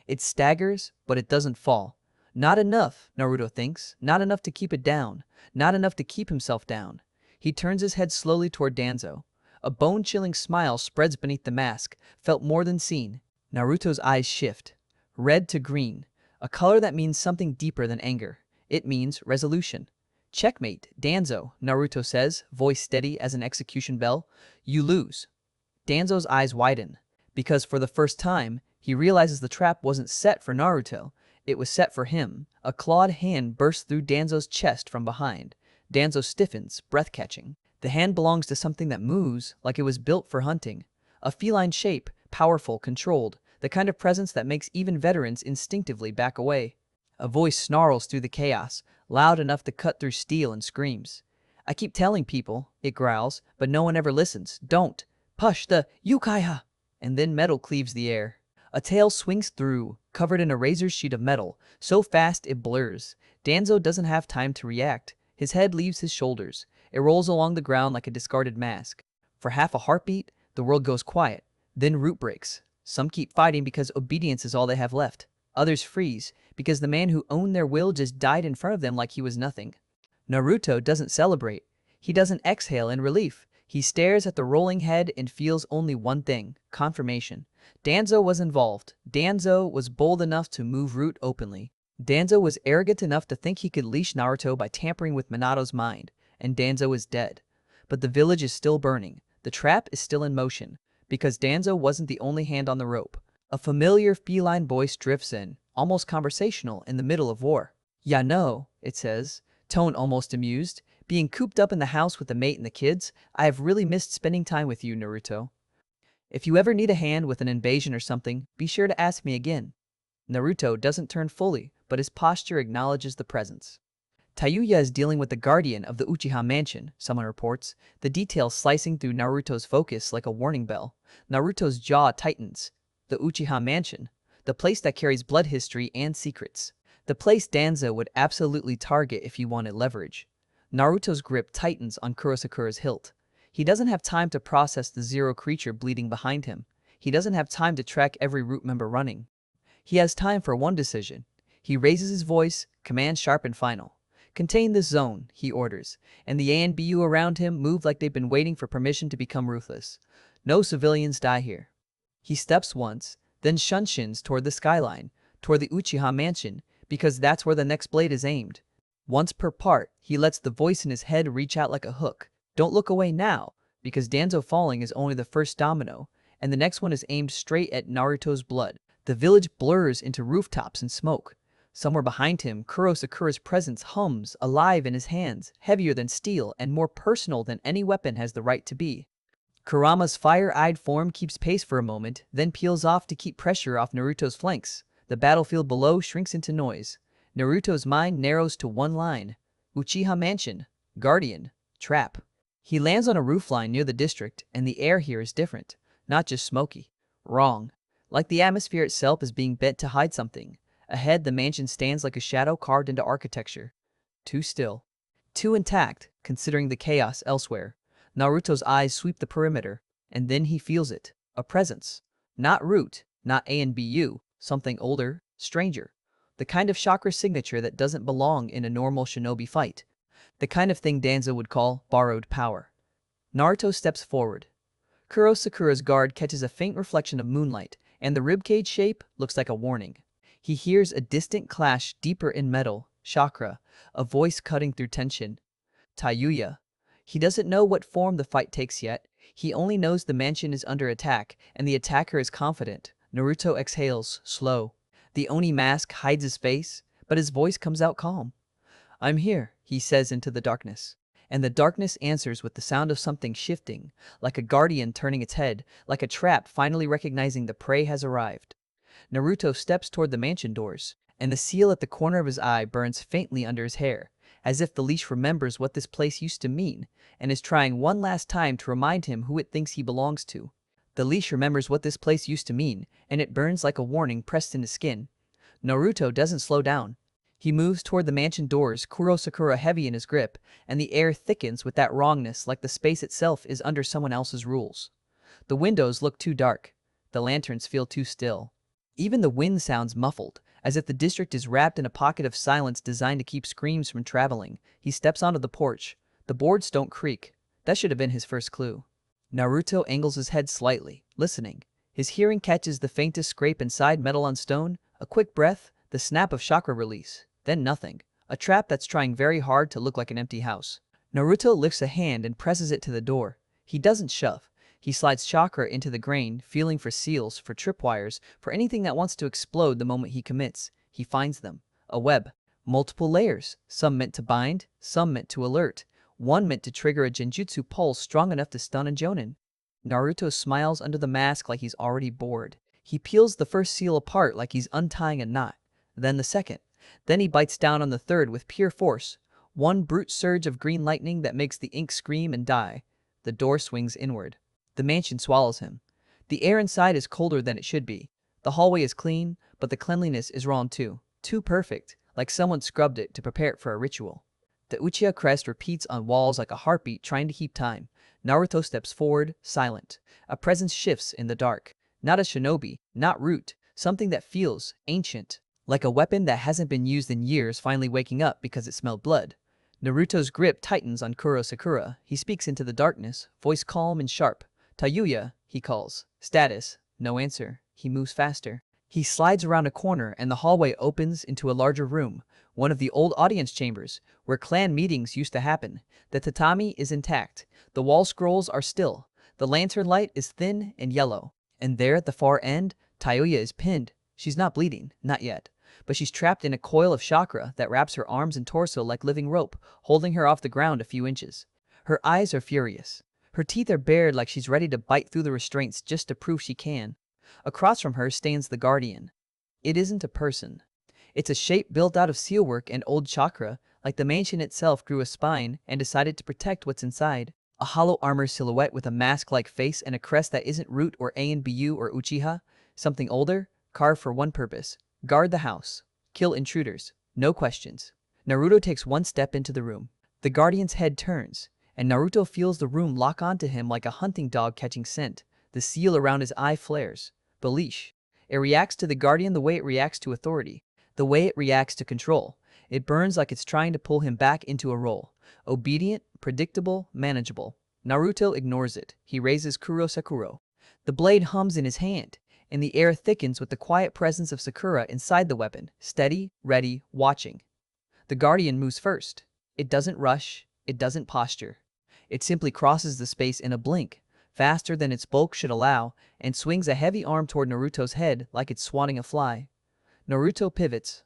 It staggers, but it doesn't fall. Not enough, Naruto thinks. Not enough to keep it down. Not enough to keep himself down. He turns his head slowly toward Danzo. A bone-chilling smile spreads beneath the mask, felt more than seen. Naruto's eyes shift. Red to green, a color that means something deeper than anger. It means resolution. "Checkmate, Danzo," Naruto says, voice steady as an execution bell. "You lose." Danzo's eyes widen, because for the first time, he realizes the trap wasn't set for Naruto. It was set for him. A clawed hand bursts through Danzo's chest from behind. Danzo stiffens, breath catching. The hand belongs to something that moves like it was built for hunting. A feline shape, powerful, controlled, the kind of presence that makes even veterans instinctively back away. A voice snarls through the chaos, loud enough to cut through steel, and screams. "I keep telling people," it growls, "but no one ever listens. Don't. Push the Uchiha!" And then metal cleaves the air. A tail swings through, covered in a razor's sheet of metal, so fast it blurs. Danzo doesn't have time to react. His head leaves his shoulders. It rolls along the ground like a discarded mask. For half a heartbeat, the world goes quiet. Then root breaks. Some keep fighting because obedience is all they have left. Others freeze, because the man who owned their will just died in front of them like he was nothing. Naruto doesn't celebrate. He doesn't exhale in relief. He stares at the rolling head and feels only one thing: confirmation. Danzo was involved. Danzo was bold enough to move Root openly. Danzo was arrogant enough to think he could leash Naruto by tampering with Minato's mind. And Danzo is dead. But the village is still burning. The trap is still in motion. Because Danzo wasn't the only hand on the rope. A familiar feline voice drifts in, almost conversational, in the middle of war. "Ya no," it says, tone almost amused. "Being cooped up in the house with the mate and the kids, I have really missed spending time with you, Naruto. If you ever need a hand with an invasion or something, be sure to ask me again." Naruto doesn't turn fully, but his posture acknowledges the presence. Tayuya is dealing with the guardian of the Uchiha mansion, someone reports, the details slicing through Naruto's focus like a warning bell. Naruto's jaw tightens. The Uchiha mansion, the place that carries blood history and secrets. The place Danzo would absolutely target if he wanted leverage. Naruto's grip tightens on Kurosakura's hilt. He doesn't have time to process the zero creature bleeding behind him. He doesn't have time to track every root member running. He has time for one decision. He raises his voice, command sharp and final. "Contain this zone," he orders, and the ANBU around him move like they've been waiting for permission to become ruthless. "No civilians die here." He steps once, then shunsins toward the skyline, toward the Uchiha mansion, because that's where the next blade is aimed. Once per part, he lets the voice in his head reach out like a hook. Don't look away now, because Danzo falling is only the first domino, and the next one is aimed straight at Naruto's blood. The village blurs into rooftops and smoke. Somewhere behind him, Kurosakura's presence hums, alive in his hands, heavier than steel and more personal than any weapon has the right to be. Kurama's fire-eyed form keeps pace for a moment, then peels off to keep pressure off Naruto's flanks. The battlefield below shrinks into noise. Naruto's mind narrows to one line: Uchiha Mansion, Guardian, Trap. He lands on a roofline near the district, and the air here is different, not just smoky. Wrong. Like the atmosphere itself is being bent to hide something. Ahead, the mansion stands like a shadow carved into architecture. Too still. Too intact, considering the chaos elsewhere. Naruto's eyes sweep the perimeter, and then he feels it. A presence. Not Root, not ANBU, something older, stranger. The kind of chakra signature that doesn't belong in a normal shinobi fight. The kind of thing Danzo would call borrowed power. Naruto steps forward. Kurosakura's guard catches a faint reflection of moonlight, and the ribcage shape looks like a warning. He hears a distant clash deeper in metal, chakra, a voice cutting through tension. Tayuya. He doesn't know what form the fight takes yet. He only knows the mansion is under attack, and the attacker is confident. Naruto exhales, slow. The Oni mask hides his face, but his voice comes out calm. "I'm here," he says into the darkness. And the darkness answers with the sound of something shifting, like a guardian turning its head, like a trap finally recognizing the prey has arrived. Naruto steps toward the mansion doors, and the seal at the corner of his eye burns faintly under his hair, as if the leash remembers what this place used to mean, and is trying one last time to remind him who it thinks he belongs to. The leash remembers what this place used to mean, and it burns like a warning pressed into skin. Naruto doesn't slow down. He moves toward the mansion doors, Kurosakura heavy in his grip, and the air thickens with that wrongness like the space itself is under someone else's rules. The windows look too dark. The lanterns feel too still. Even the wind sounds muffled, as if the district is wrapped in a pocket of silence designed to keep screams from traveling. He steps onto the porch. The boards don't creak. That should have been his first clue. Naruto angles his head slightly, listening. His hearing catches the faintest scrape inside metal on stone, a quick breath, the snap of chakra release. Then nothing. A trap that's trying very hard to look like an empty house. Naruto lifts a hand and presses it to the door. He doesn't shove. He slides chakra into the grain, feeling for seals, for tripwires, for anything that wants to explode the moment he commits. He finds them. A web. Multiple layers. Some meant to bind, some meant to alert. One meant to trigger a genjutsu pulse strong enough to stun a jonin. Naruto smiles under the mask like he's already bored. He peels the first seal apart like he's untying a knot. Then the second. Then he bites down on the third with pure force. One brute surge of green lightning that makes the ink scream and die. The door swings inward. The mansion swallows him. The air inside is colder than it should be. The hallway is clean, but the cleanliness is wrong too. Too perfect, like someone scrubbed it to prepare it for a ritual. The Uchiha crest repeats on walls like a heartbeat trying to keep time. Naruto steps forward, silent. A presence shifts in the dark. Not a shinobi, not root, something that feels ancient. Like a weapon that hasn't been used in years finally waking up because it smelled blood. Naruto's grip tightens on Kuro Sakura. He speaks into the darkness, voice calm and sharp. "Tayuya," he calls. Status. No answer. He moves faster. He slides around a corner and the hallway opens into a larger room, one of the old audience chambers, where clan meetings used to happen. The tatami is intact. The wall scrolls are still. The lantern light is thin and yellow. And there at the far end, Tayuya is pinned. She's not bleeding, not yet. But she's trapped in a coil of chakra that wraps her arms and torso like living rope, holding her off the ground a few inches. Her eyes are furious. Her teeth are bared like she's ready to bite through the restraints just to prove she can. Across from her stands the Guardian. It isn't a person. It's a shape built out of sealwork and old chakra, like the mansion itself grew a spine and decided to protect what's inside. A hollow armor silhouette with a mask-like face and a crest that isn't Root or ANBU or Uchiha. Something older, carved for one purpose. Guard the house. Kill intruders. No questions. Naruto takes one step into the room. The Guardian's head turns, and Naruto feels the room lock onto him like a hunting dog catching scent. The seal around his eye flares. Belish. It reacts to the Guardian the way it reacts to authority. The way it reacts to control. It burns like it's trying to pull him back into a role. Obedient, predictable, manageable. Naruto ignores it. He raises Kuro Sakura. The blade hums in his hand, and the air thickens with the quiet presence of Sakura inside the weapon, steady, ready, watching. The Guardian moves first. It doesn't rush. It doesn't posture. It simply crosses the space in a blink, faster than its bulk should allow, and swings a heavy arm toward Naruto's head like it's swatting a fly. Naruto pivots.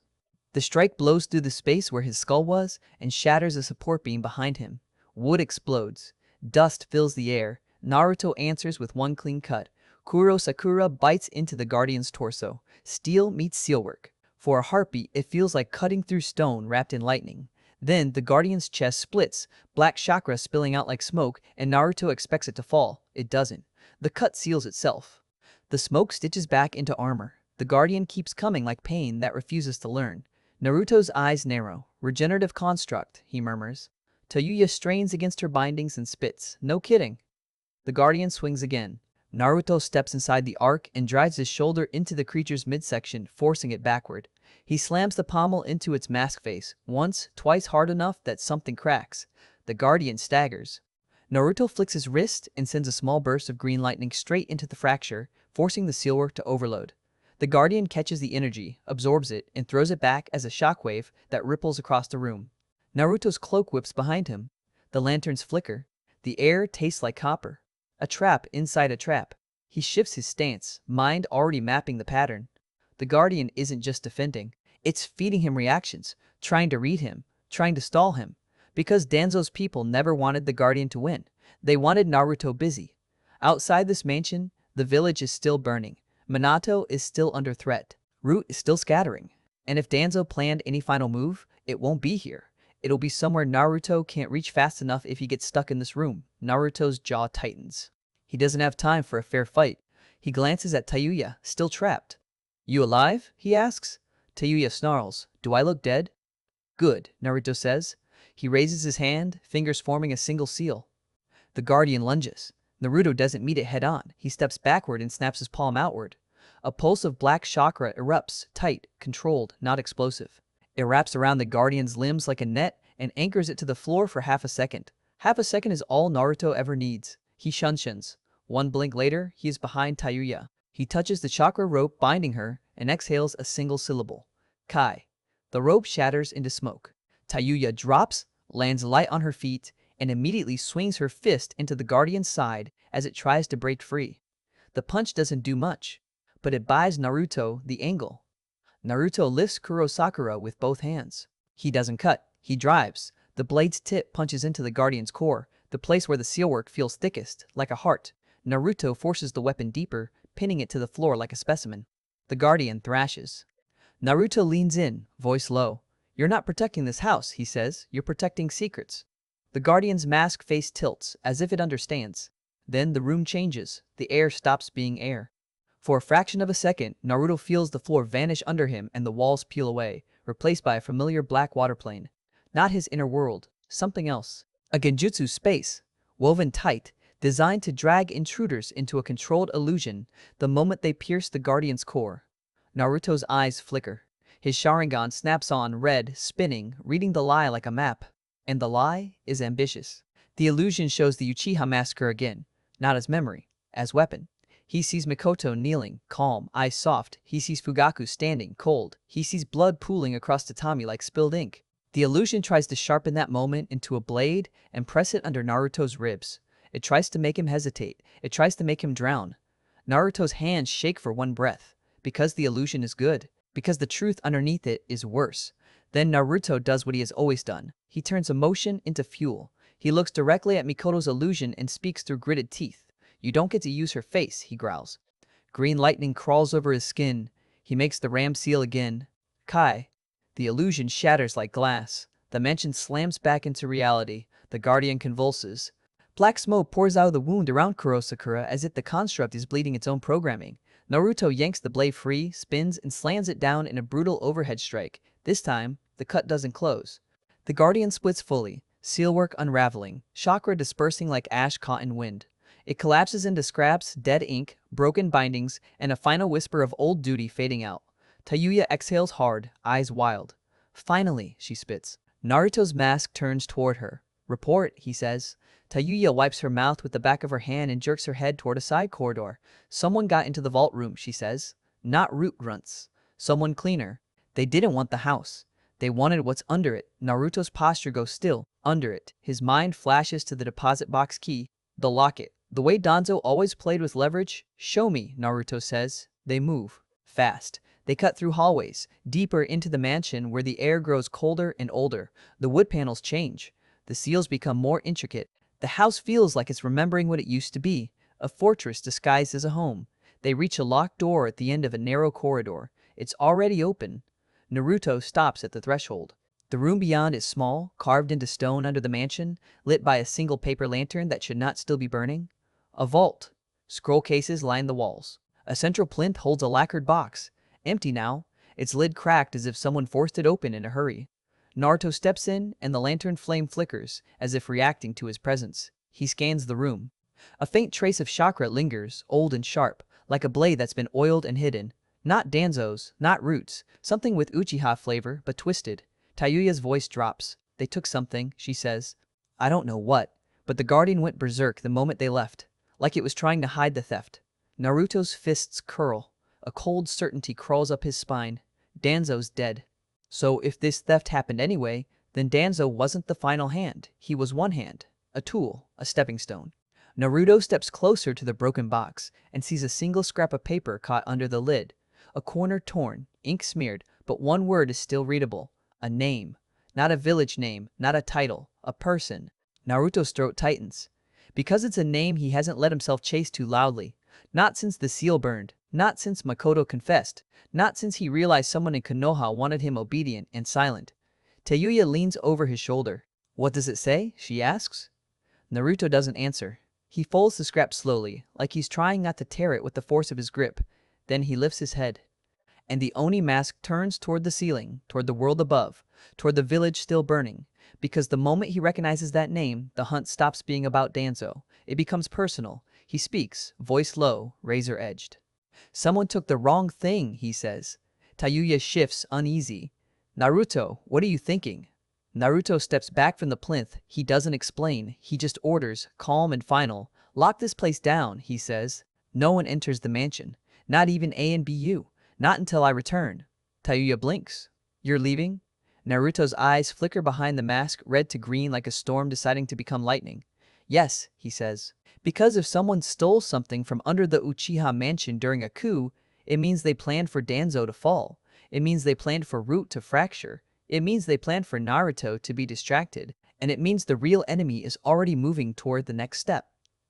The strike blows through the space where his skull was and shatters a support beam behind him. Wood explodes. Dust fills the air. Naruto answers with one clean cut. Kuro Sakura bites into the Guardian's torso. Steel meets steelwork. For a heartbeat, it feels like cutting through stone wrapped in lightning. Then the Guardian's chest splits, black chakra spilling out like smoke, and Naruto expects it to fall. It doesn't. The cut seals itself. The smoke stitches back into armor. The Guardian keeps coming like pain that refuses to learn. Naruto's eyes narrow. Regenerative construct, he murmurs. Tayuya strains against her bindings and spits. No kidding. The Guardian swings again. Naruto steps inside the arc and drives his shoulder into the creature's midsection, forcing it backward. He slams the pommel into its mask face, once, twice hard enough that something cracks. The Guardian staggers. Naruto flicks his wrist and sends a small burst of green lightning straight into the fracture, forcing the sealwork to overload. The Guardian catches the energy, absorbs it, and throws it back as a shockwave that ripples across the room. Naruto's cloak whips behind him. The lanterns flicker. The air tastes like copper. A trap inside a trap. He shifts his stance, mind already mapping the pattern. The Guardian isn't just defending. It's feeding him reactions, trying to read him, trying to stall him. Because Danzo's people never wanted the Guardian to win. They wanted Naruto busy. Outside this mansion, the village is still burning. Minato is still under threat. Root is still scattering. And if Danzo planned any final move, it won't be here. It'll be somewhere Naruto can't reach fast enough if he gets stuck in this room. Naruto's jaw tightens. He doesn't have time for a fair fight. He glances at Tayuya, still trapped. "You alive?" he asks. Tayuya snarls. "Do I look dead?" "Good," Naruto says. He raises his hand, fingers forming a single seal. The Guardian lunges. Naruto doesn't meet it head-on. He steps backward and snaps his palm outward. A pulse of black chakra erupts, tight, controlled, not explosive. It wraps around the Guardian's limbs like a net and anchors it to the floor for half a second. Half a second is all Naruto ever needs. He shuns. One blink later, he is behind Tayuya. He touches the chakra rope binding her and exhales a single syllable. Kai. The rope shatters into smoke. Tayuya drops, lands light on her feet, and immediately swings her fist into the guardian's side as it tries to break free. The punch doesn't do much, but it buys Naruto the angle. Naruto lifts Kurosakura with both hands. He doesn't cut, he drives. The blade's tip punches into the guardian's core, the place where the sealwork feels thickest, like a heart. Naruto forces the weapon deeper, pinning it to the floor like a specimen. The guardian thrashes. Naruto leans in, voice low. "You're not protecting this house," he says. "You're protecting secrets." The guardian's mask face tilts, as if it understands. Then the room changes. The air stops being air. For a fraction of a second, Naruto feels the floor vanish under him and the walls peel away, replaced by a familiar black water plane. Not his inner world, something else. A genjutsu space, woven tight, designed to drag intruders into a controlled illusion the moment they pierce the guardian's core. Naruto's eyes flicker. His Sharingan snaps on, red, spinning, reading the lie like a map. And the lie is ambitious. The illusion shows the Uchiha massacre again, not as memory, as weapon. He sees Mikoto kneeling, calm, eyes soft. He sees Fugaku standing, cold. He sees blood pooling across tatami like spilled ink. The illusion tries to sharpen that moment into a blade and press it under Naruto's ribs. It tries to make him hesitate. It tries to make him drown. Naruto's hands shake for one breath. Because the illusion is good. Because the truth underneath it is worse. Then Naruto does what he has always done. He turns emotion into fuel. He looks directly at Mikoto's illusion and speaks through gritted teeth. "You don't get to use her face," he growls. Green lightning crawls over his skin. He makes the ram seal again. Kai. The illusion shatters like glass. The mansion slams back into reality. The guardian convulses. Black smoke pours out of the wound around Kurosakura as if the construct is bleeding its own programming. Naruto yanks the blade free, spins, and slams it down in a brutal overhead strike. This time, the cut doesn't close. The guardian splits fully, sealwork unraveling, chakra dispersing like ash caught in wind. It collapses into scraps, dead ink, broken bindings, and a final whisper of old duty fading out. Tayuya exhales hard, eyes wild. "Finally," she spits. Naruto's mask turns toward her. "Report," he says. Tayuya wipes her mouth with the back of her hand and jerks her head toward a side corridor. "Someone got into the vault room," she says. "Not root grunts. Someone cleaner. They didn't want the house. They wanted what's under it." Naruto's posture goes still. Under it. His mind flashes to the deposit box key. The locket. The way Danzo always played with leverage. "Show me," Naruto says. They move. Fast. They cut through hallways, deeper into the mansion where the air grows colder and older. The wood panels change. The seals become more intricate. The house feels like it's remembering what it used to be, a fortress disguised as a home. They reach a locked door at the end of a narrow corridor. It's already open. Naruto stops at the threshold. The room beyond is small, carved into stone under the mansion, lit by a single paper lantern that should not still be burning. A vault. Scroll cases line the walls. A central plinth holds a lacquered box. Empty now, its lid cracked as if someone forced it open in a hurry. Naruto steps in, and the lantern flame flickers, as if reacting to his presence. He scans the room. A faint trace of chakra lingers, old and sharp, like a blade that's been oiled and hidden. Not Danzo's, not Root's, something with Uchiha flavor, but twisted. Tayuya's voice drops. "They took something," she says. "I don't know what, but the guardian went berserk the moment they left, like it was trying to hide the theft." Naruto's fists curl. A cold certainty crawls up his spine. Danzo's dead. So if this theft happened anyway, then Danzo wasn't the final hand. He was one hand. A tool. A stepping stone. Naruto steps closer to the broken box and sees a single scrap of paper caught under the lid. A corner torn, ink smeared, but one word is still readable. A name. Not a village name, not a title. A person. Naruto's throat tightens. Because it's a name he hasn't let himself chase too loudly. Not since the seal burned. Not since Makoto confessed. Not since he realized someone in Konoha wanted him obedient and silent. Tayuya leans over his shoulder. "What does it say?" she asks. Naruto doesn't answer. He folds the scrap slowly, like he's trying not to tear it with the force of his grip. Then he lifts his head. And the Oni mask turns toward the ceiling, toward the world above, toward the village still burning. Because the moment he recognizes that name, the hunt stops being about Danzo. It becomes personal. He speaks, voice low, razor-edged. "Someone took the wrong thing," he says. Tayuya shifts, uneasy. "Naruto, what are you thinking?" Naruto steps back from the plinth. He doesn't explain, he just orders, calm and final. Lock this place down, he says. No one enters the mansion. Not even ANBU. Not until I return. Tayuya blinks. You're leaving? Naruto's eyes flicker behind the mask, red to green like a storm deciding to become lightning. Yes, he says. Because if someone stole something from under the Uchiha mansion during a coup, it means they planned for Danzo to fall. It means they planned for Root to fracture. It means they planned for Naruto to be distracted. And it means the real enemy is already moving toward the next step.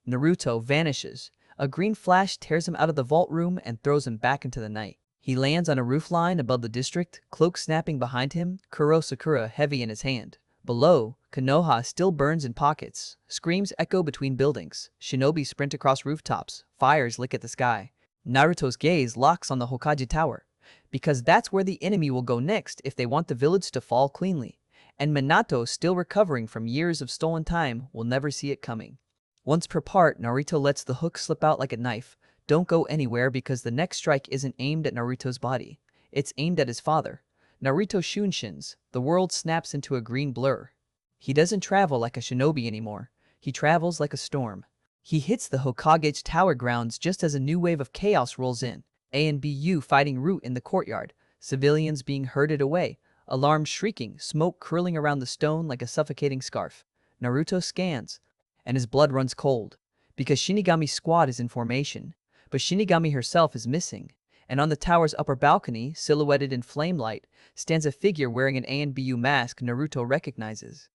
Naruto vanishes. A green flash tears him out of the vault room and throws him back into the night. He lands on a roofline above the district, cloak snapping behind him, Sakura heavy in his hand. Below, Konoha still burns in pockets. Screams echo between buildings. Shinobi sprint across rooftops. Fires lick at the sky. Naruto's gaze locks on the Hokage tower. Because that's where the enemy will go next if they want the village to fall cleanly. And Minato, still recovering from years of stolen time, will never see it coming. Once per part, Naruto lets the hook slip out like a knife. Don't go anywhere because the next strike isn't aimed at Naruto's body. It's aimed at his father. Naruto Shunshin's. The world snaps into a green blur. He doesn't travel like a shinobi anymore. He travels like a storm. He hits the Hokage's tower grounds just as a new wave of chaos rolls in. ANBU fighting Root in the courtyard. Civilians being herded away. Alarms shrieking, smoke curling around the stone like a suffocating scarf. Naruto scans, and his blood runs cold. Because Shinigami's squad is in formation. But Shinigami herself is missing, and on the tower's upper balcony, silhouetted in flame light, stands a figure wearing an ANBU mask Naruto recognizes.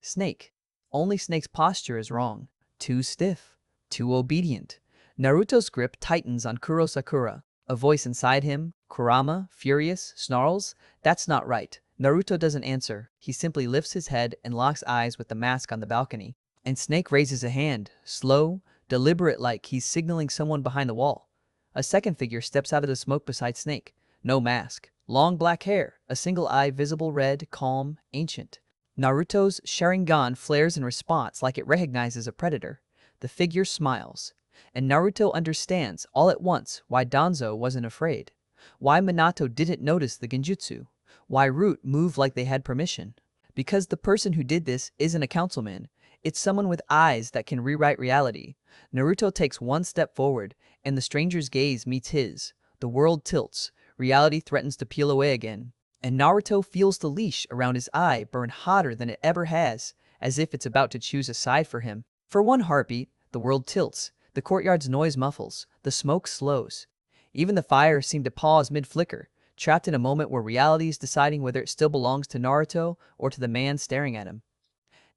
Snake. Only Snake's posture is wrong. Too stiff. Too obedient. Naruto's grip tightens on Sakura. A voice inside him, Kurama, furious, snarls, "That's not right." Naruto doesn't answer. He simply lifts his head and locks eyes with the mask on the balcony. And Snake raises a hand, slow, deliberate, like he's signaling someone behind the wall. A second figure steps out of the smoke beside Snake. No mask. Long black hair. A single eye visible red, calm, ancient. Naruto's Sharingan flares in response like it recognizes a predator. The figure smiles. And Naruto understands all at once why Danzo wasn't afraid. Why Minato didn't notice the genjutsu. Why Root moved like they had permission. Because the person who did this isn't a councilman. It's someone with eyes that can rewrite reality. Naruto takes one step forward, and the stranger's gaze meets his. The world tilts. Reality threatens to peel away again. And Naruto feels the leash around his eye burn hotter than it ever has, as if it's about to choose a side for him. For one heartbeat, the world tilts. The courtyard's noise muffles. The smoke slows. Even the fire seemed to pause mid-flicker, trapped in a moment where reality is deciding whether it still belongs to Naruto or to the man staring at him.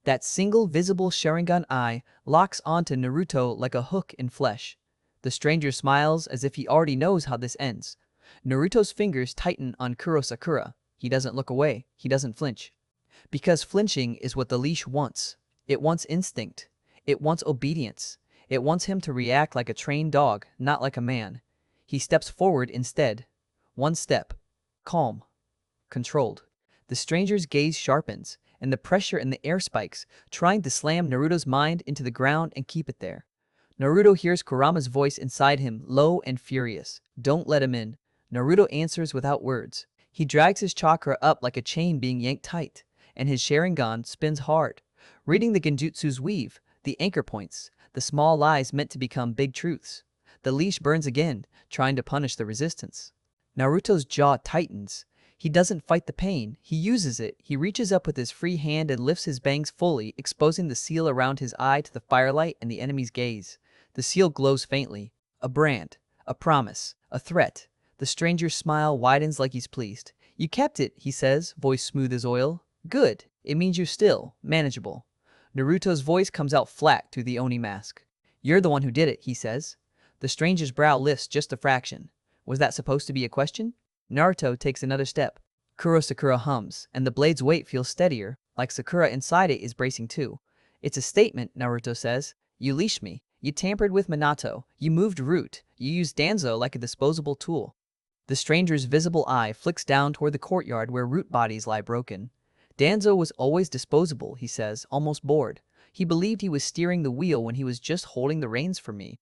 That single visible Sharingan eye locks onto Naruto like a hook in flesh. The stranger smiles as if he already knows how this ends. Naruto's fingers tighten on Sakura. He doesn't look away. He doesn't flinch. Because flinching is what the leash wants. It wants instinct. It wants obedience. It wants him to react like a trained dog, not like a man. He steps forward instead. One step. Calm. Controlled. The stranger's gaze sharpens, and the pressure in the air spikes, trying to slam Naruto's mind into the ground and keep it there. Naruto hears Kurama's voice inside him, low and furious. Don't let him in. Naruto answers without words. He drags his chakra up like a chain being yanked tight, and his Sharingan spins hard. Reading the genjutsu's weave, the anchor points, the small lies meant to become big truths. The leash burns again, trying to punish the resistance. Naruto's jaw tightens. He doesn't fight the pain, he uses it. He reaches up with his free hand and lifts his bangs fully, exposing the seal around his eye to the firelight and the enemy's gaze. The seal glows faintly. A brand. A promise. A threat. The stranger's smile widens like he's pleased. You kept it, he says, voice smooth as oil. Good. It means you're still manageable. Naruto's voice comes out flat through the Oni mask. You're the one who did it, he says. The stranger's brow lifts just a fraction. Was that supposed to be a question? Naruto takes another step. Sakura hums, and the blade's weight feels steadier, like Sakura inside it is bracing too. It's a statement, Naruto says. You leashed me. You tampered with Minato. You moved Root. You used Danzo like a disposable tool. The stranger's visible eye flicks down toward the courtyard where Root bodies lie broken. Danzo was always disposable, he says, almost bored. He believed he was steering the wheel when he was just holding the reins for me.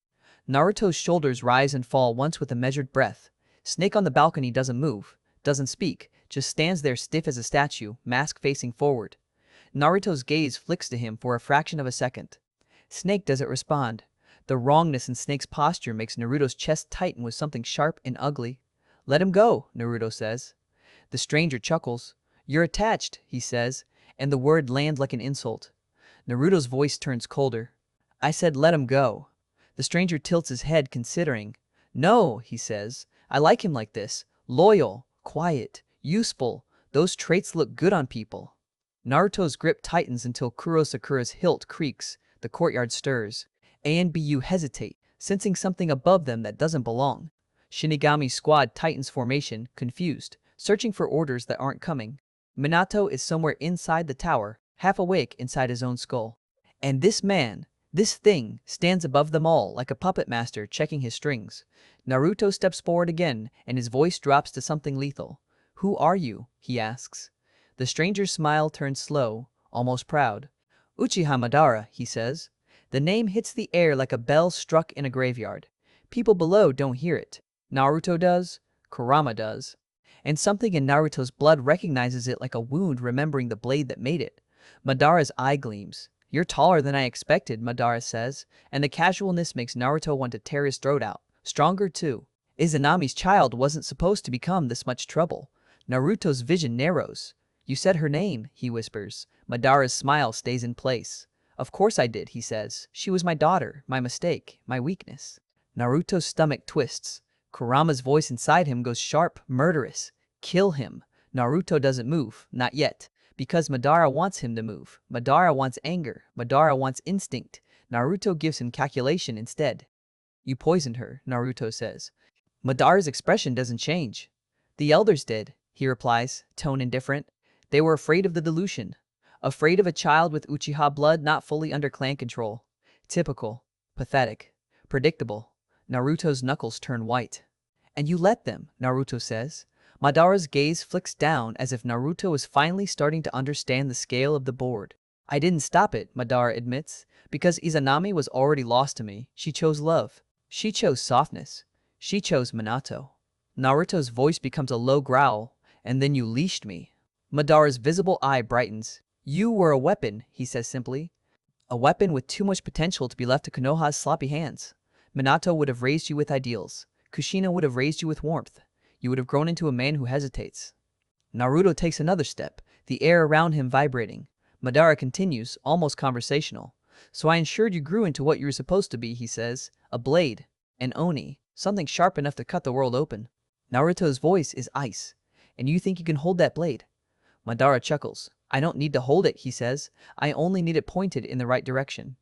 Naruto's shoulders rise and fall once with a measured breath. Snake on the balcony doesn't move, doesn't speak, just stands there stiff as a statue, mask facing forward. Naruto's gaze flicks to him for a fraction of a second. Snake doesn't respond. The wrongness in Snake's posture makes Naruto's chest tighten with something sharp and ugly. "Let him go," Naruto says. The stranger chuckles. "You're attached," he says, and the word lands like an insult. Naruto's voice turns colder. "I said let him go." The stranger tilts his head, considering. "No," he says. "I like him like this. Loyal, quiet, useful. Those traits look good on people." Naruto's grip tightens until Kurosakura's hilt creaks. The courtyard stirs. ANBU hesitate, sensing something above them that doesn't belong. Shinigami's squad tightens formation, confused, searching for orders that aren't coming. Minato is somewhere inside the tower, half awake inside his own skull. And this man, this thing, stands above them all like a puppet master checking his strings. Naruto steps forward again, and his voice drops to something lethal. "Who are you?" he asks. The stranger's smile turns slow, almost proud. "Uchiha Madara," he says. The name hits the air like a bell struck in a graveyard. People below don't hear it. Naruto does. Kurama does. And something in Naruto's blood recognizes it like a wound, remembering the blade that made it. Madara's eye gleams. "You're taller than I expected," Madara says, and the casualness makes Naruto want to tear his throat out. Stronger too. Izanami's child wasn't supposed to become this much trouble. Naruto's vision narrows. "You said her name," he whispers. Madara's smile stays in place. "Of course I did," he says. "She was my daughter, my mistake, my weakness." Naruto's stomach twists. Kurama's voice inside him goes sharp, murderous. "Kill him." Naruto doesn't move, not yet, because Madara wants him to move. Madara wants anger. Madara wants instinct. Naruto gives him calculation instead. "You poisoned her," Naruto says. Madara's expression doesn't change. "The elders did," he replies, tone indifferent. "They were afraid of the delusion. Afraid of a child with Uchiha blood not fully under clan control." Typical. Pathetic. Predictable. Naruto's knuckles turn white. "And you let them," Naruto says. Madara's gaze flicks down as if Naruto is finally starting to understand the scale of the board. "I didn't stop it," Madara admits, "because Izanami was already lost to me. She chose love. She chose softness. She chose Minato." Naruto's voice becomes a low growl. "And then you leashed me." Madara's visible eye brightens. "You were a weapon," he says simply. "A weapon with too much potential to be left to Konoha's sloppy hands. Minato would have raised you with ideals. Kushina would have raised you with warmth. You would have grown into a man who hesitates." Naruto takes another step, the air around him vibrating. Madara continues, almost conversational. "So I ensured you grew into what you were supposed to be," he says. "A blade. An oni. Something sharp enough to cut the world open." Naruto's voice is ice. "And you think you can hold that blade?" Madara chuckles. "I don't need to hold it," he says. "I only need it pointed in the right direction."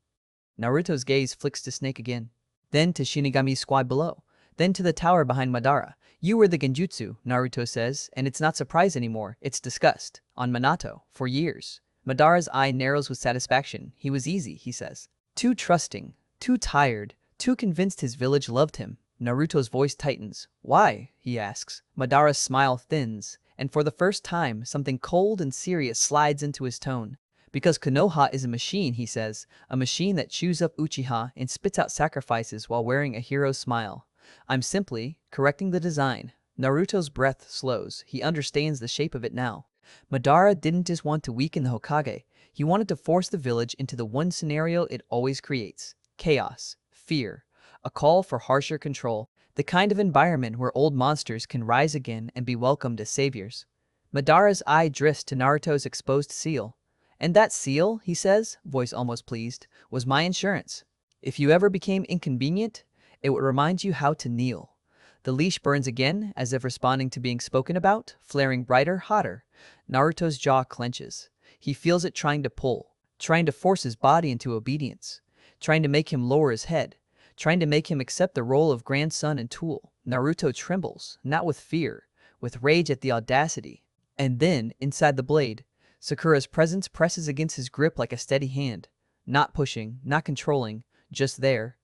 Naruto's gaze flicks to Snake again. Then to Shinigami's squad below. Then to the tower behind Madara. "You were the genjutsu," Naruto says, "and it's not surprise anymore, it's disgust. On Minato. For years." Madara's eye narrows with satisfaction. "He was easy," he says. "Too trusting. Too tired. Too convinced his village loved him." Naruto's voice tightens. "Why?" he asks. Madara's smile thins, and for the first time, something cold and serious slides into his tone. "Because Konoha is a machine," he says. "A machine that chews up Uchiha and spits out sacrifices while wearing a hero's smile. I'm simply correcting the design." Naruto's breath slows. He understands the shape of it now. Madara didn't just want to weaken the Hokage. He wanted to force the village into the one scenario it always creates. Chaos. Fear. A call for harsher control. The kind of environment where old monsters can rise again and be welcomed as saviors. Madara's eye drifts to Naruto's exposed seal. "And that seal," he says, voice almost pleased, "was my insurance. If you ever became inconvenient, it would remind you how to kneel." The leash burns again, as if responding to being spoken about, flaring brighter, hotter. Naruto's jaw clenches. He feels it trying to pull, trying to force his body into obedience, trying to make him lower his head, trying to make him accept the role of grandson and tool. Naruto trembles, not with fear, with rage at the audacity. And then, inside the blade, Sakura's presence presses against his grip like a steady hand. Not pushing, not controlling, just there.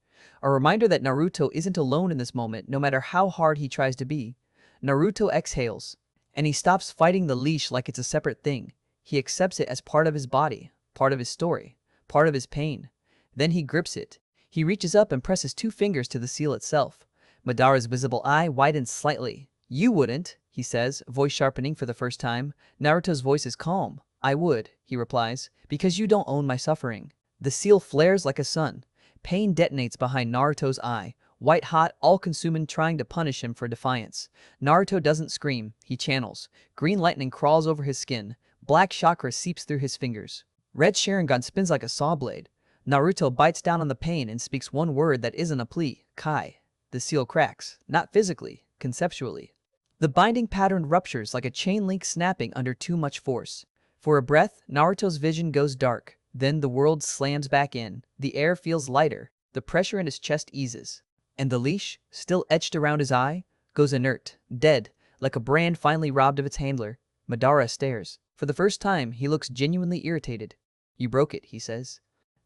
A reminder that Naruto isn't alone in this moment, no matter how hard he tries to be. Naruto exhales, and he stops fighting the leash like it's a separate thing. He accepts it as part of his body, part of his story, part of his pain. Then he grips it. He reaches up and presses 2 fingers to the seal itself. Madara's visible eye widens slightly. "You wouldn't," he says, voice sharpening for the first time. Naruto's voice is calm. I would, he replies, because you don't own my suffering. The seal flares like a sun. Pain detonates behind Naruto's eye, white hot, all-consuming, trying to punish him for defiance. Naruto doesn't scream, he channels. Green lightning crawls over his skin. Black chakra seeps through his fingers. Red Sharingan spins like a saw blade. Naruto bites down on the pain and speaks one word that isn't a plea, Kai. The seal cracks, not physically, conceptually. The binding pattern ruptures like a chain link snapping under too much force. For a breath, Naruto's vision goes dark. Then the world slams back in. The air feels lighter. The pressure in his chest eases. And the leash, still etched around his eye, goes inert, dead, like a brand finally robbed of its handler. Madara stares. For the first time, he looks genuinely irritated. You broke it, he says.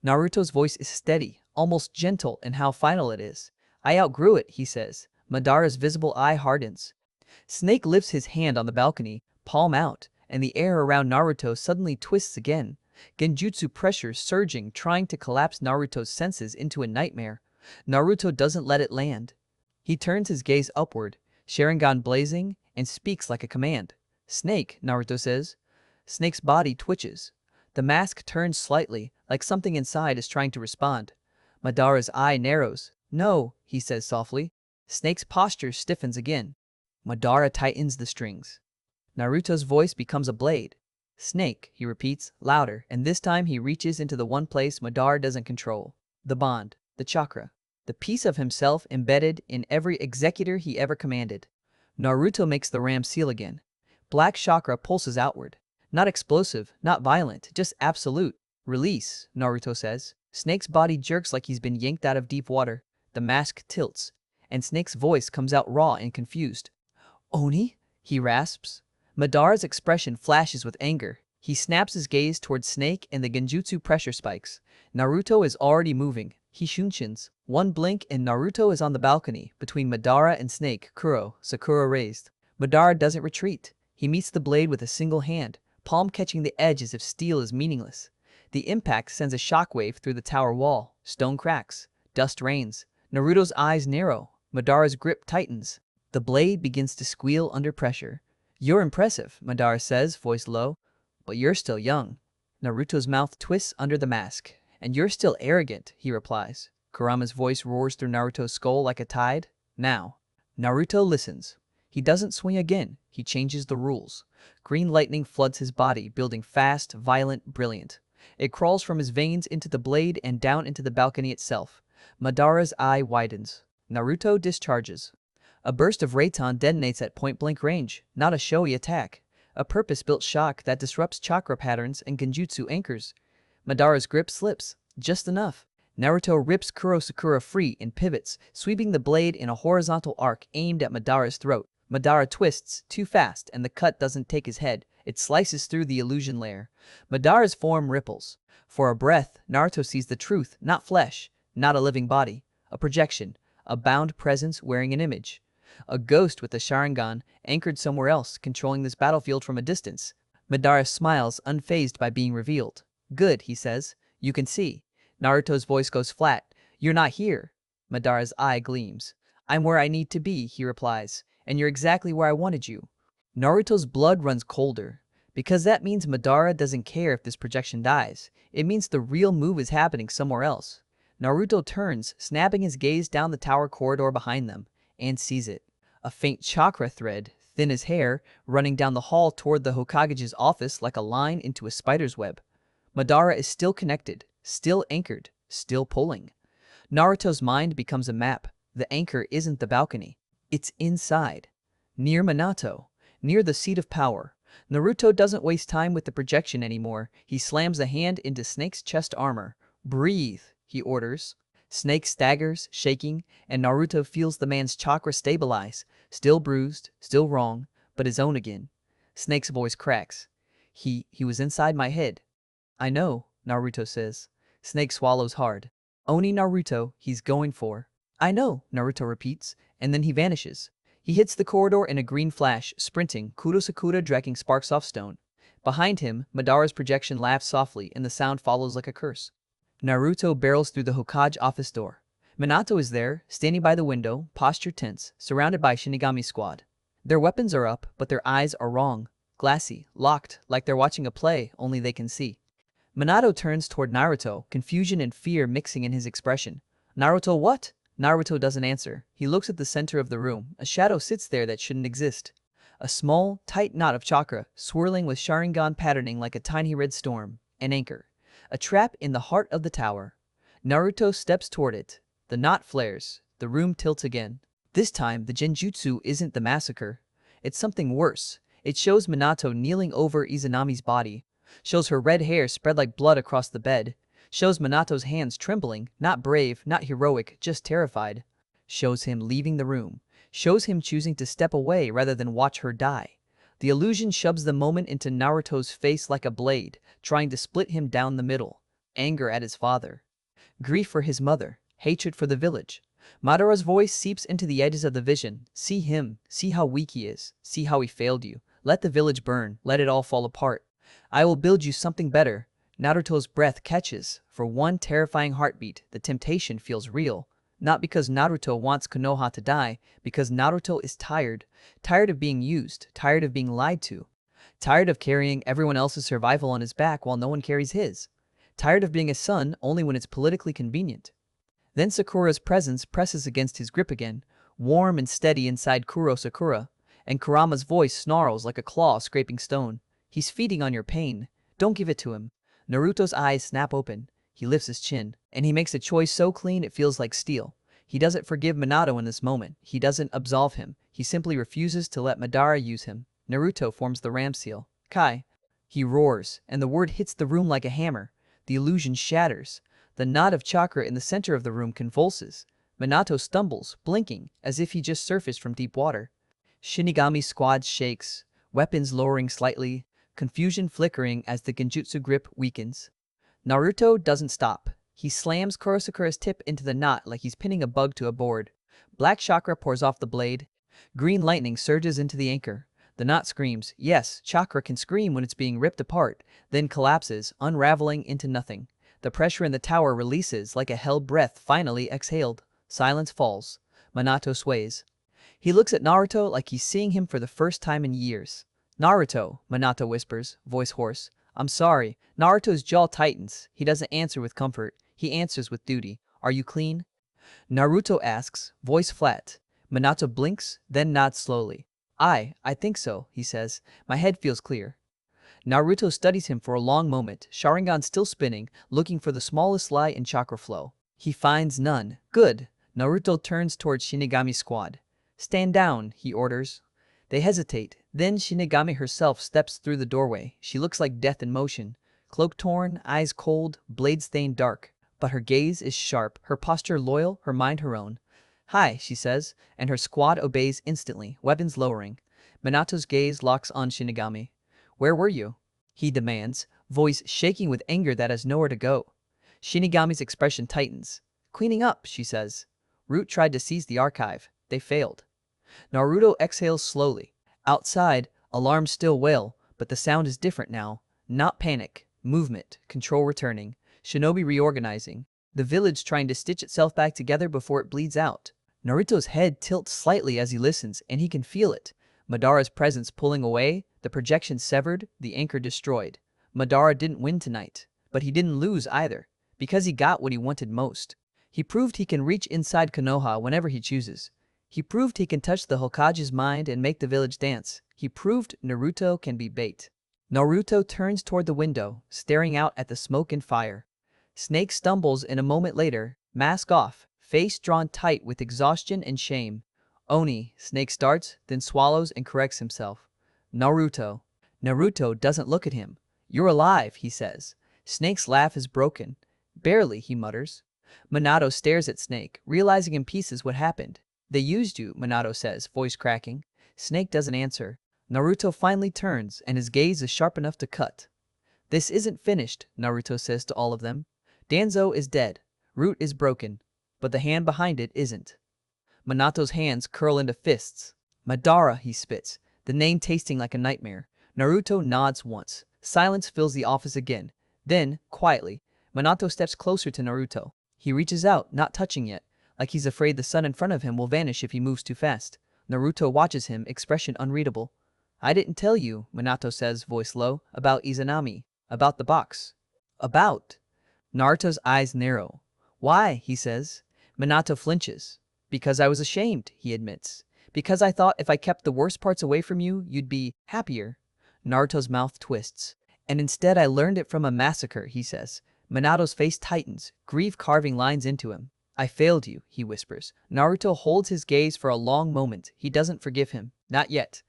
Naruto's voice is steady, almost gentle in how final it is. I outgrew it, he says. Madara's visible eye hardens. Snake lifts his hand on the balcony, palm out, and the air around Naruto suddenly twists again. Genjutsu pressure surging, trying to collapse Naruto's senses into a nightmare. Naruto doesn't let it land. He turns his gaze upward, Sharingan blazing, and speaks like a command. Snake, Naruto says. Snake's body twitches. The mask turns slightly, like something inside is trying to respond. Madara's eye narrows. No, he says softly. Snake's posture stiffens again. Madara tightens the strings. Naruto's voice becomes a blade. Snake, he repeats, louder, and this time he reaches into the one place Madara doesn't control. The bond, the chakra, the piece of himself embedded in every executor he ever commanded. Naruto makes the ram seal again. Black chakra pulses outward. Not explosive, not violent, just absolute. Release, Naruto says. Snake's body jerks like he's been yanked out of deep water. The mask tilts, and Snake's voice comes out raw and confused. Oni? He rasps. Madara's expression flashes with anger. He snaps his gaze towards Snake and the genjutsu pressure spikes. Naruto is already moving. He shunshin. One blink and Naruto is on the balcony, between Madara and Snake, Sakura raised. Madara doesn't retreat. He meets the blade with a single hand, palm catching the edge as if steel is meaningless. The impact sends a shockwave through the tower wall. Stone cracks. Dust rains. Naruto's eyes narrow. Madara's grip tightens. The blade begins to squeal under pressure. You're impressive, Madara says, voice low. But you're still young. Naruto's mouth twists under the mask. And you're still arrogant, he replies. Kurama's voice roars through Naruto's skull like a tide. Now. Naruto listens. He doesn't swing again. He changes the rules. Green lightning floods his body, building fast, violent, brilliant. It crawls from his veins into the blade and down into the balcony itself. Madara's eye widens. Naruto discharges. A burst of Reitan detonates at point-blank range, not a showy attack. A purpose-built shock that disrupts chakra patterns and genjutsu anchors. Madara's grip slips, just enough. Naruto rips Sakura free and pivots, sweeping the blade in a horizontal arc aimed at Madara's throat. Madara twists, too fast, and the cut doesn't take his head. It slices through the illusion layer. Madara's form ripples. For a breath, Naruto sees the truth, not flesh, not a living body. A projection, a bound presence wearing an image. A ghost with a Sharingan, anchored somewhere else, controlling this battlefield from a distance. Madara smiles, unfazed by being revealed. Good, he says. You can see. Naruto's voice goes flat. You're not here. Madara's eye gleams. I'm where I need to be, he replies. And you're exactly where I wanted you. Naruto's blood runs colder. Because that means Madara doesn't care if this projection dies. It means the real move is happening somewhere else. Naruto turns, snapping his gaze down the tower corridor behind them, and sees it. A faint chakra thread, thin as hair, running down the hall toward the Hokage's office like a line into a spider's web. Madara is still connected, still anchored, still pulling. Naruto's mind becomes a map. The anchor isn't the balcony. It's inside. Near Minato. Near the seat of power. Naruto doesn't waste time with the projection anymore. He slams a hand into Snake's chest armor. Breathe, he orders. Snake staggers, shaking, and Naruto feels the man's chakra stabilize. Still bruised, still wrong, but his own again. Snake's voice cracks. He was inside my head. I know, Naruto says. Snake swallows hard. Oni Naruto, he's going for. I know, Naruto repeats, and then he vanishes. He hits the corridor in a green flash, sprinting, Sakura dragging sparks off stone. Behind him, Madara's projection laughs softly, and the sound follows like a curse. Naruto barrels through the Hokage office door. Minato is there, standing by the window, posture tense, surrounded by Shinigami squad. Their weapons are up, but their eyes are wrong. glassy, locked, like they're watching a play only they can see. Minato turns toward Naruto, confusion and fear mixing in his expression. Naruto, what? Naruto doesn't answer. He looks at the center of the room. A shadow sits there that shouldn't exist. A small, tight knot of chakra, swirling with Sharingan patterning like a tiny red storm. An anchor. A trap in the heart of the tower. Naruto steps toward it. The knot flares. The room tilts again. This time, the genjutsu isn't the massacre. It's something worse. It shows Minato kneeling over Izanami's body. Shows her red hair spread like blood across the bed. Shows Minato's hands trembling, not brave, not heroic, just terrified. Shows him leaving the room. Shows him choosing to step away rather than watch her die. The illusion shoves the moment into Naruto's face like a blade, trying to split him down the middle. Anger at his father. Grief for his mother. Hatred for the village. Madara's voice seeps into the edges of the vision. See him. See how weak he is. See how he failed you. Let the village burn. Let it all fall apart. I will build you something better. Naruto's breath catches. For one terrifying heartbeat, the temptation feels real. Not because Naruto wants Konoha to die, because Naruto is tired. Tired of being used. Tired of being lied to. Tired of carrying everyone else's survival on his back while no one carries his. Tired of being a son only when it's politically convenient. Then Sakura's presence presses against his grip again, warm and steady inside Kuro Sakura, and Kurama's voice snarls like a claw scraping stone. He's feeding on your pain. Don't give it to him. Naruto's eyes snap open. He lifts his chin, and he makes a choice so clean it feels like steel. He doesn't forgive Minato in this moment. He doesn't absolve him. He simply refuses to let Madara use him. Naruto forms the ram seal. Kai. He roars, and the word hits the room like a hammer. The illusion shatters. The knot of chakra in the center of the room convulses. Minato stumbles, blinking, as if he just surfaced from deep water. Shinigami squad shakes, weapons lowering slightly, confusion flickering as the genjutsu grip weakens. Naruto doesn't stop. He slams Kurosakura's tip into the knot like he's pinning a bug to a board. Black chakra pours off the blade. Green lightning surges into the anchor. The knot screams. Yes, chakra can scream when it's being ripped apart, then collapses, unraveling into nothing. The pressure in the tower releases like a held breath finally exhaled. Silence falls. Minato sways. He looks at Naruto like he's seeing him for the first time in years. Naruto, Minato whispers, voice hoarse. I'm sorry. Naruto's jaw tightens. He doesn't answer with comfort. He answers with duty. Are you clean? Naruto asks, voice flat. Minato blinks, then nods slowly. I think so, he says. My head feels clear. Naruto studies him for a long moment, Sharingan still spinning, looking for the smallest lie in chakra flow. He finds none. Good. Naruto turns towards Shinigami squad. Stand down, he orders. They hesitate. Then Shinigami herself steps through the doorway. She looks like death in motion. Cloak torn, eyes cold, blade stained dark. But her gaze is sharp, her posture loyal, her mind her own. Hi, she says, and her squad obeys instantly, weapons lowering. Minato's gaze locks on Shinigami. Where were you? He demands, voice shaking with anger that has nowhere to go. Shinigami's expression tightens. Cleaning up, she says. Root tried to seize the archive. They failed. Naruto exhales slowly. Outside, alarms still wail, but the sound is different now. Not panic. Movement. Control returning. Shinobi reorganizing. The village trying to stitch itself back together before it bleeds out. Naruto's head tilts slightly as he listens, and he can feel it. Madara's presence pulling away, the projection severed, the anchor destroyed. Madara didn't win tonight, but he didn't lose either, because he got what he wanted most. He proved he can reach inside Konoha whenever he chooses. He proved he can touch the Hokage's mind and make the village dance. He proved Naruto can be bait. Naruto turns toward the window, staring out at the smoke and fire. Snake stumbles in a moment later, mask off, face drawn tight with exhaustion and shame. Oni, Snake starts, then swallows and corrects himself. Naruto. Naruto doesn't look at him. You're alive, he says. Snake's laugh is broken. Barely, he mutters. Minato stares at Snake, realizing in pieces what happened. They used you, Minato says, voice cracking. Snake doesn't answer. Naruto finally turns, and his gaze is sharp enough to cut. This isn't finished, Naruto says to all of them. Danzo is dead. Root is broken. But the hand behind it isn't. Minato's hands curl into fists. Madara, he spits, the name tasting like a nightmare. Naruto nods once. Silence fills the office again. Then, quietly, Minato steps closer to Naruto. He reaches out, not touching yet, like he's afraid the sun in front of him will vanish if he moves too fast. Naruto watches him, expression unreadable. I didn't tell you, Minato says, voice low, about Izanami, about the box. About? Naruto's eyes narrow. Why, he says. Minato flinches. Because I was ashamed, he admits. Because I thought if I kept the worst parts away from you, you'd be happier. Naruto's mouth twists. And instead I learned it from a massacre, he says. Minato's face tightens, grief carving lines into him. I failed you, he whispers. Naruto holds his gaze for a long moment. He doesn't forgive him. Not yet.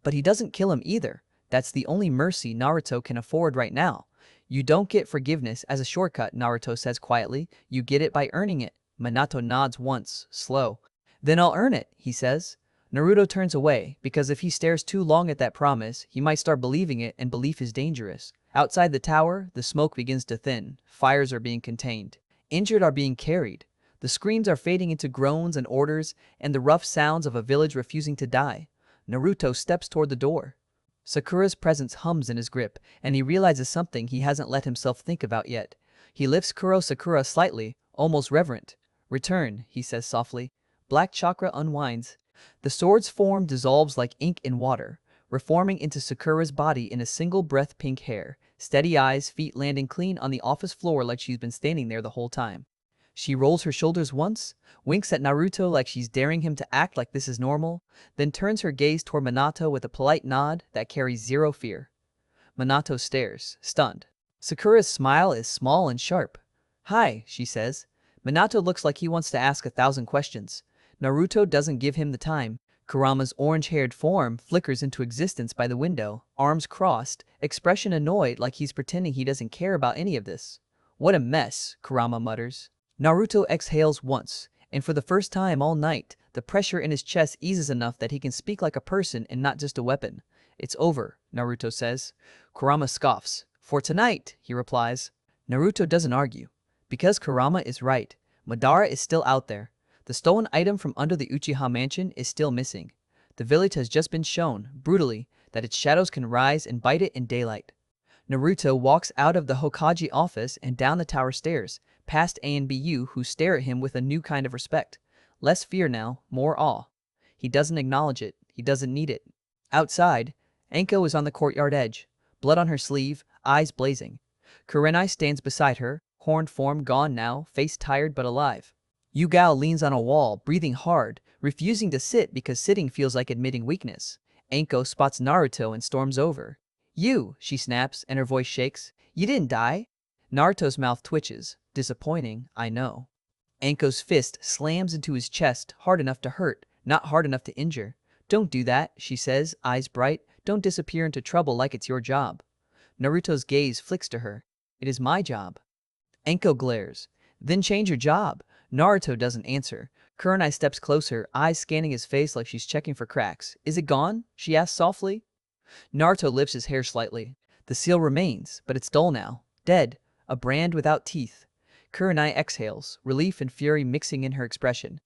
But he doesn't kill him either. That's the only mercy Naruto can afford right now. You don't get forgiveness as a shortcut, Naruto says quietly. You get it by earning it. Minato nods once, slow. Then I'll earn it, he says. Naruto turns away, because if he stares too long at that promise, he might start believing it, and belief is dangerous. Outside the tower, the smoke begins to thin. Fires are being contained. Injured are being carried. The screams are fading into groans and orders, and the rough sounds of a village refusing to die. Naruto steps toward the door. Sakura's presence hums in his grip, and he realizes something he hasn't let himself think about yet. He lifts Sakura slightly, almost reverent. Return, he says softly. Black chakra unwinds. The sword's form dissolves like ink in water, reforming into Sakura's body in a single breath pink hair, steady eyes, feet landing clean on the office floor like she's been standing there the whole time. She rolls her shoulders once, winks at Naruto like she's daring him to act like this is normal, then turns her gaze toward Minato with a polite nod that carries zero fear. Minato stares, stunned. Sakura's smile is small and sharp. Hi, she says. Minato looks like he wants to ask 1,000 questions. Naruto doesn't give him the time. Kurama's orange-haired form flickers into existence by the window, arms crossed, expression annoyed like he's pretending he doesn't care about any of this. What a mess, Kurama mutters. Naruto exhales once, and for the first time all night, the pressure in his chest eases enough that he can speak like a person and not just a weapon. It's over, Naruto says. Kurama scoffs. For tonight, he replies. Naruto doesn't argue. Because Kurama is right, Madara is still out there. The stolen item from under the Uchiha mansion is still missing. The village has just been shown, brutally, that its shadows can rise and bite it in daylight. Naruto walks out of the Hokage office and down the tower stairs, past ANBU who stare at him with a new kind of respect. Less fear now, more awe. He doesn't acknowledge it. He doesn't need it. Outside, Anko is on the courtyard edge, blood on her sleeve, eyes blazing. Kurenai stands beside her, horned form gone now, face tired but alive. Yugao leans on a wall, breathing hard, refusing to sit because sitting feels like admitting weakness. Anko spots Naruto and storms over. You, she snaps, and her voice shakes. You didn't die? Naruto's mouth twitches. Disappointing, I know. Anko's fist slams into his chest, hard enough to hurt, not hard enough to injure. Don't do that, she says, eyes bright. Don't disappear into trouble like it's your job. Naruto's gaze flicks to her. It is my job. Anko glares. Then change your job. Naruto doesn't answer. Kurenai steps closer, eyes scanning his face like she's checking for cracks. Is it gone? She asks softly. Naruto lifts his hair slightly. The seal remains, but it's dull now. Dead. A brand without teeth. Kurenai exhales, relief and fury mixing in her expression.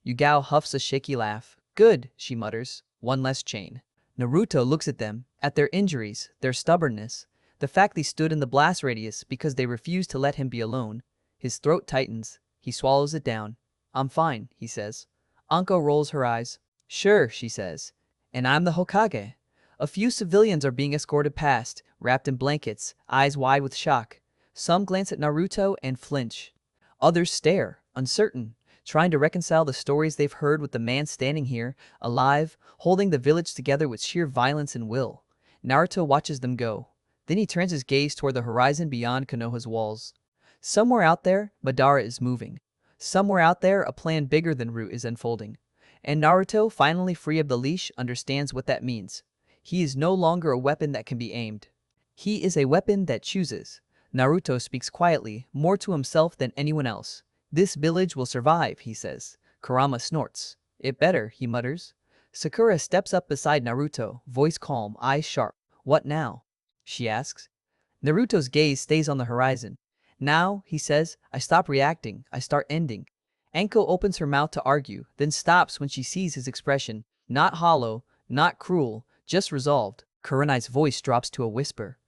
Yugao huffs a shaky laugh. Good, she mutters. One less chain. Naruto looks at them, at their injuries, their stubbornness, the fact they stood in the blast radius because they refused to let him be alone. His throat tightens. He swallows it down. I'm fine, he says. Anko rolls her eyes. Sure, she says. And I'm the Hokage. A few civilians are being escorted past, wrapped in blankets, eyes wide with shock. Some glance at Naruto and flinch. Others stare, uncertain, trying to reconcile the stories they've heard with the man standing here, alive, holding the village together with sheer violence and will. Naruto watches them go. Then he turns his gaze toward the horizon beyond Konoha's walls. Somewhere out there, Madara is moving. Somewhere out there, a plan bigger than Root is unfolding. And Naruto, finally free of the leash, understands what that means. He is no longer a weapon that can be aimed. He is a weapon that chooses. Naruto speaks quietly, more to himself than anyone else. This village will survive, he says. Kurama snorts. It better, he mutters. Sakura steps up beside Naruto, voice calm, eyes sharp. What now? She asks. Naruto's gaze stays on the horizon. Now, he says, I stop reacting, I start ending. Anko opens her mouth to argue, then stops when she sees his expression. Not hollow, not cruel, just resolved. Kurenai's voice drops to a whisper.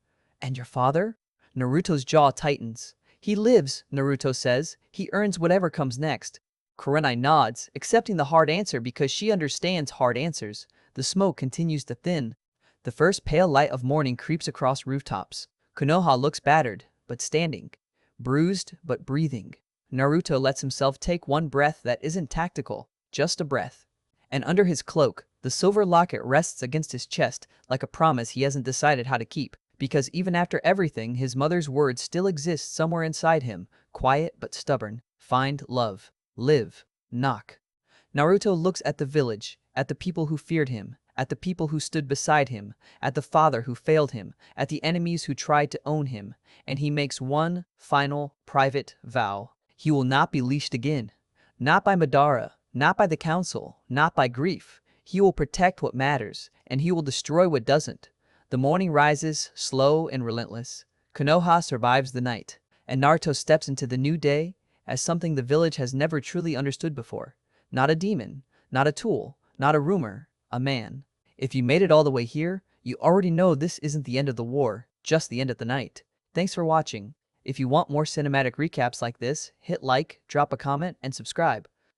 And your father? Naruto's jaw tightens. He lives, Naruto says. He earns whatever comes next. Kurenai nods, accepting the hard answer because she understands hard answers. The smoke continues to thin. The first pale light of morning creeps across rooftops. Konoha looks battered, but standing. Bruised, but breathing. Naruto lets himself take one breath that isn't tactical, just a breath. And under his cloak, the silver locket rests against his chest like a promise he hasn't decided how to keep. Because even after everything, his mother's words still exist somewhere inside him, quiet but stubborn. Find love. Live. Knock. Naruto looks at the village, at the people who feared him, at the people who stood beside him, at the father who failed him, at the enemies who tried to own him, and he makes one final, private vow. He will not be leashed again. Not by Madara, not by the council, not by grief. He will protect what matters, and he will destroy what doesn't. The morning rises, slow and relentless. Konoha survives the night, and Naruto steps into the new day as something the village has never truly understood before. Not a demon, not a tool, not a rumor, a man. If you made it all the way here, you already know this isn't the end of the war, just the end of the night. Thanks for watching. If you want more cinematic recaps like this, hit like, drop a comment, and subscribe.